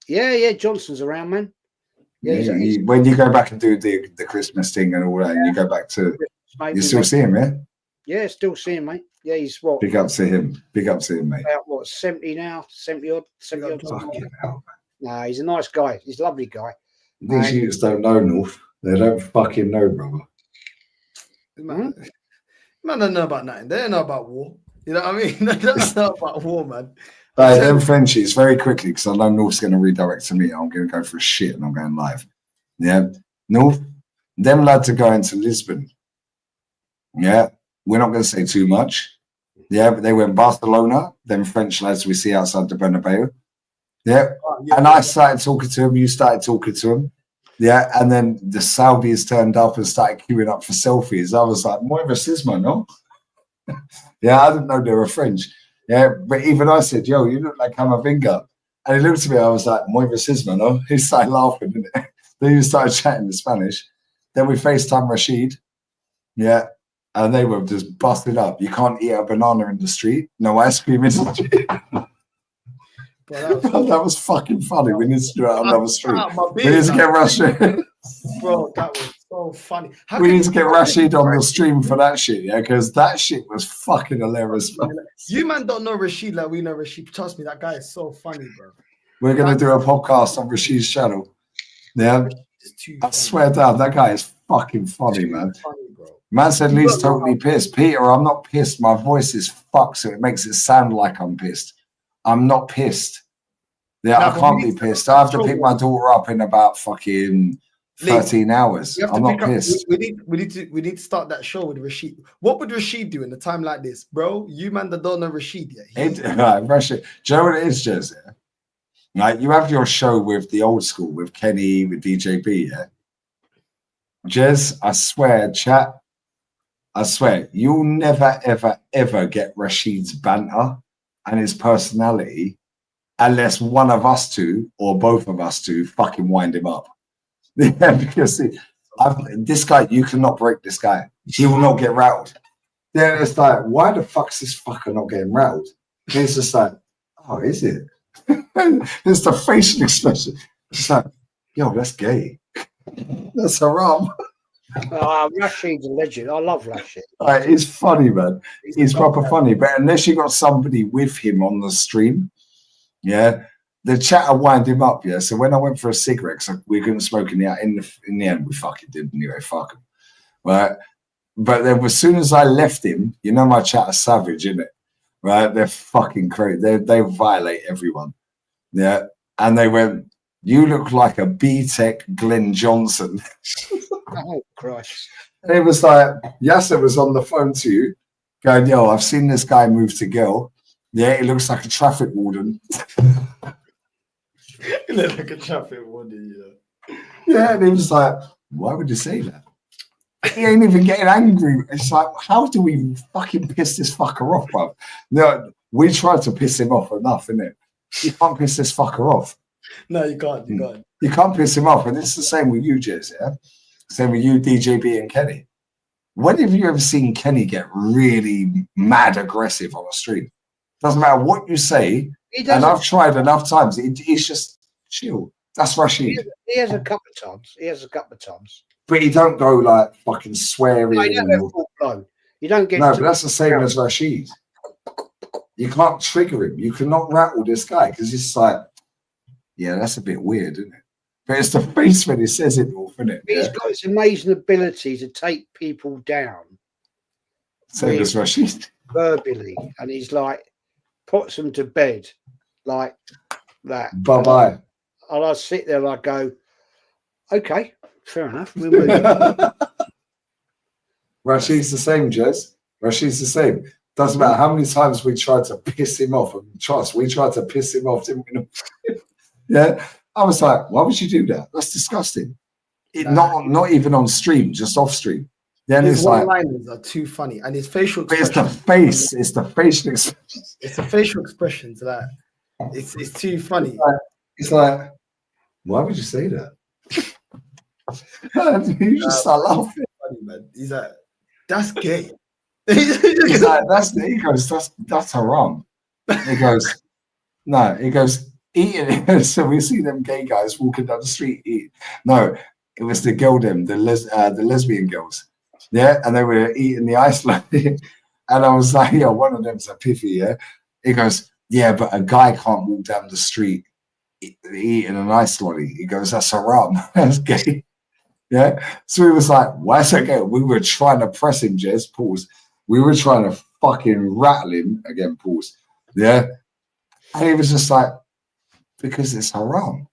Yeah, Johnson's around, man. Yeah, when you go back and do the Christmas thing and all that, and you go back to, you still see him, yeah? Yeah, still see him, mate. Yeah, he's what? Big up to him, mate. About what, 70 now? 70 odd. Fucking hell, man. No, he's a nice guy. He's a lovely guy. These youths don't know, North. They don't fucking know, brother. Man don't know about nothing. They don't know about war. You know what I mean? They don't know about war, man. Them Frenchies, very quickly, because I know North's going to redirect to me. I'm going to go for a shit and I'm going live. Yeah. North, them lads are going to Lisbon. Yeah. We're not going to say too much. Yeah. But they went Barcelona, them French lads we see outside the Bernabeu. Yeah. And I started talking to him. You started talking to him. Yeah. And then the Saudis turned up and started queuing up for selfies. I was like, Moira Sisma, no? Yeah. I didn't know they were French. Yeah. But even I said, yo, you look like Camavinga. And he looked at me. I was like, Moira Sisma, no? He started laughing. Didn't Then he started chatting in Spanish. Then we FaceTime Rashid. Yeah. And they were just busted up. You can't eat a banana in the street. No ice cream in the street. That was fucking funny. We need to do it on another street. We need to get Rashid. Bro, that was so funny. We need to get Rashid on the stream for that shit, yeah, because that shit was fucking hilarious. You man don't know Rashid like we know Rashid. Trust me, that guy is so funny, bro. We're gonna do a podcast on Rashid's channel. Yeah, I swear down, that guy is fucking funny, man. Man said Lee's totally pissed. Peter, I'm not pissed. My voice is fucked, so it makes it sound like I'm pissed. I'm not pissed. Yeah, I can't be pissed. I have to pick my daughter up in about fucking 13 hours. I'm not pissed. We need to start that show with Rashid. What would Rashid do in a time like this, bro? You man that don't know Rashid yet. Rashid, do you know what it is, Jez? Yeah? Like, you have your show with the old school, with Kenny, with DJB, yeah? Jez, I swear, chat, I swear, you'll never, ever, ever get Rashid's banter and his personality unless one of us two or both of us two fucking wind him up. Yeah, because this guy, you cannot break this guy. He will not get rattled. Then it's like, why the fuck's this fucker not getting rattled? And it's just like, oh, is it? It's the facial expression. It's like, yo, that's gay. That's haram. Rashid's a legend. I love Rashid. It's funny, man. He's proper funny. But unless you got somebody with him on the stream, yeah, the chatter wind him up. Yeah. So when I went for a cigarette, so we couldn't smoke in the end, we fucking did anyway. Fuck him. Right. But then as soon as I left him, you know, my chatter's savage, isn't it? Right. They're fucking crazy. They violate everyone. Yeah. And they went, you look like a B-Tech Glenn Johnson. Oh, Christ. And it was like, Yasser was on the phone to you, going, yo, I've seen this guy move to girl. Yeah, he looks like a traffic warden. He looks like a traffic warden, yeah. Yeah, and he was like, why would you say that? He ain't even getting angry. It's like, how do we fucking piss this fucker off, bro? No, we tried to piss him off enough, innit? You can't piss this fucker off. No, you can't. You can't. You can't piss him off. And it's the same with you, Jez, yeah? Same with you, DJB and Kenny. When have you ever seen Kenny get really mad aggressive on a stream? Doesn't matter what you say. And I've tried enough times. He's just chill. That's Rashid. He has a couple of times. But he don't go like fucking swearing. No, you don't get full blown. You don't get. No, but that's the same as Rashid. You can't trigger him. You cannot rattle this guy because it's like, yeah, that's a bit weird, isn't it? But it's the face when he says it all, isn't it? He's got this amazing ability to take people down. Same as Rashid. Verbally. And he's like, puts them to bed like that. Bye-bye. And I sit there and I go, okay, fair enough. We'll move. Rashid's the same, Jez. Rashid's the same. Doesn't matter how many times we tried to piss him off. And trust, we tried to piss him off, didn't we? Yeah. I was like, why would you do that? That's disgusting. Not even on stream, just off stream. Then his it's like, one-liners are too funny, and his facial expressions. expressions. It's the face. It's the facial expressions. It's the facial expressions that it's too funny. It's like, why would you say that? You just start laughing. Funny, man. He's like, that's gay. He's like, he goes, that's haram. He goes, no, he goes, eating. So we see them gay guys walking down the street eating. No, it was the girl, the lesbian girls. Yeah, and they were eating the ice lolly. And I was like, yeah, one of them's a piffy, yeah. He goes, yeah, but a guy can't walk down the street eating an ice lolly. He goes, that's haram. That's gay. Yeah. So he was like, why is that gay? We were trying to press him, Jez, pause. We were trying to fucking rattle him, again, pause. Yeah. And he was just like, because it's haram.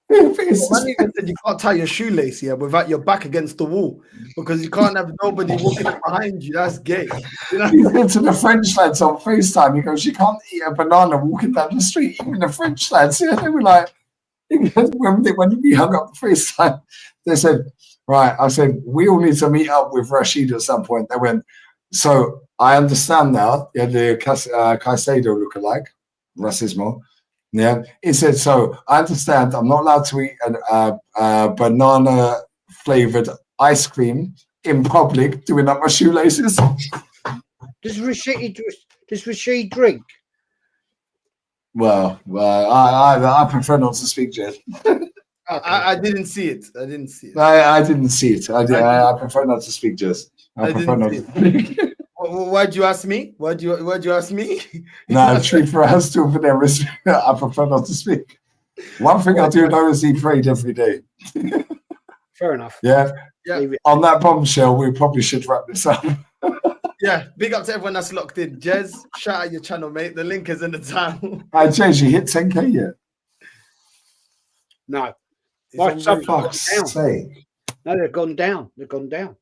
Well, even said you can't tie your shoelace here without your back against the wall because you can't have nobody walking up behind you. That's gay. You know? He said to the French lads on FaceTime, he goes, you can't eat a banana walking down the street. Even the French lads, yeah, they were like, when we hung up the FaceTime, they said, right, I said, we all need to meet up with Rashid at some point. They went, so I understand now, yeah, the Caicedo lookalike, racismo. Yeah, he said, so I understand I'm not allowed to eat a banana flavored ice cream in public doing up my shoelaces. Does Rashid drink? Well, I prefer not to speak, Jed. I didn't see it. I didn't see it. I didn't see it. I prefer not to speak, Jez. I prefer not to speak. Why'd you ask me? Why'd you ask me? No, true for us too. For them, I prefer not to speak. One thing I do know is he prayed every day. Fair enough. Yeah. Yeah. On that bombshell, we probably should wrap this up. Yeah, big up to everyone that's locked in. Jez, shout out your channel, mate. The link is in the title. Hey, Jez, you hit 10K yet? No. It's My on subs route. have Fuck's gone down. sake. No, they've gone down. They've gone down.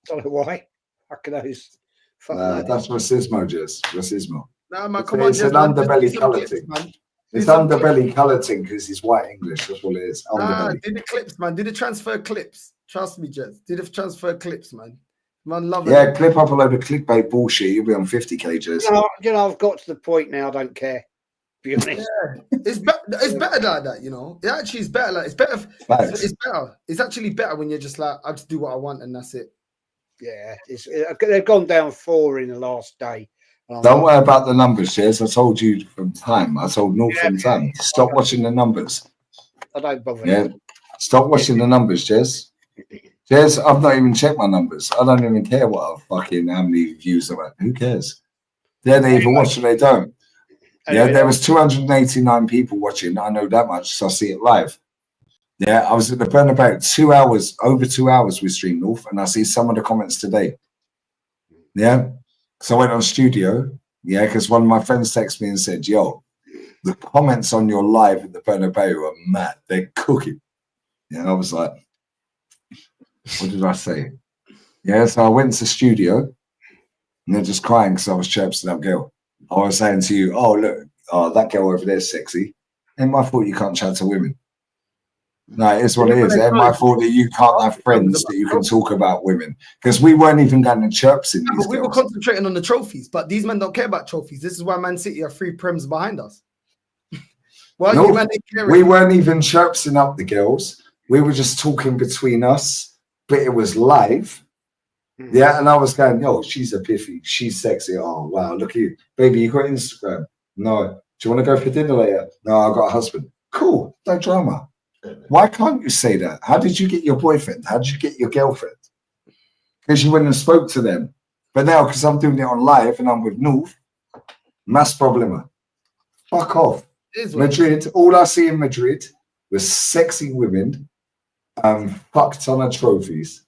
Don't know why. Fucking those. Fuck no. That's racismo, Jez. Racismo. Nah, man, come on, It's Jez, an man. Just underbelly do some colour clips, thing. man. It's Do some underbelly colour thing because he's white English. That's what it is. Nah, Underbelly. do the clips, man. Do the transfer clips. Trust me, Jez. Do the transfer clips, man. Man, love it. Yeah, clip up a load of clickbait bullshit. You'll be on 50K, Jez. You know, I've got to the point now. I don't care. To be honest. Yeah, it's better like that, you know. It actually is better. Like it's better. It's better. It's actually better when you're just like, I just do what I want and that's it. Yeah, they've gone down 4 in the last day. Don't worry about the numbers, Jez. I told you from time. I told North from time. Stop watching the numbers. I don't bother. Yeah. Stop watching the numbers, Jez. Jez, I've not even checked my numbers. I don't even care what how many views I'm at. Who cares? Yeah, they either watch or they don't. Yeah, there was 289 people watching. I know that much, so I see it live. Yeah, I was at the Bernabeu 2 hours, over 2 hours with Stream North, and I see some of the comments today. Yeah, so I went on studio. Yeah, because one of my friends texted me and said, "Yo, the comments on your live at the Bernabeu are mad. They're cooking." Yeah, I was like, "What did I say?" Yeah, so I went to studio, and they're just crying because I was chirping that girl. I was saying to you, "Oh look, that girl over there's sexy." Ain't my fault you can't chat to women. No, it's what it is. Ain't my fault that you can't have friends that you can talk about women. Because we weren't even going to chirps in these. But we were concentrating on the trophies, but these men don't care about trophies. This is why Man City are 3 prems behind us. Well, No, you man ain't caring. we weren't even chirpsing up the girls. We were just talking between us, but it was live. Yeah, and I was going, "Yo, she's a piffy. She's sexy. Oh, wow, look at you. Baby, you got Instagram? No. Do you want to go for dinner later? No, I've got a husband. Cool, no drama. Why can't you say that? How did you get your boyfriend? How did you get your girlfriend? Because you went and spoke to them. But now, because I'm doing it on live and I'm with North, mass problema. Fuck off. Madrid, all I see in Madrid was sexy women fuck ton of trophies.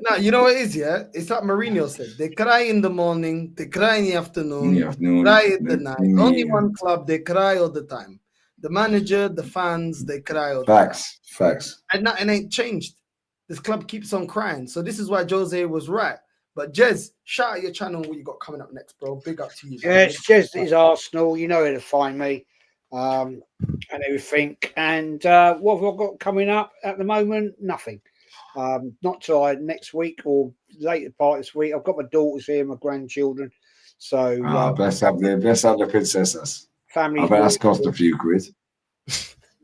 Now, you know what it is, yeah? It's like Mourinho said. They cry in the morning, they cry in the afternoon, cry at the night. Only one club, they cry all the time. The manager, the fans, they cry all the time. Facts. And nothing ain't changed. This club keeps on crying. So this is why Jose was right. But Jez, shout out your channel, what you got coming up next, bro. Big up to you. Yeah, it's Jez is Arsenal. You know where to find me and everything. And what have I got coming up at the moment? Nothing. Not till next week or later part this week. I've got my daughters here, my grandchildren. So best have the princesses. Family. I bet that's cost a few quid.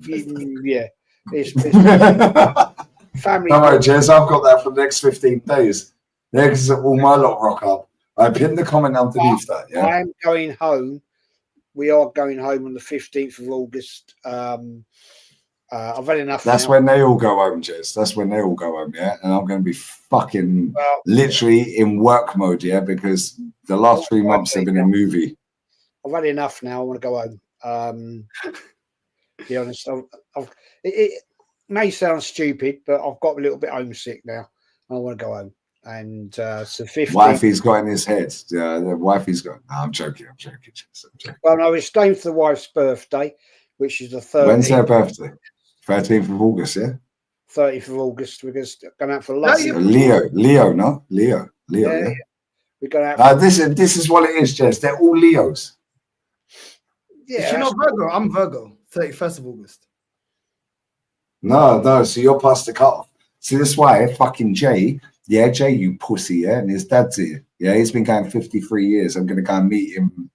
Yeah. It's family. All right, Jez, I've got that for the next 15 days. Yeah, because all my lot rock up. I pinned the comment underneath that. Yeah, I am going home. We are going home on the 15th of August. I've had enough. That's now. when they all go home, Jez. That's when they all go home, yeah. And I'm going to be fucking literally in work mode, yeah, because the last 3 months have been a movie. I've had enough now. I want to go home. To be honest, it may sound stupid, but I've got a little bit homesick now. I want to go home. And so 50. Wifey's got in his head. The wifey's got. No, I'm joking. Well, no, we're staying for the wife's birthday, which is the 30th. When's her birthday? 13th of August, yeah? 30th of August. We're going out for lunch. Leo, no? Leo, yeah. We're going out. This is what it is, Jess. They're all Leos. Yeah. You know Virgo? I'm Virgo. 31st of August. No. So you're past the cutoff. See, that's why fucking Jay. Yeah, Jay, you pussy, yeah? And his dad's here. Yeah, he's been going 53 years. I'm going to go and meet him.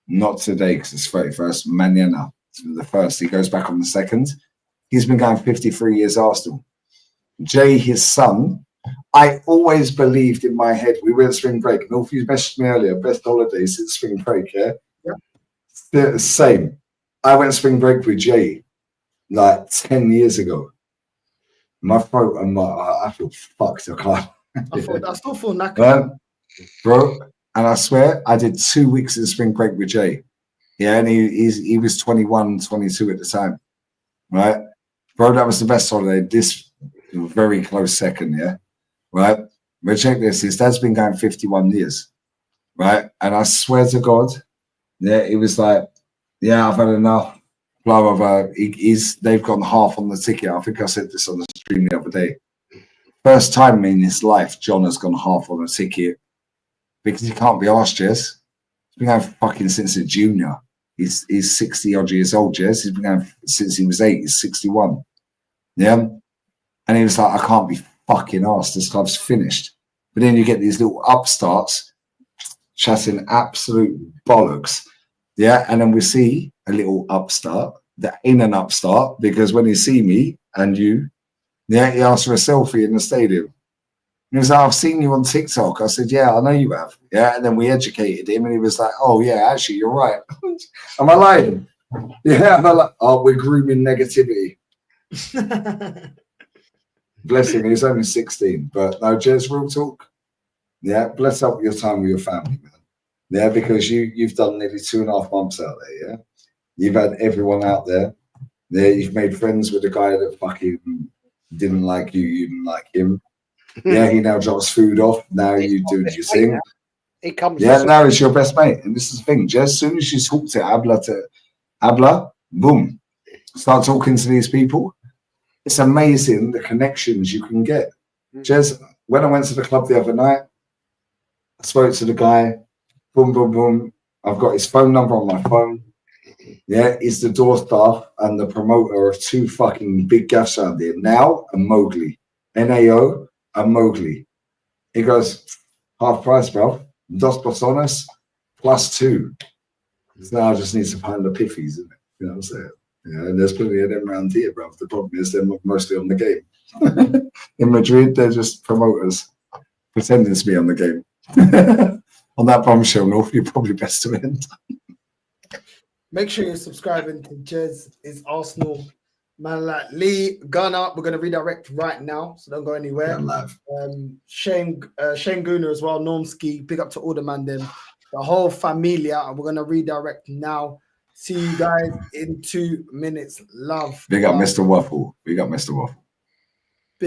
Not today, because it's 31st. Mañana. It's the 1st. He goes back on the 2nd. He's been going 53 years Arsenal. Jay, his son, I always believed in my head. We were in spring break. North, you messaged me earlier. Best holidays since spring break, yeah? Yeah. Same. I went spring break with Jay like 10 years ago. My throat, I feel fucked. I can't. I still feel knackered. Bro, and I swear, I did 2 weeks in spring break with Jay. Yeah, and he was 21, 22 at the time. right? Bro, that was the best holiday. This very close second, yeah, right? But check this: his dad's been going 51 years, right? And I swear to God, yeah, he was like, "Yeah, I've had enough." Blah blah blah. They've gone half on the ticket. I think I said this on the stream the other day. First time in his life, John has gone half on a ticket because he can't be arsed, Jez. He's been going fucking since a junior. He's 60 odd years old, Jez. He's been going since he was 8. He's 61. Yeah. And he was like, I can't be fucking arsed. This club's finished. But then you get these little upstarts chatting absolute bollocks. Yeah. And then we see a little upstart that ain't an upstart because when he see me and you, yeah, he asked for a selfie in the stadium. He was like, I've seen you on TikTok. I said, yeah, I know you have. Yeah. And then we educated him and he was like, oh, yeah, actually, you're right. Am I lying? Yeah. I'm like, oh, we're grooming negativity. Bless him. He's only 16. But no, Jez, real talk. Yeah. Bless up your time with your family, man. Yeah. Because you've done nearly 2.5 months out there. Yeah. You've had everyone out there. Yeah. You've made friends with the guy that fucking didn't like you. You didn't like him. Yeah, he now drops food off. Now you do your thing. It comes. Yeah, now it's your best mate. And this is the thing. Just as soon as you talk to Abla, boom, start talking to these people. It's amazing the connections you can get. Jez, when I went to the club the other night, I spoke to the guy. Boom, boom, boom. I've got his phone number on my phone. Yeah, he's the door staff and the promoter of 2 fucking big gaffs out there. Now and Mowgli. NAO and Mowgli. He goes, half price, bro. 2 personas +2. So now I just need to find the piffies, isn't it? You know what I'm saying? Yeah, and there's plenty of them around here, bro. The problem is they're mostly on the game. In Madrid, they're just promoters pretending to be on the game. On that bombshell, North, you're probably best to end. Make sure you're subscribing to Jez is Arsenal. Man like Lee, Gunner, we're going to redirect right now, so don't go anywhere. Shane Gooner as well, Normski, big up to all the man them, the whole familia, and we're going to redirect now. See you guys in 2 minutes. Love. Big up Mr. Waffle. Big up Mr. Waffle.